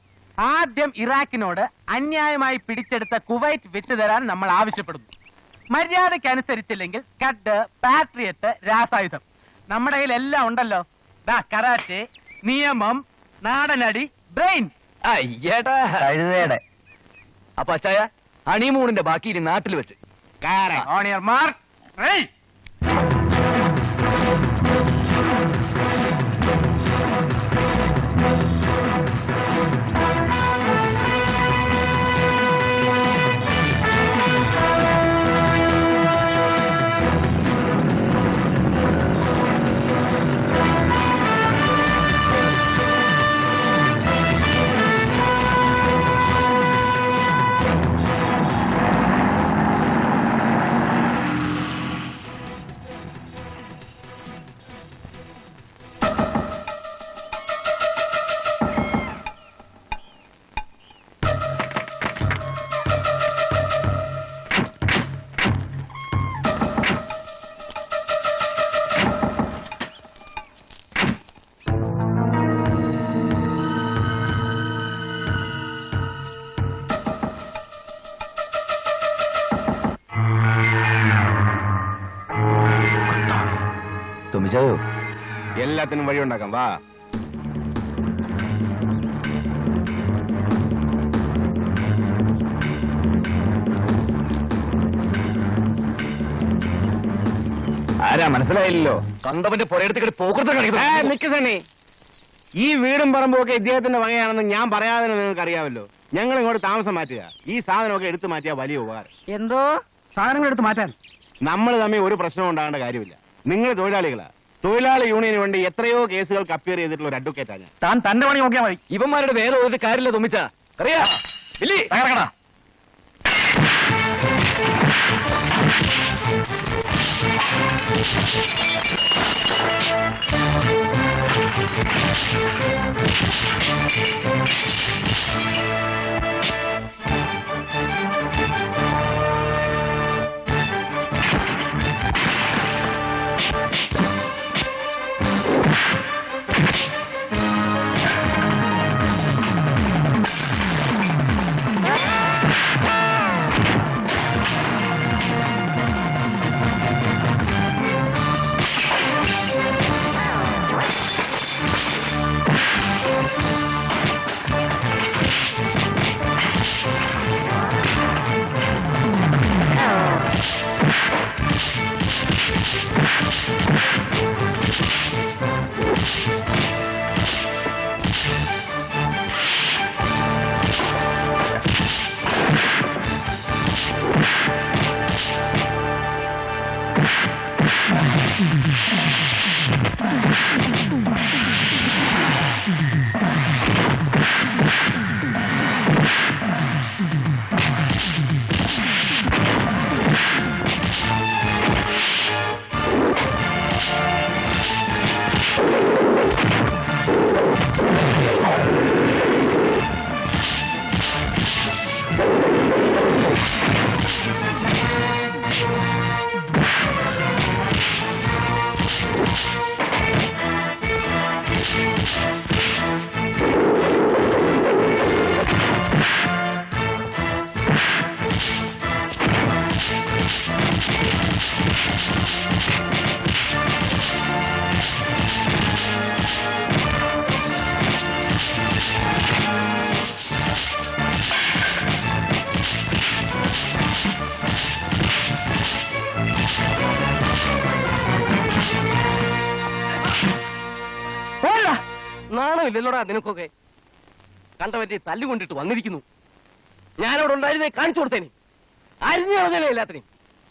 ആദ്യം ഇറാഖിനോട് അന്യായമായി പിടിച്ചെടുത്ത കുവൈറ്റ് വിറ്റ് തരാൻ നമ്മൾ ആവശ്യപ്പെടുന്നു. മര്യാദയ്ക്ക് അനുസരിച്ചില്ലെങ്കിൽ കഡ്, പാട്രിയറ്റ്, രാസായുധം നമ്മുടെ കയ്യിൽ എല്ലാം ഉണ്ടല്ലോ. കരാറ്റെ, നിയമം, നാടനടി, ബ്രെയിൻ. കഴുതയുടെ. അപ്പൊ അച്ചായ ഹണിമൂണിന്റെ ബാക്കി ഇനി നാട്ടിൽ വെച്ച്. On your mark. തുമ്മിച്ചായോ? എല്ലാത്തിനും വഴിയുണ്ടാക്കാം, വാ. ആരാ മനസ്സിലായില്ലല്ലോ? കണ്ടവന്റെ പുറയെടുത്ത് പോക്കൃത്തം കാണിക്കുന്നു. നിക്ക് സണ്ണി, ഈ വീടും പറമ്പും ഒക്കെ ഇദ്ദേഹത്തിന്റെ വകയാണെന്ന് ഞാൻ പറയാതെ നിങ്ങൾക്ക് അറിയാമല്ലോ. ഞങ്ങൾ ഇങ്ങോട്ട് താമസം മാറ്റുക. ഈ സാധനമൊക്കെ എടുത്തു മാറ്റിയാൽ വലിയ ഉപകാരം. എന്തോ സാധനങ്ങൾ എടുത്ത് മാറ്റാൻ നമ്മൾ തമ്മിൽ ഒരു പ്രശ്നവും ഉണ്ടാകേണ്ട കാര്യമില്ല. നിങ്ങൾ തൊഴിലാളികളാ. തൊഴിലാളി യൂണിയന് വേണ്ടി എത്രയോ കേസുകൾക്ക് അപ്പിയർ ചെയ്തിട്ടുള്ള ഒരു അഡ്വക്കേറ്റാണ് ഞാൻ. താൻ തന്റെ പണി നോക്കിയാൽ മതി. ഇവന്മാരുടെ വേറെ ഒരു കാര്യമില്ല തുമ്മിച്ച. അറിയാ തകർക്കണ. നാണമില്ലല്ലോടാ നിനക്കൊക്കെ. കണ്ടവന്റെ തല്ലുകൊണ്ടിട്ട് വന്നിരിക്കുന്നു. ഞാനവിടെ ഉണ്ടായിരുന്നേ കാണിച്ചു കൊടുത്തേനെ. അരിഞ്ഞു കളഞ്ഞല്ലേ എല്ലാത്തിനും.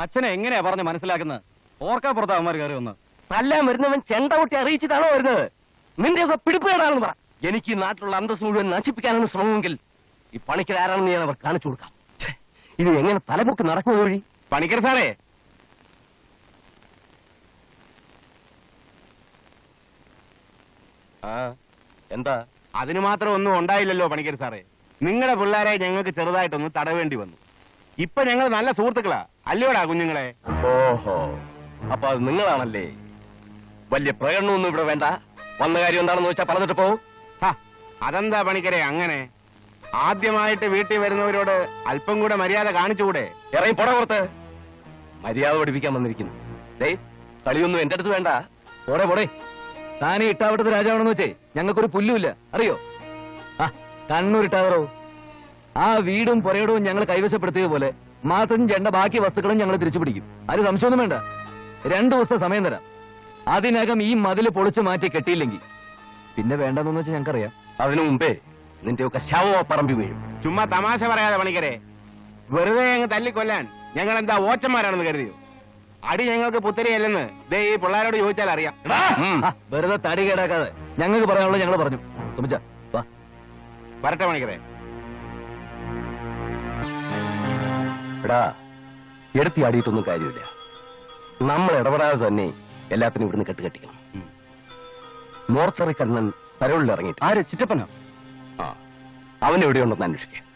അച്ഛനെ എങ്ങനെയാ പറഞ്ഞ് മനസ്സിലാക്കുന്നത്? ഓർക്കാപ്പുറത്ത് അവന്മാർ കയറി വന്ന് തല്ലാൻ വരുന്നവൻ ചെണ്ട കൊട്ടി അറിയിച്ചിട്ടാണോ വരുന്നത്? നിന്റെയൊക്കെ പിടിപ്പേടാണെന്ന് പറ. എനിക്ക് ഈ നാട്ടിലുള്ള അന്തസ് മുഴുവൻ നശിപ്പിക്കാനാണ് ശ്രമമെങ്കിൽ ഈ പണിക്കർ ആരാണെന്ന് ഞാൻ അവർ കാണിച്ചു കൊടുക്കാം. ഇത് എങ്ങനെ തലപൊക്കി നടക്കുന്ന വഴി? പണിക്കർ സാറേ, എന്താ? അതിന് മാത്രം ഒന്നും ഉണ്ടായില്ലല്ലോ പണിക്കർ സാറേ. നിങ്ങളുടെ പിള്ളേരെ ഞങ്ങൾക്ക് ചെറുതായിട്ടൊന്ന് തടവേണ്ടി വന്നു. ഇപ്പൊ ഞങ്ങൾ നല്ല സുഹൃത്തുക്കളാ, അല്ലയോടാ കുഞ്ഞുങ്ങളെ? ഓഹോ, അപ്പൊ അത് നിങ്ങളാണല്ലേ? വലിയ പ്രകടനമൊന്നും ഇവിടെ വേണ്ട. വന്ന കാര്യം എന്താണെന്ന് വെച്ചാൽ പറഞ്ഞിട്ട് പോവും. അതെന്താ പണിക്കരെ അങ്ങനെ? ആദ്യമായിട്ട് വീട്ടിൽ വരുന്നവരോട് അല്പം കൂടെ മര്യാദ കാണിച്ചുകൂടെ? ഇറങ്ങി പോടാ പുറത്ത്. മര്യാദ പഠിപ്പിക്കാൻ വന്നിരിക്കുന്നു. കളിയൊന്നും എന്റെ അടുത്ത് വേണ്ട. പോടെ പോടെ. താനീ ഇട്ടാവട്ടത്ത് രാജാവാണെന്ന് വെച്ചേ ഞങ്ങൾക്കൊരു പുല്ലുമില്ല, അറിയോ? കണ്ണൂരിട്ടാവറോ? ആ വീടും പുരയിടവും ഞങ്ങൾ കൈവശപ്പെടുത്തിയ പോലെ മാത്രം ചെണ്ട ബാക്കി വസ്തുക്കളും ഞങ്ങൾ തിരിച്ചു പിടിക്കും. അത് സംശയമൊന്നും വേണ്ട. 2 ദിവസത്തെ സമയം തരാം. അതിനകം ഈ മതില് പൊളിച്ചു മാറ്റി കെട്ടിയില്ലെങ്കിൽ പിന്നെ വേണ്ടെന്ന് വെച്ചാൽ ഞങ്ങൾക്കറിയാം. അതിനു മുമ്പേ നിന്റെയൊക്കെ ശവ പറമ്പി വീഴും. ചുമ്മാ തമാശ പറയാതെ പണിക്കരെ. വെറുതെ അങ്ങ് തല്ലിക്കൊല്ലാൻ ഞങ്ങൾ എന്താ ഓച്ചന്മാരാണെന്ന് കരുതിയോ? അടി ഞങ്ങൾക്ക് പുത്തരിയല്ലെന്ന് ദേ ഈ പിള്ളേരോട് ചോദിച്ചാൽ അറിയാം. വെറുതെ തടി കേടാക്കാതെ ഞങ്ങൾക്ക് പറയാനുള്ളത് ഞങ്ങൾ പറഞ്ഞു. തുമ്മിച്ച വാ. വരട്ടെ പണിക്കരെ. എടാ, എടുത്തി ആടിയിട്ടൊന്നും കാര്യമില്ല. നമ്മൾ ഇടപെടാതെ തന്നെ എല്ലാത്തിനും ഇവിടുന്ന് കെട്ടുകെട്ടിക്കണം. മോർച്ചറി കണ്ണൻ പരോളിൽ ഇറങ്ങിയിട്ട്. ആര്? ചിറ്റപ്പനോ? അവൻ എവിടെയുണ്ടെന്ന് അന്വേഷിക്കാം.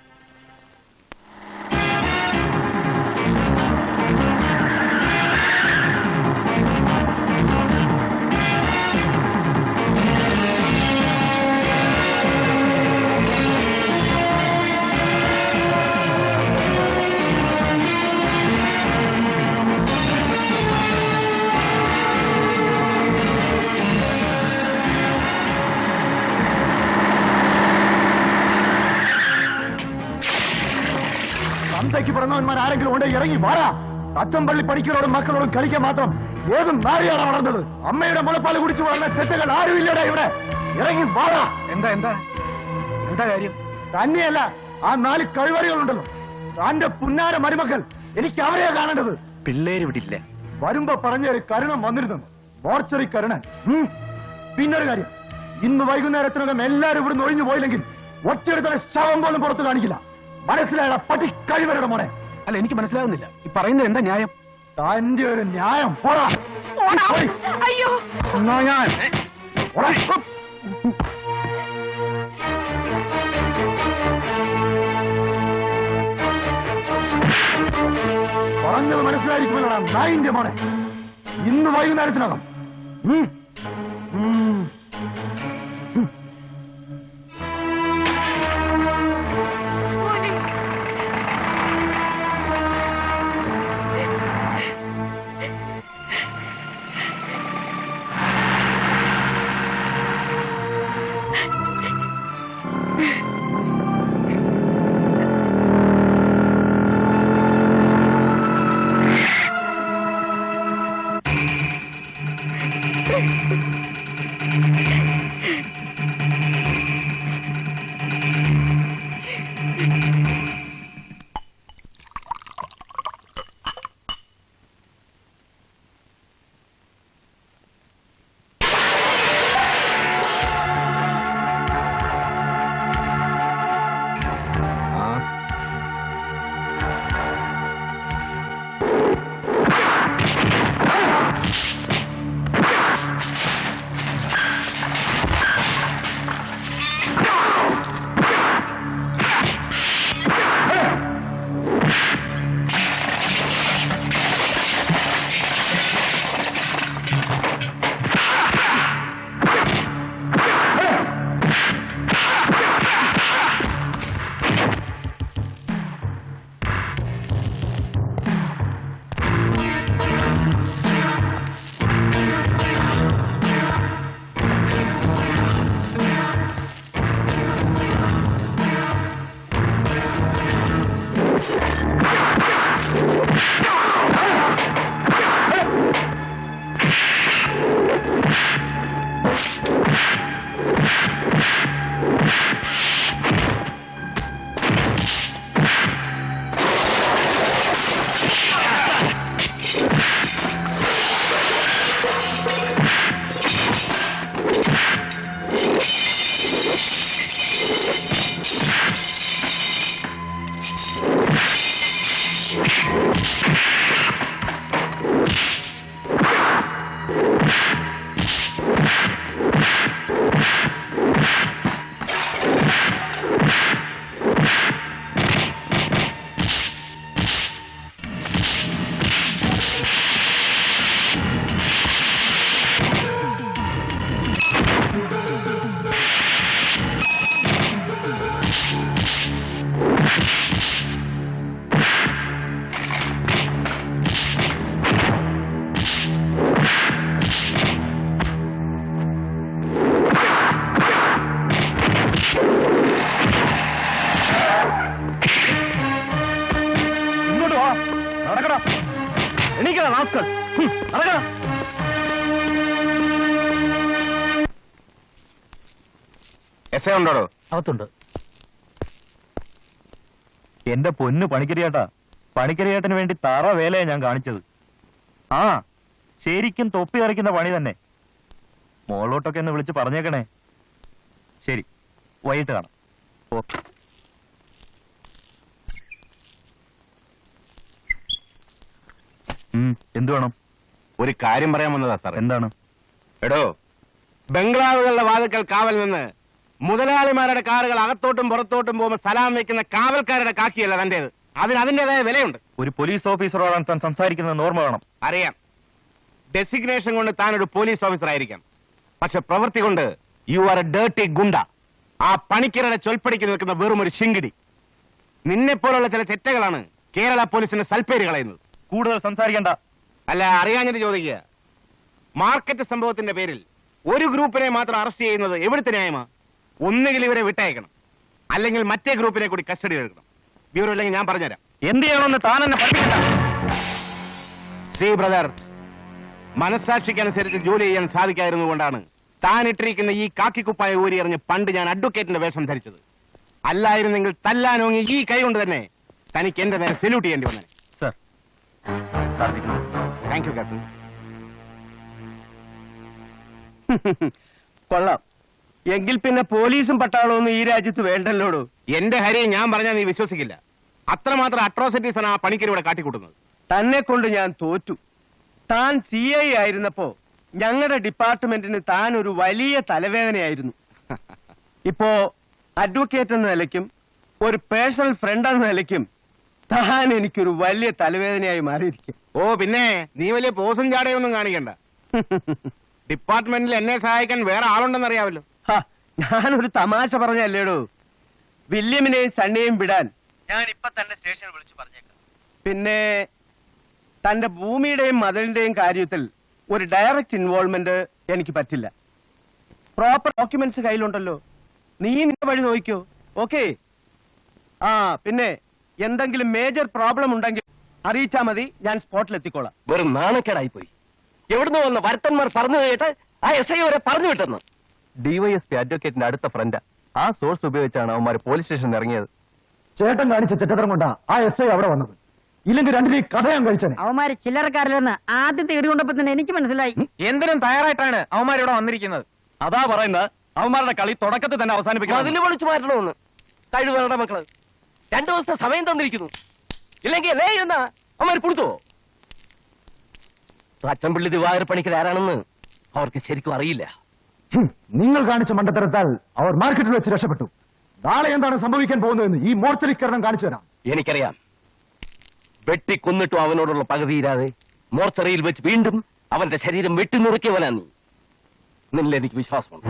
തലയ്ക്ക് പിറന്നവന്മാർ ആരെങ്കിലും ഉണ്ടെങ്കിൽ ഇറങ്ങി വാടാ. അച്ചമ്പള്ളി പഠിക്കലോടും മക്കളോടും കളിക്കാൻ മാത്രം ഏതും നാരിയാണ് വളർന്നത്. അമ്മയുടെ മുലപ്പാൽ കുടിച്ചു വളർന്ന ചെറ്റകൾ ആരുമില്ലടാ ഇവിടെ. ഇറങ്ങി വാടാ. എന്താ എന്താ എന്താ കാര്യം? തന്നെയല്ല, ആ 4 കഴിവറികളുണ്ടല്ലോ, തന്റെ പുന്നാര മരുമക്കൾ. എനിക്ക് അവരെയാ കാണേണ്ടത്. പിള്ളേര് വിടില്ല. വരുമ്പോ പറഞ്ഞൊരു കരുണം വന്നിരുന്നു, മോർച്ചറി കരുണൻ. പിന്നൊരു കാര്യം, ഇന്ന് വൈകുന്നേരത്തിനകം എല്ലാരും ഇവിടുന്ന് ഒഴിഞ്ഞു പോയില്ലെങ്കിൽ ഒറ്റയെടുത്ത ശവം പോലും പുറത്ത് കാണിക്കില്ല. മനസ്സിലായ പട്ടി കഴിവരുടെ മോനെ. അല്ല, എനിക്ക് മനസ്സിലാകുന്നില്ല. ഈ പറയുന്നത് എന്താ ന്യായം? തന്റെ ഒരു ന്യായം. പോടാ. അയ്യോ, എന്നാ ഞാൻ പോടാ. പറഞ്ഞത് മനസ്സിലായിരിക്കുമല്ലോടാ നായിന്റെ മോനെ. ഇന്ന് വൈകുന്നേരത്തിനകം. ഉണ്ടോ? അകത്തുണ്ട്. എന്റെ പൊന്നു പണിക്കരിയേട്ടാ, പണിക്കരിയേട്ടന് വേണ്ടി തറ വേലയാ ഞാൻ കാണിച്ചത്. ആ, ശരിക്കും തൊപ്പി കറിക്കുന്ന പണി തന്നെ. മോളോട്ടൊക്കെ ഒന്ന് വിളിച്ച് പറഞ്ഞേക്കണേ. ശരി, വൈകിട്ട് കാണാം. ഓക്കെ. എന്തു വേണം? ഒരു കാര്യം പറയാൻ വന്നതാ സാർ. എന്താണ്? എടോ, ബംഗ്ലാവുകളുടെ വാതിൽക്കൽ കാവൽ നിന്ന് മുതലാളിമാരുടെ കാറുകൾ അകത്തോട്ടും പുറത്തോട്ടും പോകുമ്പോൾ സലാം വെക്കുന്ന കാവൽക്കാരുടെ കാക്കിയല്ല തന്റേത്. അതിന് അതിന്റേതായ വിലയുണ്ട്. ഒരു പോലീസ് ഓഫീസറോടാണ് താൻ സംസാരിക്കുന്നത് ഓർമ്മ വേണം. അറിയാം, ഡെസിഗ്നേഷൻ കൊണ്ട് താൻ ഒരു പോലീസ് ഓഫീസർ ആയിരിക്കാം. പക്ഷെ പ്രവൃത്തി കൊണ്ട് യു ആർ എ ഡേർട്ടി ഗുണ്ട. ആ പണിക്കരുടെ ചൊൽപ്പടിക്ക് നിൽക്കുന്ന വെറും ഒരു ശിങ്കിടി. നിന്നെപ്പോലുള്ള ചില ചെറ്റകളാണ് കേരള പോലീസിന്റെ സൽപ്പേര് കളയുന്നത്. കൂടുതൽ സംസാരിക്കണ്ട. അല്ല, അറിയാഞ്ഞിട്ട് ചോദിക്കുക. മാർക്കറ്റ് സംഭവത്തിന്റെ പേരിൽ ഒരു ഗ്രൂപ്പിനെ മാത്രം അറസ്റ്റ് ചെയ്യുന്നത് എവിടുത്തെ ന്യായമാ? ഒന്നുകിൽ ഇവരെ വിട്ടയക്കണം, അല്ലെങ്കിൽ മറ്റേ ഗ്രൂപ്പിനെ കൂടി കസ്റ്റഡിയിൽ എടുക്കണം. വിവരമില്ലെങ്കിൽ ഞാൻ പറഞ്ഞുതരാം. എന്ത് ചെയ്യണമെന്ന് താൻ എന്നെ പഠിപ്പിക്കണ്ട. സി ബ്രദർ, മനസ്സാക്ഷിക്കനുസരിച്ച് ജോലി ചെയ്യാൻ സാധിക്കായിരുന്നുകൊണ്ടാണ് താൻ ഇട്ടിരിക്കുന്ന ഈ കാക്കിക്കുപ്പായ ഊരി എറിഞ്ഞ് പണ്ട് ഞാൻ അഡ്വക്കേറ്റിന്റെ വേഷം ധരിച്ചത്. അല്ലായിരുന്നെങ്കിൽ തല്ലാനോങ്ങി ഈ കൈ കൊണ്ട് തന്നെ തനിക്ക് എന്റെ നേരെ സല്യൂട്ട് ചെയ്യേണ്ടി വന്നേ. Sir, thank you Kasu. കൊള്ളാം. എങ്കിൽ പിന്നെ പോലീസും പട്ടാളവും ഈ രാജ്യത്ത് വേണ്ടല്ലോടൂ. എന്റെ ഹരി, ഞാൻ പറഞ്ഞാൽ നീ വിശ്വസിക്കില്ല. അത്രമാത്രം അട്രോസിറ്റീസ് ആണ് ആ പണിക്കർ ഇവിടെ കാട്ടിക്കൂട്ടുന്നത്. തന്നെ കൊണ്ട് ഞാൻ തോറ്റു. താൻ CI ആയിരുന്നപ്പോ ഞങ്ങളുടെ ഡിപ്പാർട്ട്മെന്റിന് താൻ ഒരു വലിയ തലവേദനയായിരുന്നു. ഇപ്പോ അഡ്വക്കേറ്റ് എന്ന നിലയ്ക്കും ഒരു പേഴ്സണൽ ഫ്രണ്ട് എന്ന നിലയ്ക്കും താൻ എനിക്കൊരു വലിയ തലവേദനയായി മാറിയിരിക്കും. ഓ പിന്നെ, നീ വലിയ പോസും ചാടയൊന്നും കാണിക്കണ്ട. ഡിപ്പാർട്ട്മെന്റിൽ എന്നെ സഹായിക്കാൻ വേറെ ആളുണ്ടെന്ന് അറിയാമല്ലോ. ഞാനൊരു തമാശ പറഞ്ഞല്ലേടൂ. വില്യമിനെയും സണ്ണിയെയും വിടാൻ ഞാൻ ഇപ്പൊ തന്നെ സ്റ്റേഷനിൽ വിളിച്ചു പറഞ്ഞേക്കാം. പിന്നെ തന്റെ ഭൂമിയുടെയും മതിലിന്റെയും കാര്യത്തിൽ ഒരു ഡയറക്റ്റ് ഇൻവോൾവ്മെന്റ് എനിക്ക് പറ്റില്ല. പ്രോപ്പർ ഡോക്യുമെന്റ്സ് കയ്യിലുണ്ടല്ലോ. നീ നിന്റെ വഴി നോക്കിക്കോ. ഓക്കെ? ആ പിന്നെ എന്തെങ്കിലും മേജർ പ്രോബ്ലം ഉണ്ടെങ്കിൽ അറിയിച്ചാ മതി, ഞാൻ സ്പോട്ടിൽ എത്തിക്കോളാം. വെറും നാണക്കേടായി പോയി. എവിടുന്ന് വന്ന വരുത്തന്മാർ പറഞ്ഞു കേട്ട് ആ SI വരെ പറഞ്ഞു വിട്ടെന്ന്. DYSP അഡ്വക്കേറ്റിന്റെ അടുത്ത ഫ്രണ്ട്. ആ സോഴ്സ് ഉപയോഗിച്ചാണ് അവന്മാർ പോലീസ് സ്റ്റേഷനിൽ ഇറങ്ങിയത്. ചേട്ടൻ കാണിച്ച ചെറ്റത്തരം കൊണ്ടാ ആ SI അവിടെ വന്നത്. ഇല്ലെങ്കിൽ രണ്ടിനെ കഥയാൻ കഴിച്ചനെ. അവന്മാര് ചില്ലറക്കാരിലെന്ന് ആദ്യത്തെ ഇടികൊണ്ടപ്പോ തന്നെ എനിക്ക് മനസ്സിലായി. എന്തിനും തയ്യാറായിട്ടാണ് അവന്മാരിവിടെ വന്നിരിക്കുന്നത്. അതാ പറയുന്നത്, അവന്മാരുടെ കളി തുടക്കത്തിൽ തന്നെ അവസാനിപ്പിക്കണം. അതിൽ വിളിച്ചു മാറ്റണമെന്ന്. കഴിവുകളുടെ മക്കള് 2 ദിവസത്തെ സമയം തന്നിരിക്കുന്നു. ഇല്ലെങ്കിൽ അല്ലേ എന്നാ അവന്മാർ കൊടുത്തോ? അച്ചൻപിള്ളി ദിവാകര പണിക്കർ ആരാണെന്ന് അവർക്ക് ശരിക്കും അറിയില്ല. നിങ്ങൾ കാണിച്ച മണ്ടത്തരത്താൽ അവർ മാർക്കറ്റിൽ വെച്ച് രക്ഷപ്പെട്ടു. നാളെ എന്താണ് സംഭവിക്കാൻ പോകുന്നതെന്ന് ഈ മോർച്ചറിക്കരണം കാണിച്ചു തരാം. എനിക്കറിയാം. വെട്ടിക്കൊന്നിട്ടും അവനോടുള്ള പകുതിയില്ലാതെ മോർച്ചറിയിൽ വെച്ച് വീണ്ടും അവന്റെ ശരീരം വെട്ടിനുറുക്കിയവനാ നീ. നിന്നിൽ എനിക്ക് വിശ്വാസമുണ്ട്.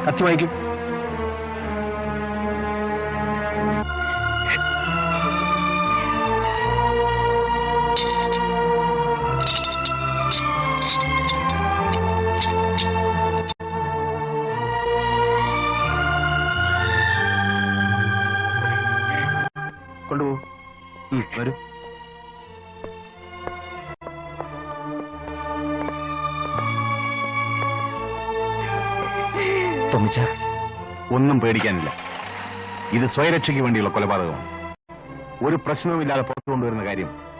കത്തി വായിക്കും. കൊണ്ടുപോകും. വരൂ. ഒന്നും പേടിക്കാനില്ല. ഇത് സ്വയരക്ഷയ്ക്ക് വേണ്ടിയുള്ള കൊലപാതകമാണ്. ഒരു പ്രശ്നവുമില്ലാതെ പുറത്തു കൊണ്ടുവരുന്ന കാര്യം